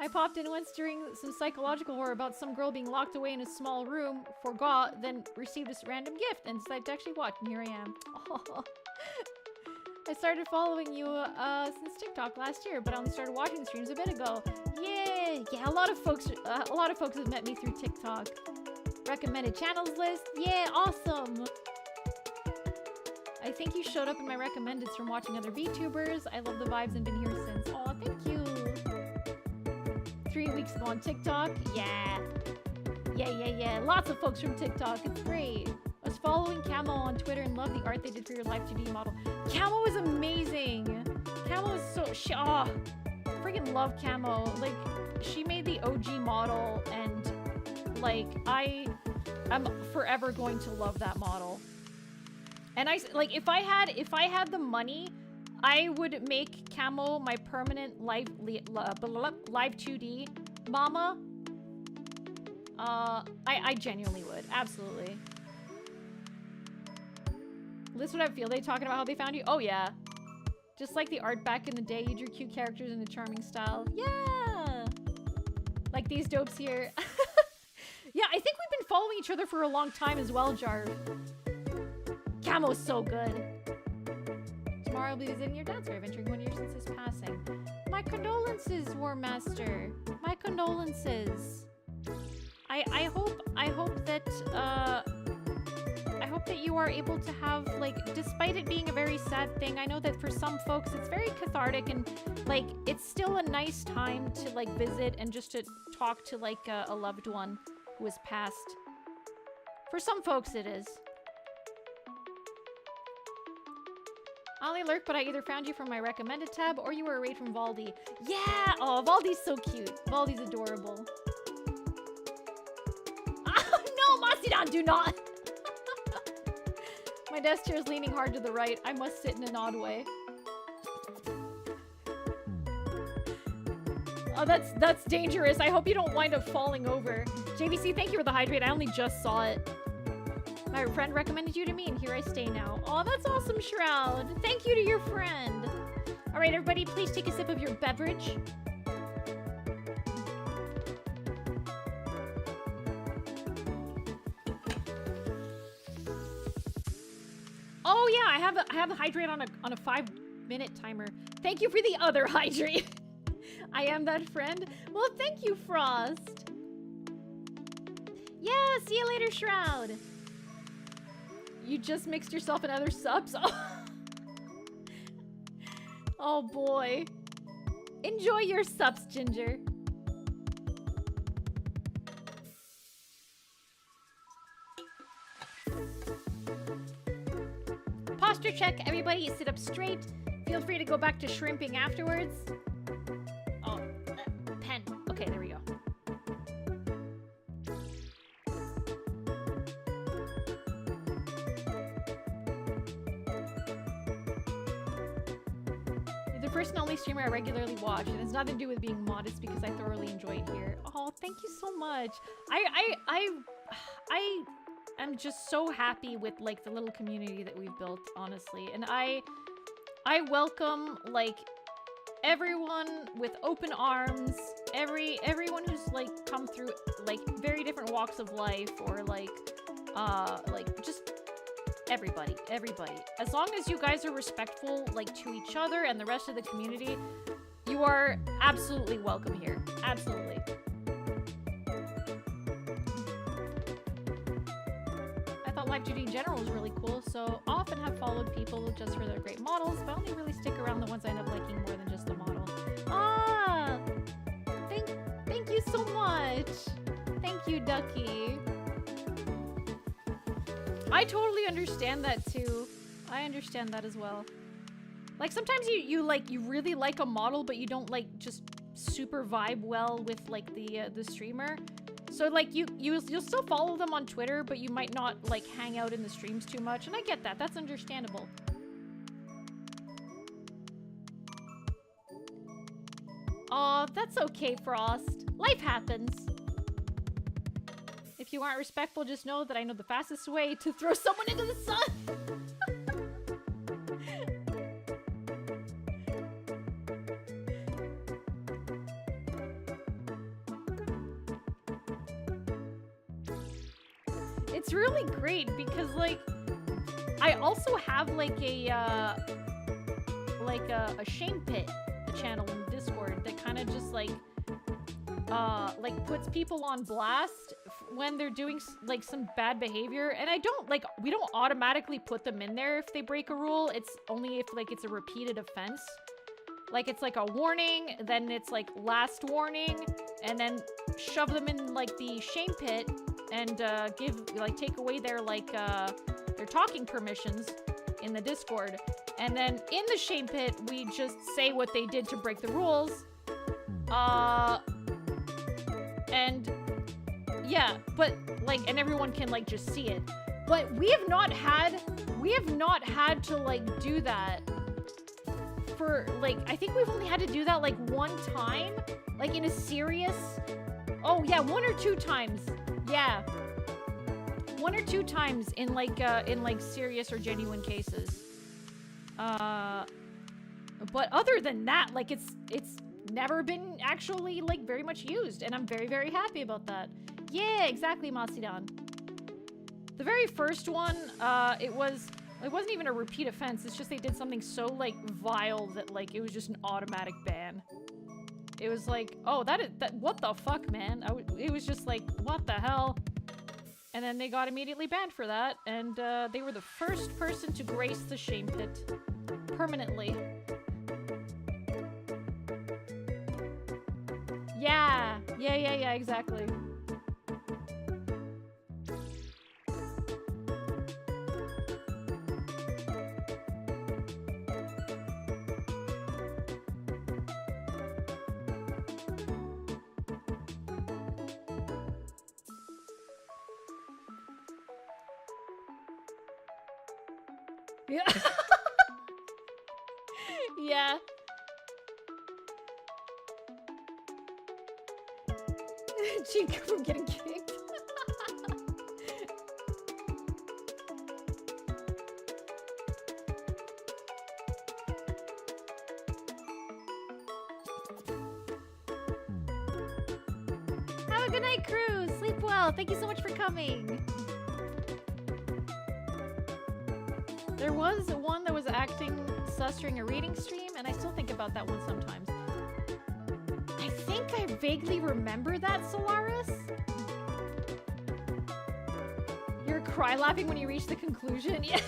I popped in once during some psychological horror about some girl being locked away in a small room, forgot, then received this random gift, and decided to actually watch, and here I am. Oh. I started following you since TikTok last year, but I only started watching the streams a bit ago. Yay! Yeah, a lot of folks have met me through TikTok. Recommended channels list. Yeah, awesome. I think you showed up in my recommendeds from watching other VTubers. I love the vibes and been here since. Oh, thank you. 3 weeks ago on TikTok. Yeah. Yeah. Lots of folks from TikTok. It's great. I was following Camo on Twitter and loved the art they did for your Live 2D model. Camo is amazing. Camo is so... freaking love Camo. Like, she made the OG model and, like, I'm forever going to love that model. And like, if I had the money, I would make Camo my permanent live 2D mama. I genuinely would. Absolutely. This is what I feel. They talking about how they found you? Oh, yeah. Just like the art back in the day, you drew cute characters in a charming style. Yeah! Like these dopes here. Yeah, I think we've been following each other for a long time as well, Jarv. Camo's so good. Tomorrow I'll be visiting your dad's grave, entering 1 year since his passing. My condolences, War Master. My condolences. I hope that you are able to have, like, despite it being a very sad thing, I know that for some folks it's very cathartic and, like, it's still a nice time to, like, visit and just to talk to, like, a loved one who has passed. For some folks it is. I only lurk, but I either found you from my recommended tab or you were a raid from Valdi. Yeah! Oh, Valdi's so cute. Valdi's adorable. Oh, no, Masidan, do not! My desk chair is leaning hard to the right. I must sit in an odd way. Oh, that's dangerous. I hope you don't wind up falling over. JVC, thank you for the hydrate. I only just saw it. My friend recommended you to me, and here I stay now. Oh, that's awesome, Shroud. Thank you to your friend. All right, everybody, please take a sip of your beverage. Oh yeah, I have a hydrate on a 5-minute timer. Thank you for the other hydrate. I am that friend. Well, thank you, Frost. Yeah, see you later, Shroud. You just mixed yourself another subs. Oh boy. Enjoy your subs, Ginger. Posture check, everybody sit up straight. Feel free to go back to shrimping afterwards. Oh, pen. Okay, there we go. You're the first and only streamer I regularly watch, and it's nothing to do with being modest because I thoroughly enjoy it here. Oh, thank you so much. I'm just so happy with like the little community that we've built, honestly, and I welcome like everyone with open arms, everyone who's like come through like very different walks of life, or like just everybody. As long as you guys are respectful like to each other and the rest of the community, you are absolutely welcome here. Absolutely. Live duty in general is really cool, so often have followed people just for their great models, but only really stick around the ones I end up liking more than just the model. Ah! Thank you so much! Thank you, Ducky. I totally understand that too. I understand that as well. Like sometimes you really like a model, but you don't like just super vibe well with like the streamer. So like you'll still follow them on Twitter, but you might not like hang out in the streams too much, and I get that. That's understandable. Aw, that's okay, Frost. Life happens. If you aren't respectful, just know that I know the fastest way to throw someone into the sun. It's really great because like I also have like a shame pit channel in Discord that kind of just like puts people on blast when they're doing like some bad behavior, and we don't automatically put them in there if they break a rule. It's only if like it's a repeated offense. Like it's like a warning, then it's like last warning, and then shove them in like the shame pit and take away their their talking permissions in the Discord. And then in the shame pit, we just say what they did to break the rules. And yeah, but like, and everyone can like just see it. But we have not had to like do that for like, I think we've only had to do that like one time, like in a serious, oh yeah, 1 or 2 times. Yeah. 1 or 2 times in like serious or genuine cases. But other than that, like it's never been actually like very much used, and I'm very, very happy about that. Yeah, exactly, Masidan. The very first one, it wasn't even a repeat offense. It's just they did something so like vile that like it was just an automatic ban. It was like, oh, what the fuck, man? It was just like, what the hell? And then they got immediately banned for that, and they were the first person to grace the shame pit permanently. Yeah, exactly. Yeah. Yeah. Cheat from getting kicked. Have a good night, crew. Sleep well. Thank you so much for coming. There was one that was acting sus during a reading stream, and I still think about that one sometimes. I think I vaguely remember that, Solaris. You're cry laughing when you reach the conclusion. Yeah.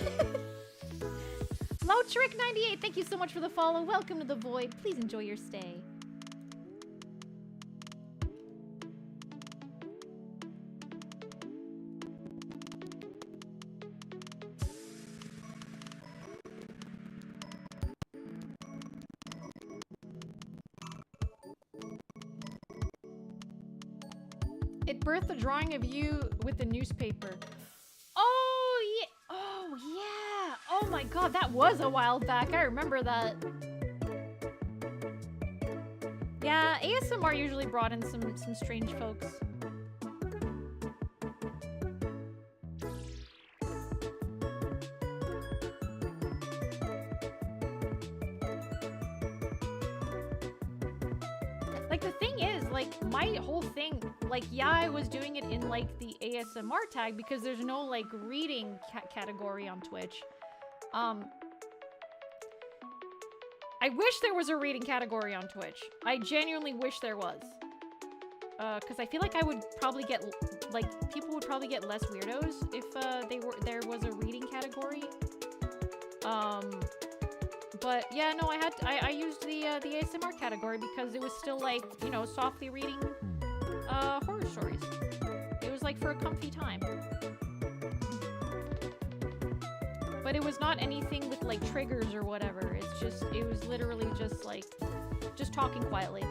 Lotrick98, thank you so much for the follow. Welcome to the Void. Please enjoy your stay. It birthed a drawing of you with the newspaper. Oh, yeah. Oh, yeah. Oh, my God. That was a while back. I remember that. Yeah, ASMR usually brought in some strange folks. Like, the thing is, like, my whole thing, like, yeah, I was doing it in, like, the ASMR tag because there's no, like, reading category on Twitch. I wish there was a reading category on Twitch. I genuinely wish there was. Because I feel like I would probably get, like, people would probably get less weirdos if, there was a reading category. But yeah, no, I used the ASMR category because it was still like, you know, softly reading horror stories. It was like for a comfy time. But it was not anything with like triggers or whatever. It's just, it was literally just like, just talking quietly.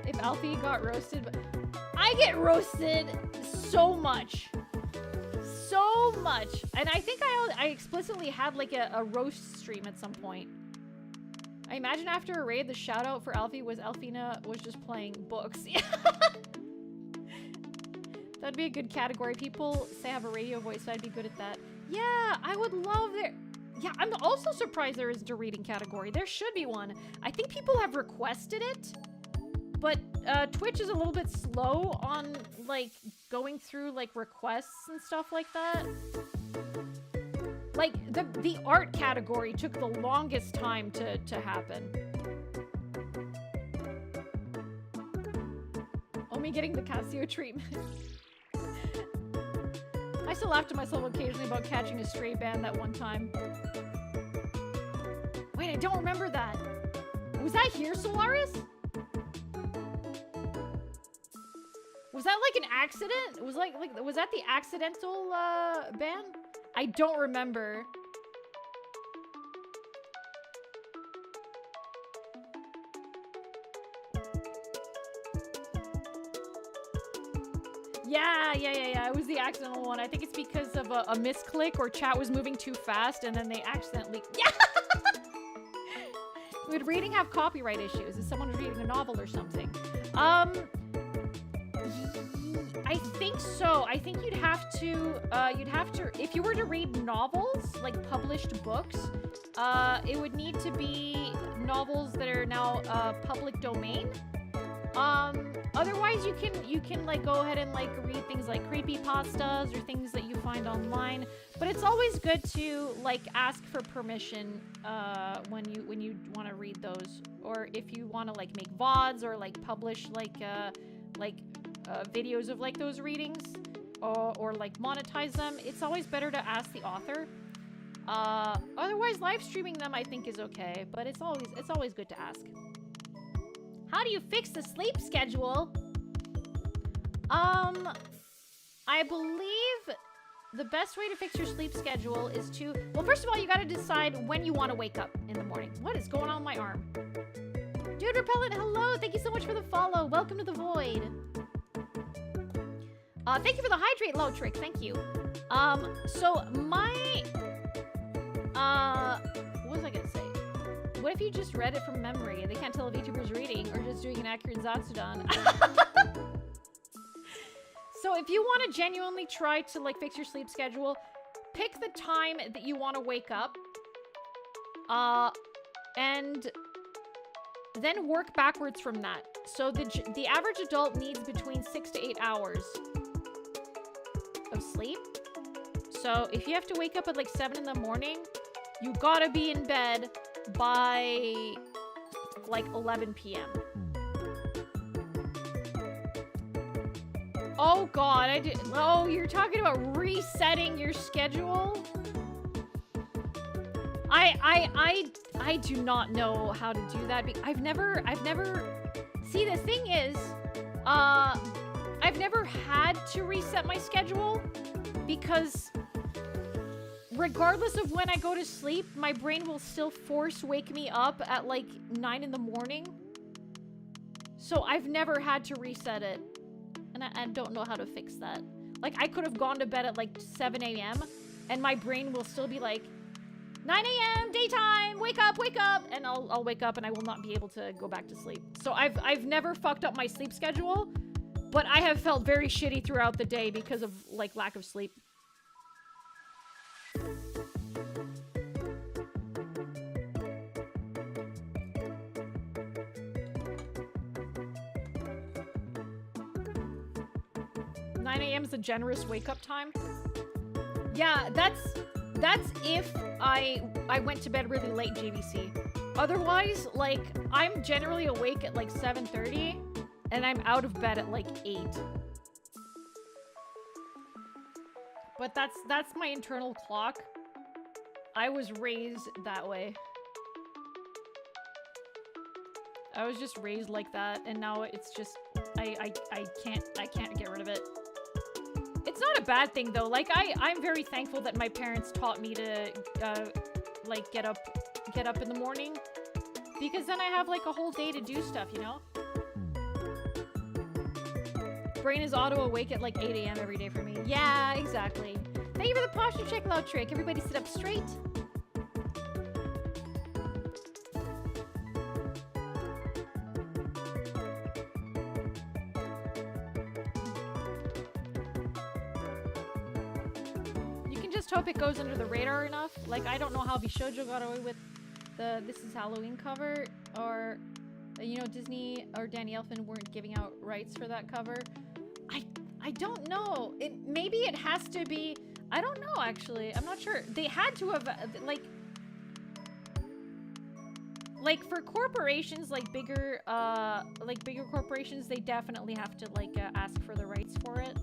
If Alfie got roasted, but I get roasted so much. So much. And I think I explicitly had like a roast stream at some point. I imagine after a raid, the shout out for Alfie was Alphena was just playing books. Yeah. That'd be a good category. People say I have a radio voice, so I'd be good at that. Yeah, I would love there. Yeah, I'm also surprised there isn't a reading category. There should be one. I think people have requested it. But Twitch is a little bit slow on like going through like requests and stuff like that. Like the art category took the longest time to happen. Only getting the Casio treatment. I still laugh to myself occasionally about catching a stray band that one time. Wait, I don't remember that. Was I here, Solaris? Was that like an accident? Was was that the accidental ban? I don't remember. Yeah. It was the accidental one. I think it's because of a misclick or chat was moving too fast and then they accidentally. Yeah. Would reading have copyright issues if someone was reading a novel or something? I think so. I think you'd have to, if you were to read novels, like published books, it would need to be novels that are now public domain. Otherwise you can like go ahead and like read things like creepypastas or things that you find online. But it's always good to like ask for permission when you want to read those, or if you want to like make VODs or like publish like videos of like those readings or like monetize them. It's always better to ask the author. Otherwise live streaming them I think is okay, but it's always good to ask. How do you fix the sleep schedule? I believe the best way to fix your sleep schedule is to, well, first of all, you got to decide when you want to wake up in the morning. What is going on with my arm? Dude Repellent, hello. Thank you so much for the follow. Welcome to the Void. Thank you for the hydrate, Lotrick. Thank you. So my, what was I gonna say? What if you just read it from memory and they can't tell if VTuber's reading or just doing an accurate Zatsudan? So if you want to genuinely try to like fix your sleep schedule, pick the time that you want to wake up, and then work backwards from that. So the average adult needs between 6 to 8 hours of sleep. So if you have to wake up at like 7 in the morning, you gotta be in bed by like 11 p.m. Oh god, oh, you're talking about resetting your schedule? I do not know how to do that. I've never, see, the thing is, I've never had to reset my schedule because regardless of when I go to sleep, my brain will still wake me up at like 9 in the morning. So I've never had to reset it. And I don't know how to fix that. Like, I could have gone to bed at like 7 a.m. and my brain will still be like, 9 a.m. daytime, wake up, and I'll wake up and I will not be able to go back to sleep. So I've never fucked up my sleep schedule, but I have felt very shitty throughout the day because of like lack of sleep. "9 a.m. is a generous wake-up time." Yeah, that's if I went to bed really late, JVC. Otherwise, like, I'm generally awake at like 7:30, and I'm out of bed at like 8. But that's my internal clock. I was raised that way. I was just raised like that, and now it's just I can't get rid of it. It's not a bad thing though. Like I'm very thankful that my parents taught me to like get up in the morning, because then I have like a whole day to do stuff, you know? Brain is auto awake at like 8 a.m. every day for me. Yeah, exactly. Thank you for the posture check loud trick. Everybody sit up straight. Hope it goes under the radar enough. Like, I don't know how Bishoujo got away with the This Is Halloween cover, or you know, Disney or Danny Elfman weren't giving out rights for that cover. I don't know. Maybe it has to be, I don't know actually. I'm not sure. They had to have like for corporations, like bigger corporations, they definitely have to like ask for the rights for it.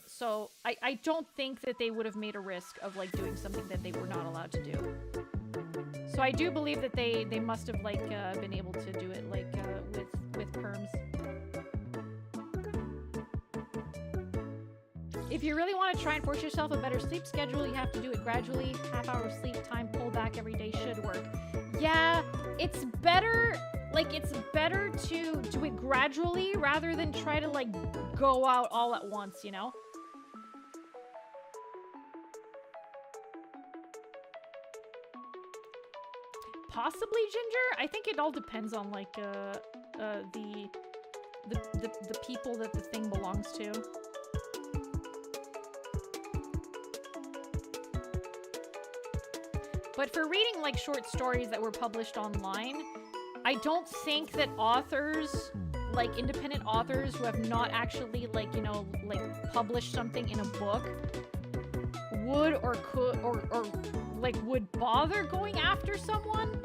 So I don't think that they would have made a risk of like doing something that they were not allowed to do. So I do believe that they must have like been able to do it like with perms. If you really want to try and force yourself a better sleep schedule, you have to do it gradually. Half-hour sleep time pullback every day should work. Yeah, it's better. Like, it's better to do it gradually rather than try to like go out all at once, you know? Possibly Ginger? I think it all depends on like the people that the thing belongs to. But for reading like short stories that were published online, I don't think that authors, like independent authors who have not actually like, you know, like published something in a book would or could or like would bother going after someone.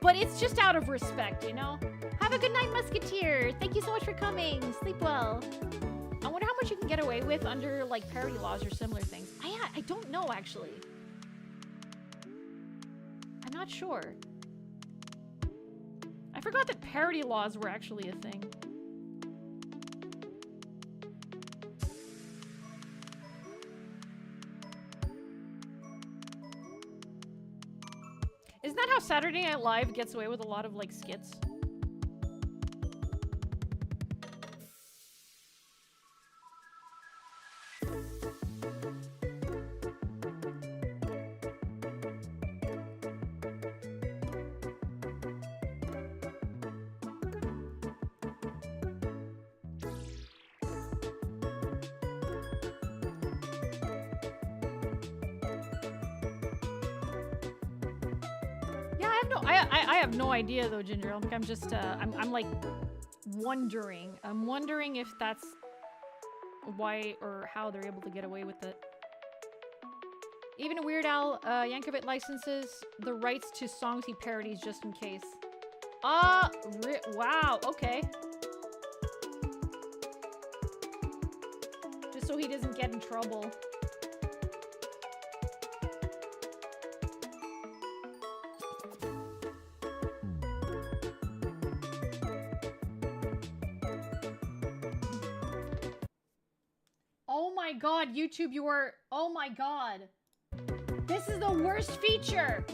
But it's just out of respect, you know? Have a good night, Musketeer. Thank you so much for coming. Sleep well. I wonder how much you can get away with under like parody laws or similar things. I don't know actually. I'm not sure. I forgot that parody laws were actually a thing. Isn't that how Saturday Night Live gets away with a lot of like skits? I have no idea though, Ginger. Like, I'm just I'm like wondering. I'm wondering if that's why or how they're able to get away with it. Even Weird Al Yankovic licenses the rights to songs he parodies just in case. Wow, okay. Just so he doesn't get in trouble. Oh my god, YouTube, you are... Oh my god. This is the worst feature!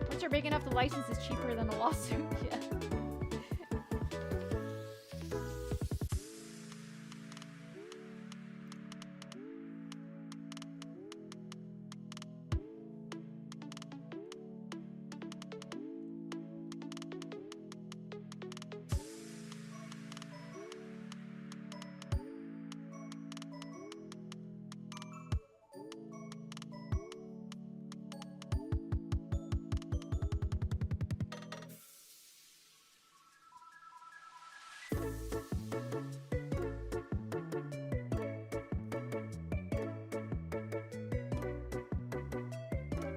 Once you're big enough, the license is cheaper than the lawsuit. Yeah.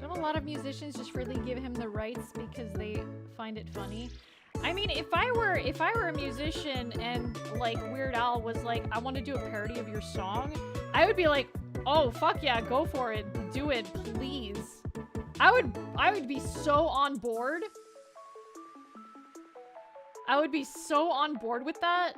A lot of musicians just really give him the rights because they find it funny. I mean, if I were a musician and like Weird Al was like, I want to do a parody of your song, I would be like, oh fuck yeah, go for it, do it, please. I would be so on board. I would be so on board with that.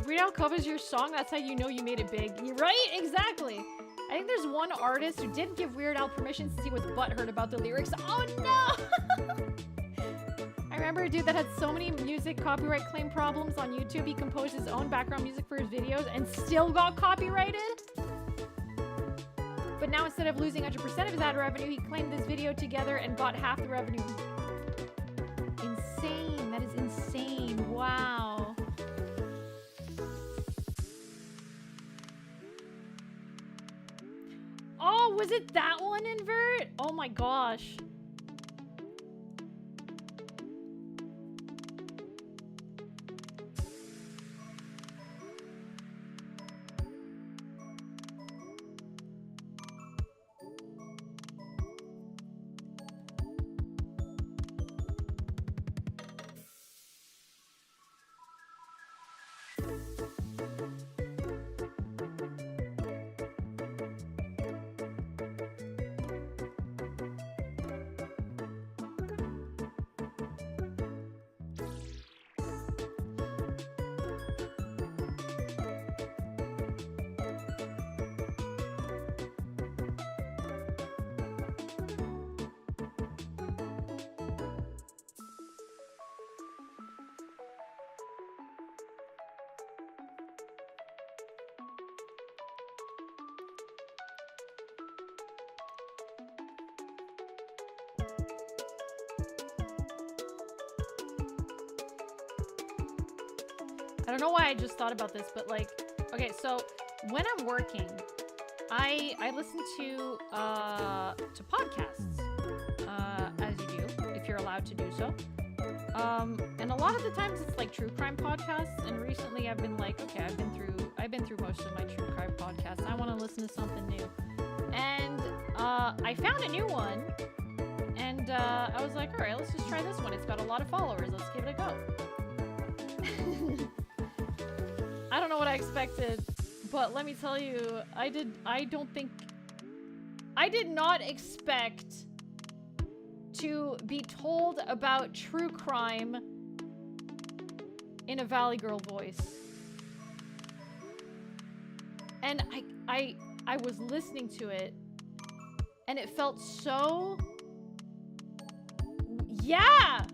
Weird Al covers your song, that's how you know you made it big. You're right? Exactly. I think there's one artist who didn't give Weird Al permission since he was butthurt about the lyrics. Oh no! I remember a dude that had so many music copyright claim problems on YouTube, he composed his own background music for his videos and still got copyrighted? But now instead of losing 100% of his ad revenue, he claimed this video together and got half the revenue. Insane. That is insane. Wow. Oh, was it that one, Invert? Oh my gosh. I don't know why I just thought about this, but like, okay, so when I'm working, I listen to podcasts, as you do, if you're allowed to do so. And a lot of the times it's like true crime podcasts, and recently I've been like, okay, I've been through most of my true crime podcasts. I want to listen to something new. And I found a new one, and I was like, all right, let's just try this one. It's got a lot of followers. Let's give it a go. I don't know what I expected, but let me tell you, I did not expect to be told about true crime in a Valley Girl voice. And I was listening to it, and it felt so... Yeah!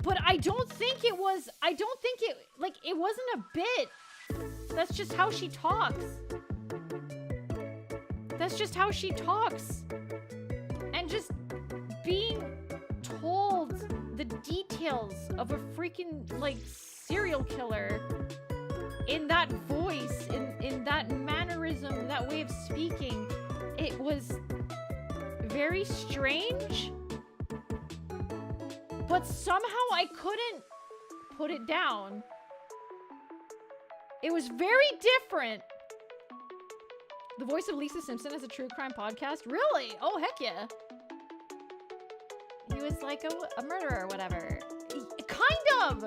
But I don't think it was... it wasn't a bit. That's just how she talks. that's just how she talks. And just being told the details of a freaking, like, serial killer in that voice, in that mannerism, that way of speaking, it was very strange. But somehow I couldn't put it down. It was very different. The voice of Lisa Simpson as a true crime podcast? Really? Oh, heck yeah. He was like a murderer or whatever. Kind of!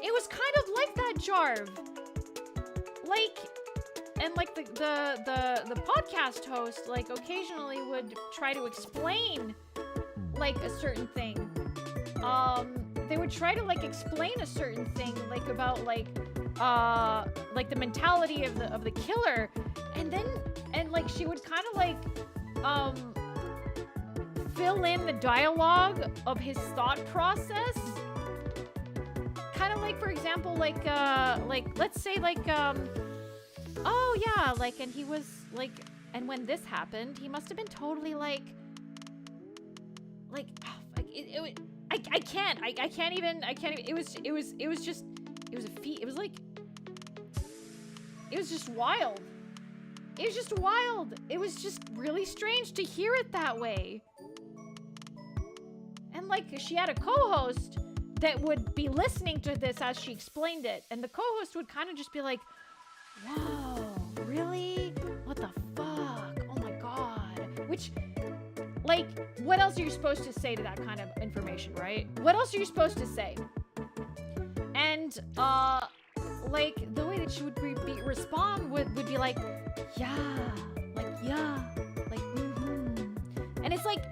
It was kind of like that, Jarv. Like, and like the podcast host, like, occasionally would try to explain, like, a certain thing. They would try to, like, explain a certain thing, like, about, like the mentality of the killer, and like she would kind of like fill in the dialogue of his thought process, kind of like, for example, like let's say, like, oh yeah, like, and he was like, and when this happened, he must have been totally like I can't even, it was just, it was a feat. It was like, it was just wild. It was just wild. It was just really strange to hear it that way. And like, she had a co-host that would be listening to this as she explained it. And the co-host would kind of just be like, whoa, really? What the fuck? Oh my God. Which, like, what else are you supposed to say to that kind of information, right? What else are you supposed to say? And, like, the way that she would respond would be like, yeah, like, and it's like,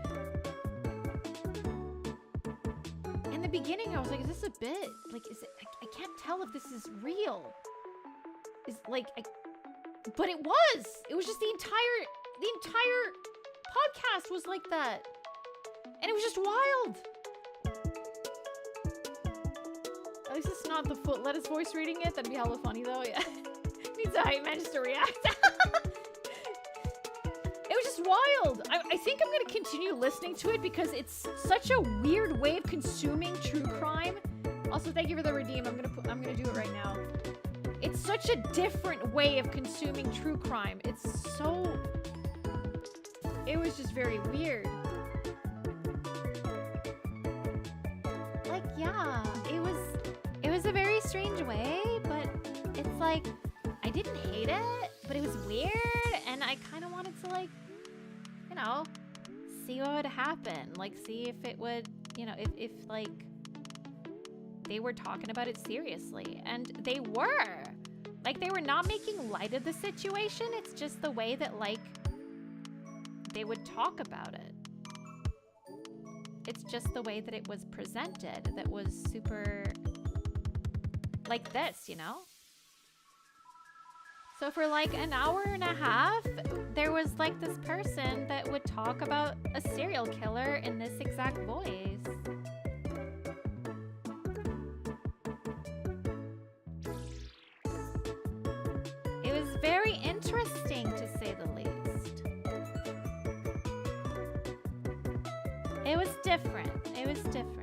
in the beginning, I was like, is this a bit? Like, is it, I can't tell if this is real. Is, like, but it was just the entire podcast was like that. And it was just wild. At least it's not the lettuce voice reading it. That'd be hella funny, though. Yeah. Needs a hype man just to react. It was just wild. I think I'm going to continue listening to it because it's such a weird way of consuming true crime. Also, thank you for the redeem. I'm going to do it right now. It's such a different way of consuming true crime. It was just very weird. Like, yeah, it was a very strange way, but it's like, I didn't hate it, but it was weird, and I kind of wanted to, like, you know, see what would happen. Like, see if it would, you know, if like, they were talking about it seriously. And they were. Like, they were not making light of the situation. It's just the way that, like, they would talk about it. It's just the way that it was presented that was super like this, you know? So for like an hour and a half, there was like this person that would talk about a serial killer in this exact voice. It was very interesting, to say the least. It was different. It was different.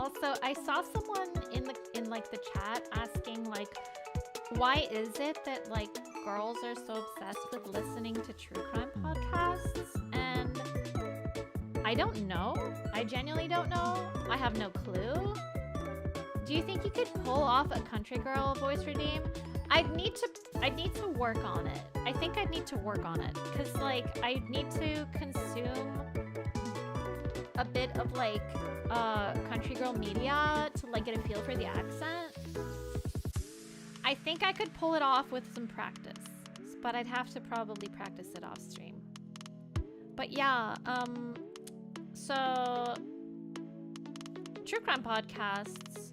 Also, I saw someone in like the chat asking, like, why is it that like girls are so obsessed with listening to true crime podcasts? And I don't know. I genuinely don't know. I have no clue. Do you think you could pull off a country girl voice redeem? I'd need to work on it. I think I'd need to work on it, because like I need to consume a bit of like country girl media to like get a feel for the accent. I think I could pull it off with some practice, but I'd have to probably practice it off stream. But yeah, so true crime podcasts,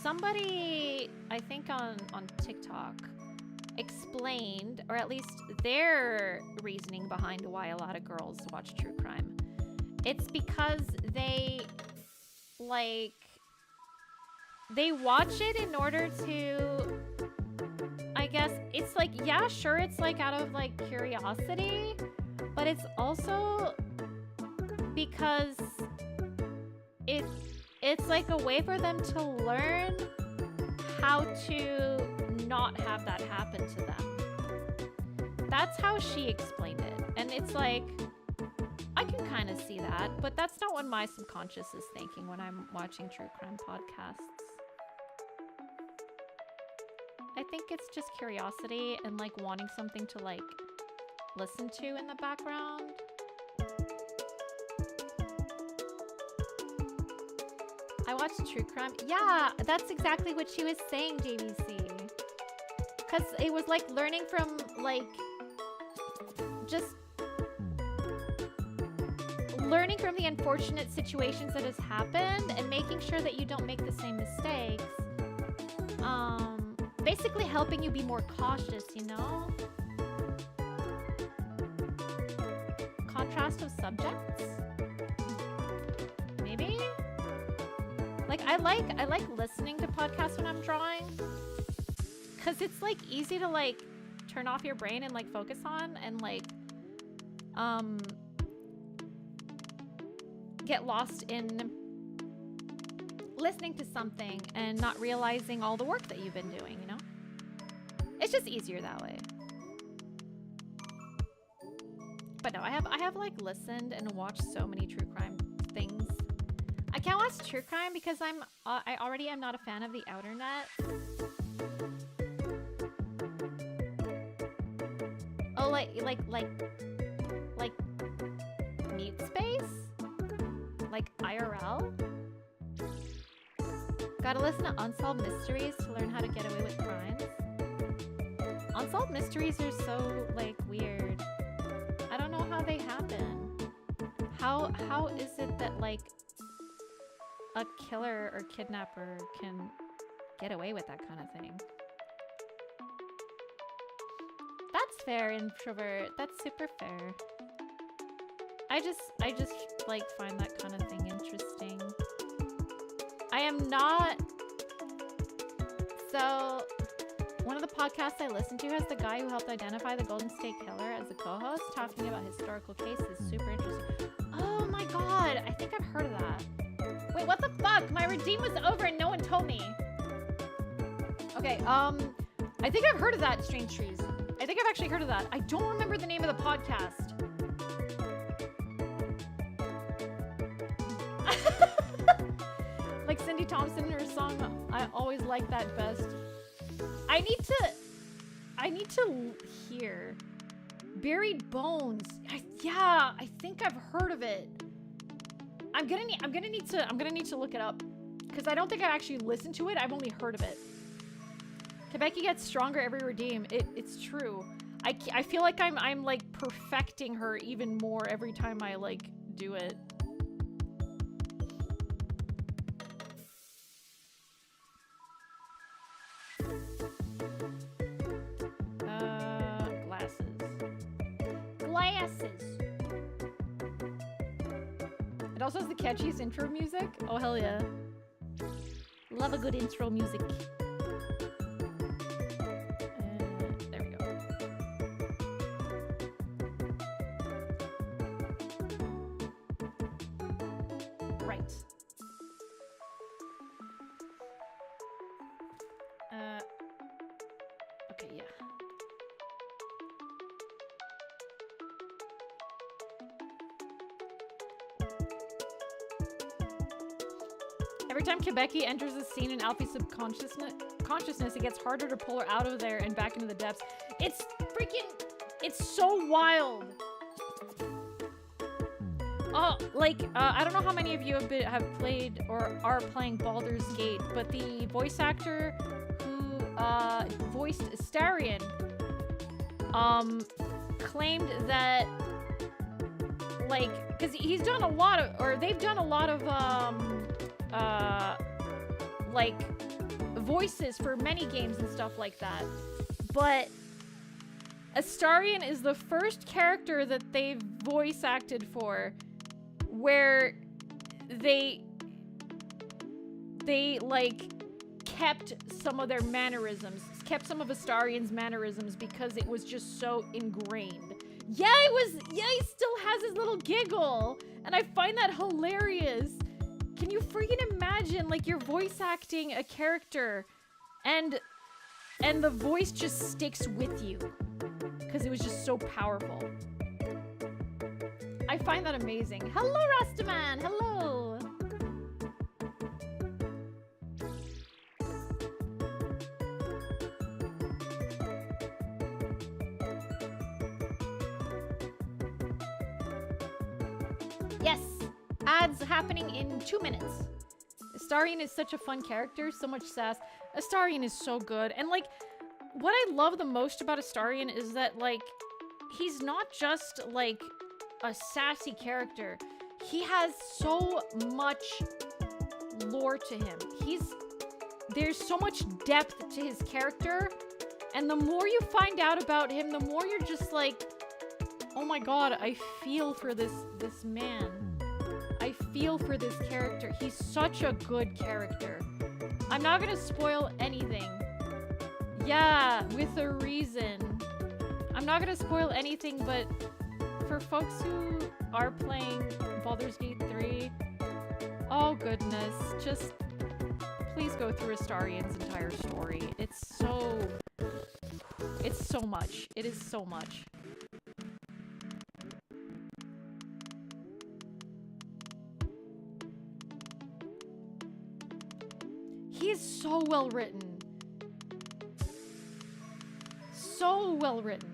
somebody, I think on TikTok, explained, or at least their reasoning behind why a lot of girls watch true crime. It's because they watch it in order to, I guess, it's like, yeah, sure, it's like out of like curiosity, but it's also because it's like a way for them to learn how to not have that happen to them. That's how she explained it. And it's like, I can kind of see that, but that's not what my subconscious is thinking when I'm watching true crime podcasts. I think it's just curiosity and like wanting something to like listen to in the background. I watched true crime. Yeah, that's exactly what she was saying, JVC. Because it was like learning from like just learning from the unfortunate situations that has happened and making sure that you don't make the same mistakes. Basically helping you be more cautious, you know? Contrast of subjects? Maybe? Like I like listening to podcasts when I'm drawing. Cause it's like easy to like turn off your brain and like focus on and like get lost in listening to something and not realizing all the work that you've been doing, you know? It's just easier that way. But no, I have like listened and watched so many true crime things. I can't watch true crime because I already am not a fan of the outer net. Oh, like mute space? Like IRL? Gotta listen to Unsolved Mysteries to learn how to get away with crimes. Unsolved Mysteries are so, like, weird. I don't know how they happen. How is it that, like, a killer or kidnapper can get away with that kind of thing? That's fair, introvert. That's super fair. I just like find that kind of thing interesting. I am not. So, one of the podcasts I listen to has the guy who helped identify the Golden State Killer as a co-host, talking about historical cases. Super interesting. Oh my god, I think I've heard of that. Wait, what the fuck? My redeem was over and no one told me. Okay, I think I've heard of that, Strange Trees. I think I've actually heard of that. I don't remember the name of the podcast. Like Cindy Thompson in her song, I always like that best. I need to hear Buried Bones. Yeah, I think I've heard of it. I'm gonna need to look it up because I don't think I've actually listened to it. I've only heard of it. Quebecy gets stronger every redeem. It's true. I feel like I'm like perfecting her even more every time I like do it. Glasses. It also has the catchiest intro music. Oh hell yeah. Love a good intro music. There we go. Right. Okay, yeah. Every time Quebecy enters a scene in Alfie's consciousness, it gets harder to pull her out of there and back into the depths. It's freaking... It's so wild! Oh, like, I don't know how many of you have played or are playing Baldur's Gate, but the voice actor who voiced Astarion claimed that, like, because he's done a lot of, or they've done a lot of, like, voices for many games and stuff like that. But Astarion is the first character that they've voice acted for where they like kept some of their mannerisms, kept some of Astarion's mannerisms because it was just so ingrained. Yeah, he still has his little giggle, and I find that hilarious. Can you freaking imagine, like, you're voice acting a character and the voice just sticks with you because it was just so powerful. I find that amazing. Hello, Rastaman. Hello. Yes, ads happening in 2 minutes. Astarion is such a fun character, so much sass. Astarion is so good, and like, what I love the most about Astarion is that, like, he's not just like a sassy character. He has so much lore to him. There's so much depth to his character, and the more you find out about him, the more you're just like, oh my god, I feel for this man. I feel for this character. He's such a good character. I'm not gonna spoil anything. Yeah, with a reason. I'm not gonna spoil anything, but for folks who are playing Baldur's Gate 3, oh goodness, just please go through Astarion's entire story. It's so much. It is so much. He is so well written. So well written.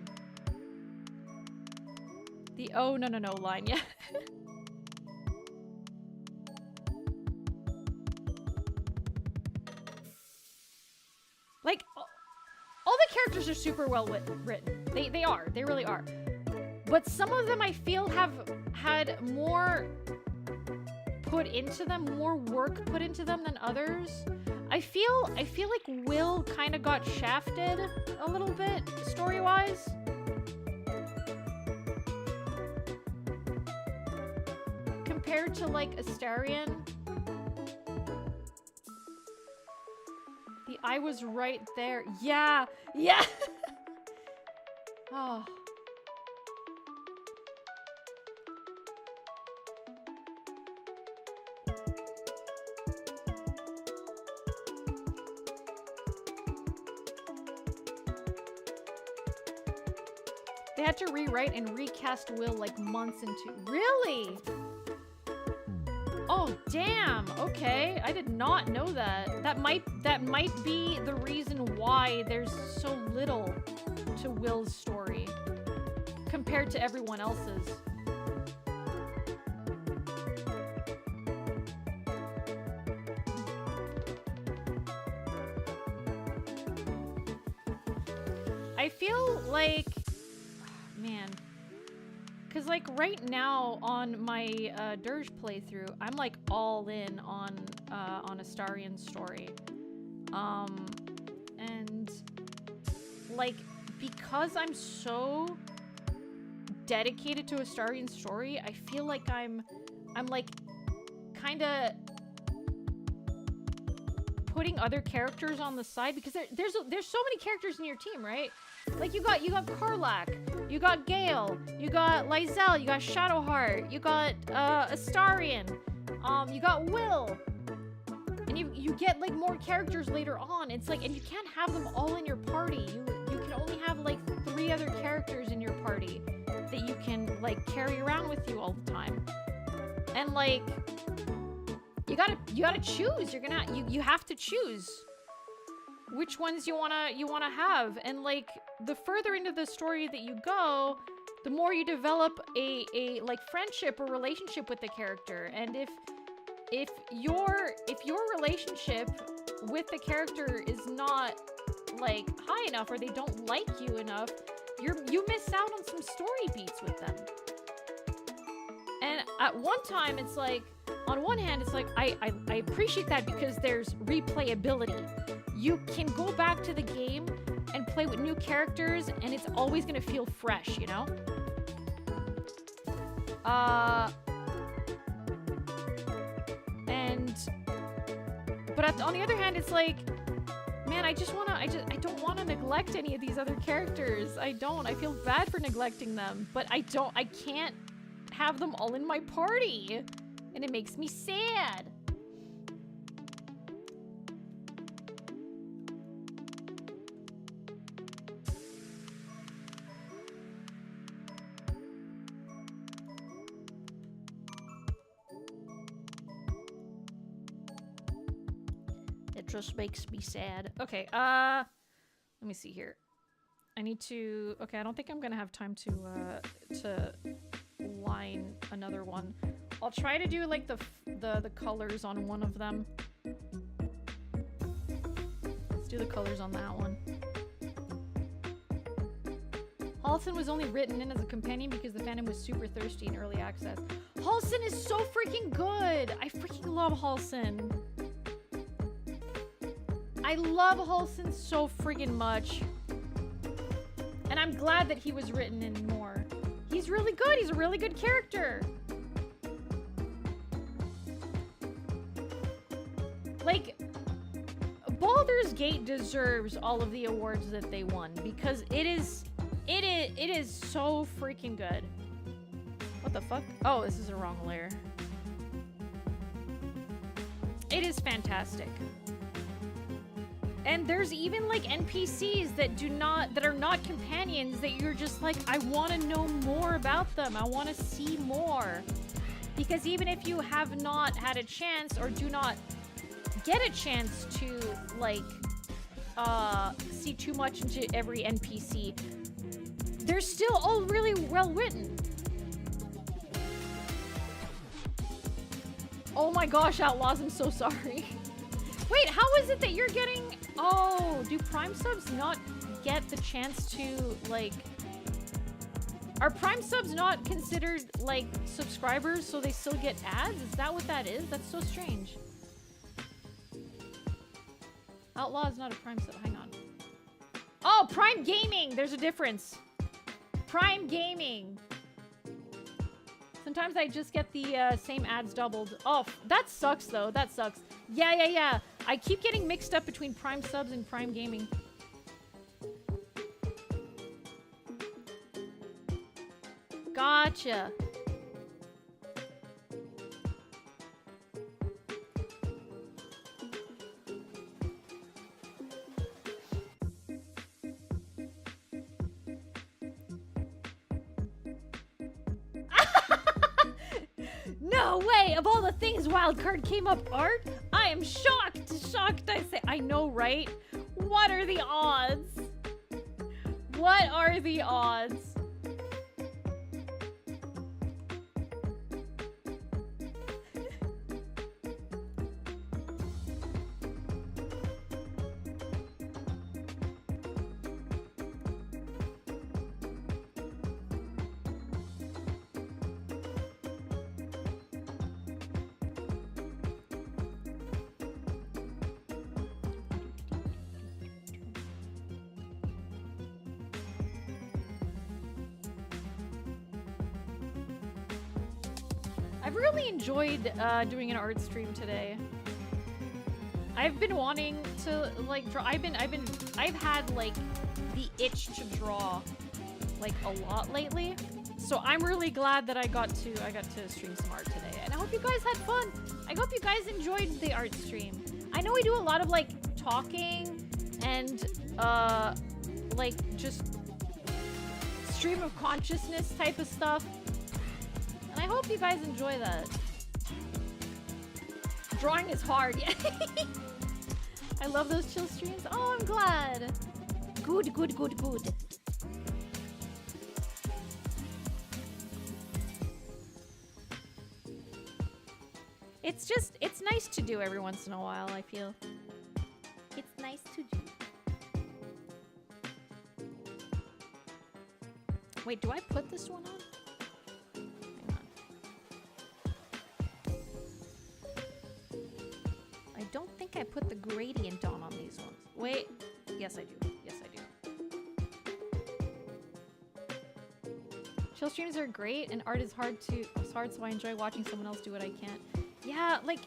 The oh no line, yeah. Like, all the characters are super well written. They are. They really are. But some of them I feel have had more put into them, more work put into them than others. I feel like Will kind of got shafted a little bit, story-wise. Compared to, like, Astarion. The I was right there. Yeah! Yeah! Oh. They had to rewrite and recast Will like months into. Really? Oh damn. Okay, I did not know that. That might be the reason why there's so little to Will's story compared to everyone else's. I feel like, man, because like right now on my Dirge playthrough, I'm like all in on Astarion's story, and like because I'm so dedicated to Astarion's story, I feel like I'm like kind of putting other characters on the side because there's so many characters in your team, right? Like you got Karlach, you got Gale, you got Lysel, you got Shadowheart, you got Astarion, you got Will, and you get like more characters later on. It's like, and you can't have them all in your party. You can only have like 3 other characters in your party that you can like carry around with you all the time. And like you gotta choose. You have to choose which ones you wanna have. And like the further into the story that you go, the more you develop a like friendship or relationship with the character. And if your relationship with the character is not like high enough, or they don't like you enough, you miss out on some story beats with them. And at one time it's like, on one hand, it's like, I appreciate that because there's replayability. You can go back to the game and play with new characters, and it's always gonna feel fresh, you know? But on the other hand, it's like, man, I don't want to neglect any of these other characters. I don't. I feel bad for neglecting them, but I can't have them all in my party, and it makes me sad. Just makes me sad. Okay, let me see here. I need to, okay, I don't think I'm gonna have time to line another one. I'll try to do like the colors on one of them. Let's do the colors on that one. Halson was only written in as a companion because the fandom was super thirsty in early access. Halson is so freaking good! I freaking love Halson. I love Halson so friggin' much. And I'm glad that he was written in more. He's really good. He's a really good character. Like, Baldur's Gate deserves all of the awards that they won because it is so freaking good. What the fuck? Oh, this is the wrong layer. It is fantastic. And there's even like NPCs that are not companions that you're just like, I want to know more about them. I want to see more. Because even if you have not had a chance or do not get a chance to like see too much into every NPC, they're still all really well written. Oh my gosh, Outlaws, I'm so sorry. Wait, how is it that you're getting... Oh, do Prime subs not get the chance to, like... Are Prime subs not considered, like, subscribers so they still get ads? Is that what that is? That's so strange. Outlaw is not a Prime sub. Hang on. Oh, Prime Gaming! There's a difference. Prime Gaming. Sometimes I just get the same ads doubled. Oh, that sucks, though. That sucks. Yeah. I keep getting mixed up between Prime subs and Prime Gaming. Gotcha. No way! Of all the things Wildcard came up art, I am shocked! Shocked, I say. I know, right? What are the odds? What are the odds? I've really enjoyed doing an art stream today. I've been wanting to like draw. I've had like the itch to draw like a lot lately. So I'm really glad that I got to stream some art today. And I hope you guys had fun. I hope you guys enjoyed the art stream. I know we do a lot of like talking and like just stream of consciousness type of stuff. And I hope you guys enjoy that. Drawing is hard, yeah. I love those chill streams. Oh, I'm glad. Good. It's nice to do every once in a while, I feel. It's nice to do. Wait, do I put this one on? Hang on. put the gradient on these ones. Wait. Yes, I do. Yes, I do. Chill streams are great, and art is hard, so I enjoy watching someone else do what I can't. Yeah, like,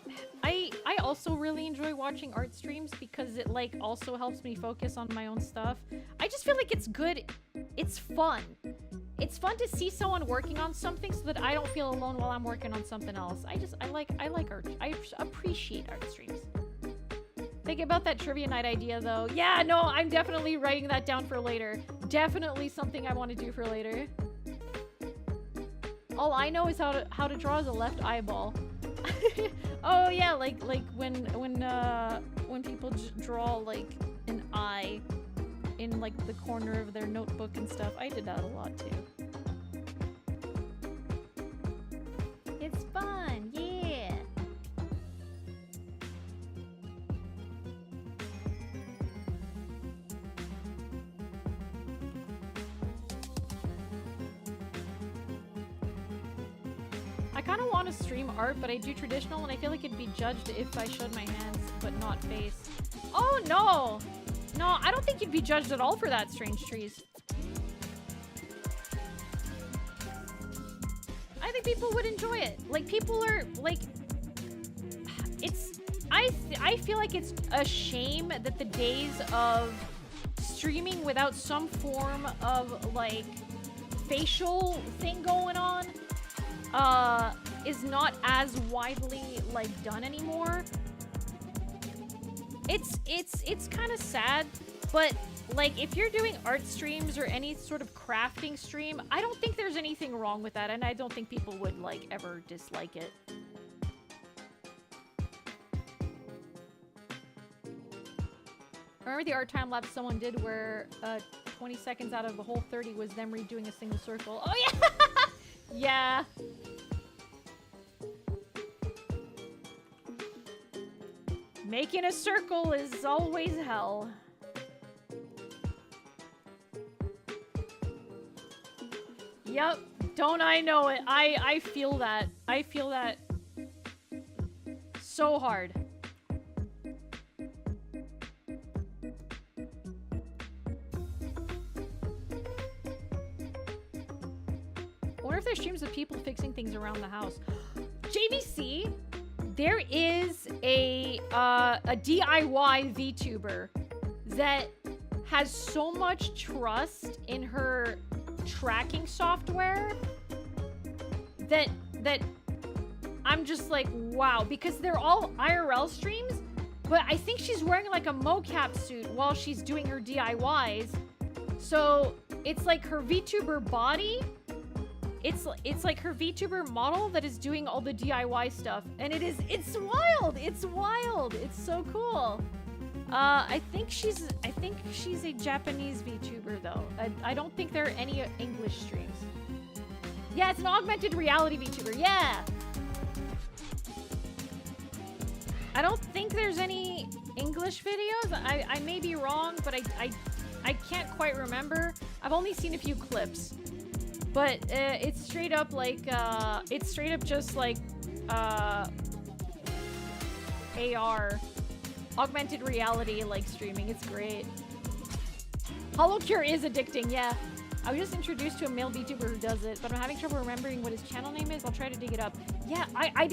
I also really enjoy watching art streams because it, like, also helps me focus on my own stuff. I just feel like it's good. It's fun. It's fun to see someone working on something so that I don't feel alone while I'm working on something else. I like art. I appreciate art streams. Think about that trivia night idea, though. Yeah, no, I'm definitely writing that down for later. Definitely something I want to do for later. All I know is how to draw as a left eyeball. Oh yeah, like when people draw like an eye in like the corner of their notebook and stuff. I did that a lot too. It's fun, yeah. I kind of want to stream art, but I do traditional, and I feel like it'd be judged if I showed my hands, but not face. Oh, no! No, I don't think you'd be judged at all for that, Strange Trees. I think people would enjoy it. Like, people are, like... It's... I feel like it's a shame that the days of streaming without some form of, like, facial thing going on is not as widely like done anymore. It's kind of sad, but like if you're doing art streams or any sort of crafting stream, I don't think there's anything wrong with that, and I don't think people would like ever dislike it. Remember the art time lapse someone did where 20 seconds out of the whole 30 was them redoing a single circle? Oh yeah. Yeah. Making a circle is always hell. Yep, don't I know it? I feel that. I feel that so hard. I wonder if there's streams of people fixing things around the house. JVC, there is a DIY VTuber that has so much trust in her tracking software that I'm just like, wow, because they're all IRL streams, but I think she's wearing like a mocap suit while she's doing her DIYs. So it's like her VTuber body. It's like her VTuber model that is doing all the DIY stuff, and it's wild. It's wild. It's so cool. I think she's a Japanese VTuber though. I don't think there are any English streams. Yeah, it's an augmented reality VTuber. Yeah. I don't think there's any English videos. I may be wrong, but I can't quite remember. I've only seen a few clips. But it's straight up like, it's straight up just like AR, augmented reality like streaming. It's great. HoloCure is addicting, yeah. I was just introduced to a male VTuber who does it, but I'm having trouble remembering what his channel name is. I'll try to dig it up. Yeah, I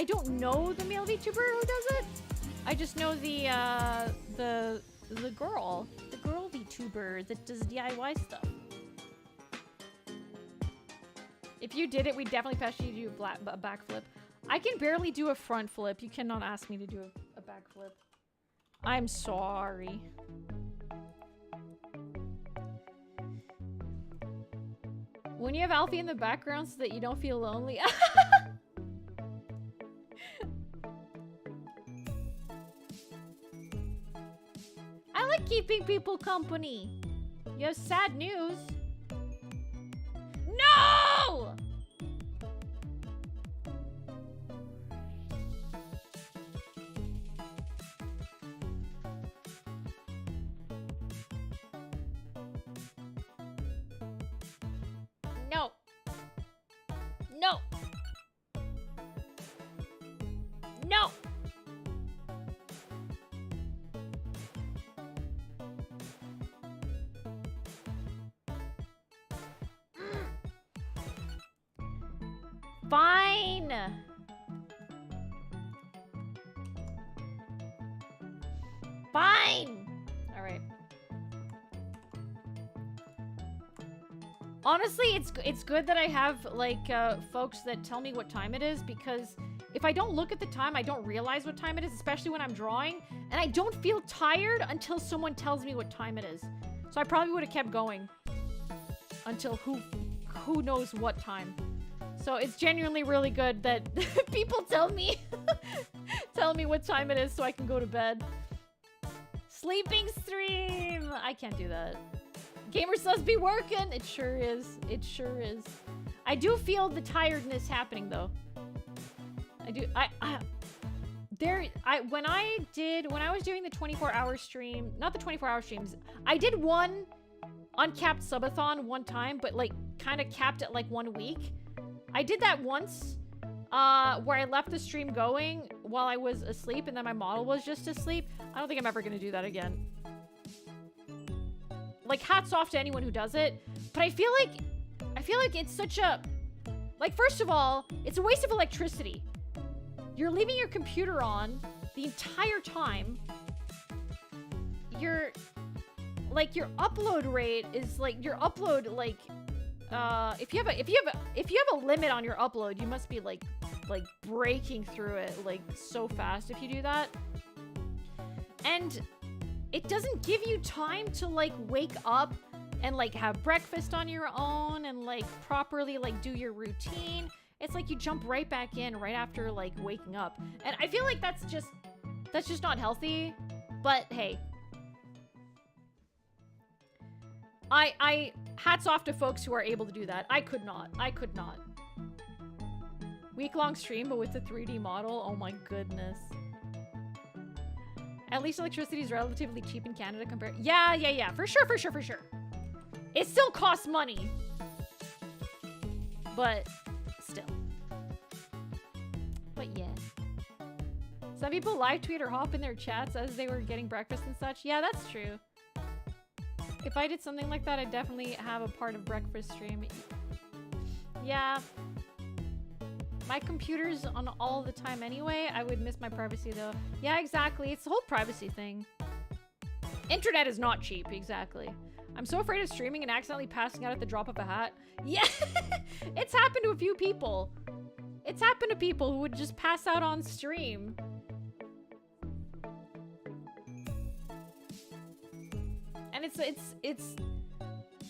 don't know the male VTuber who does it. I just know the girl VTuber that does DIY stuff. If you did it, we'd definitely pass you to do a backflip. I can barely do a front flip. You cannot ask me to do a backflip. I'm sorry. When you have Alfie in the background so that you don't feel lonely. I like keeping people company. You have sad news. No! No. No. No. Fine. Fine. All right. Honestly, it's good that I have like folks that tell me what time it is, because if I don't look at the time, I don't realize what time it is, especially when I'm drawing, and I don't feel tired until someone tells me what time it is. So I probably would have kept going until who knows what time. So it's genuinely really good that people tell me what time it is so I can go to bed. Sleeping stream! I can't do that. Gamer Sus be working! It sure is. It sure is. I do feel the tiredness happening though. I do. When I was doing the 24-hour stream, not the 24-hour streams, I did one uncapped subathon one time, but like kind of capped at like 1 week. I did that once, where I left the stream going while I was asleep and then my model was just asleep. I don't think I'm ever gonna do that again. Like, hats off to anyone who does it, but I feel like it's such a, like, first of all, it's a waste of electricity. You're leaving your computer on the entire time. Your upload rate is like, your upload, like, if you have a limit on your upload, you must be like breaking through it like so fast if you do that. And it doesn't give you time to like wake up and like have breakfast on your own and like properly like do your routine. It's like you jump right back in right after like waking up. And I feel like that's just not healthy. But hey, I hats off to folks who are able to do that. I could not. Week-long stream, but with the 3D model. Oh my goodness. At least electricity is relatively cheap in Canada compared. Yeah. For sure. It still costs money. But still. But yeah. Some people live tweet or hop in their chats as they were getting breakfast and such. Yeah, that's true. If I did something like that, I'd definitely have a part of breakfast stream. Yeah. My computer's on all the time anyway. I would miss my privacy though. Yeah, exactly. It's the whole privacy thing. Internet is not cheap, exactly. I'm so afraid of streaming and accidentally passing out at the drop of a hat. Yeah, it's happened to a few people. It's happened to people who would just pass out on stream. And it's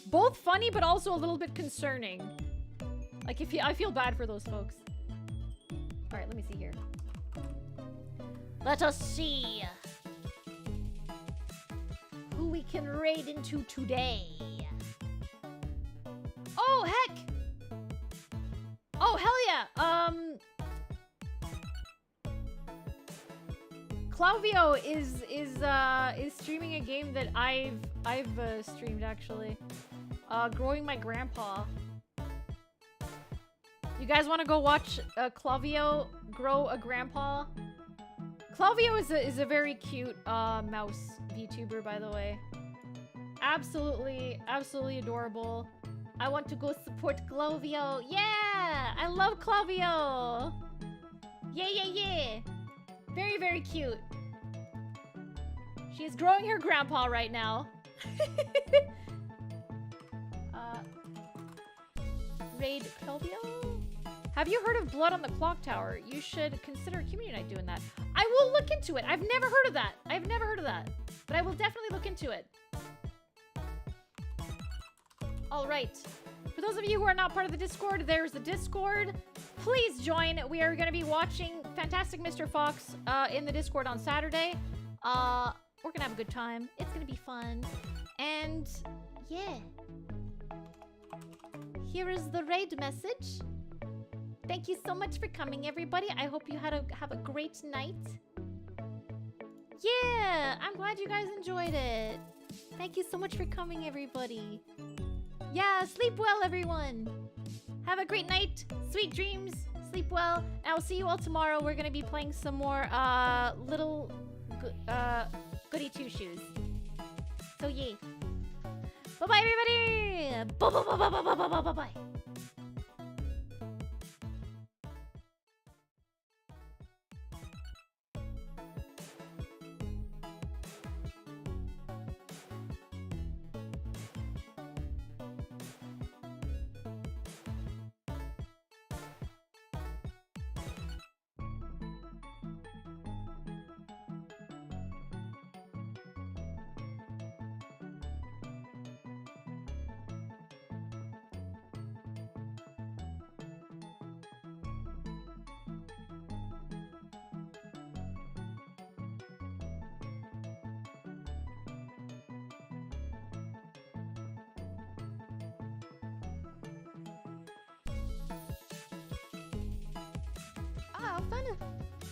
both funny but also a little bit concerning. Like I feel bad for those folks. All right, let me see here. Let us see who we can raid into today. Oh heck! Oh hell yeah! Clavio is streaming a game that I've streamed actually. Growing my grandpa. You guys want to go watch Clavio grow a grandpa? Clavio is a very cute mouse VTuber, by the way. Absolutely adorable. I want to go support Clavio. Yeah, I love Clavio. Yeah. Very cute. She is growing her grandpa right now. Raid Clavio? Have you heard of Blood on the Clock Tower? You should consider a community night doing that. I will look into it. I've never heard of that. But I will definitely look into it. All right. For those of you who are not part of the Discord, there's the Discord. Please join. We are going to be watching Fantastic Mr. Fox in the Discord on Saturday. We're going to have a good time. It's going to be fun. And yeah. Here is the raid message. Thank you so much for coming, everybody. I hope you have a great night. Yeah, I'm glad you guys enjoyed it. Thank you so much for coming, everybody. Yeah, sleep well, everyone. Have a great night. Sweet dreams. Sleep well. And I'll see you all tomorrow. We're going to be playing some more little goody two-shoes. So, yeah. Bye-bye, everybody. Bye-bye. Alphena.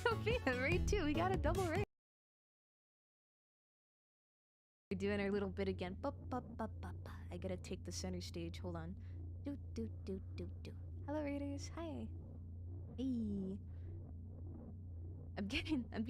Sophia, raid 2. We got a double raid. We're doing our little bit again. I gotta take the center stage. Hold on. Do. Hello, raiders. Hi. Hey. I'm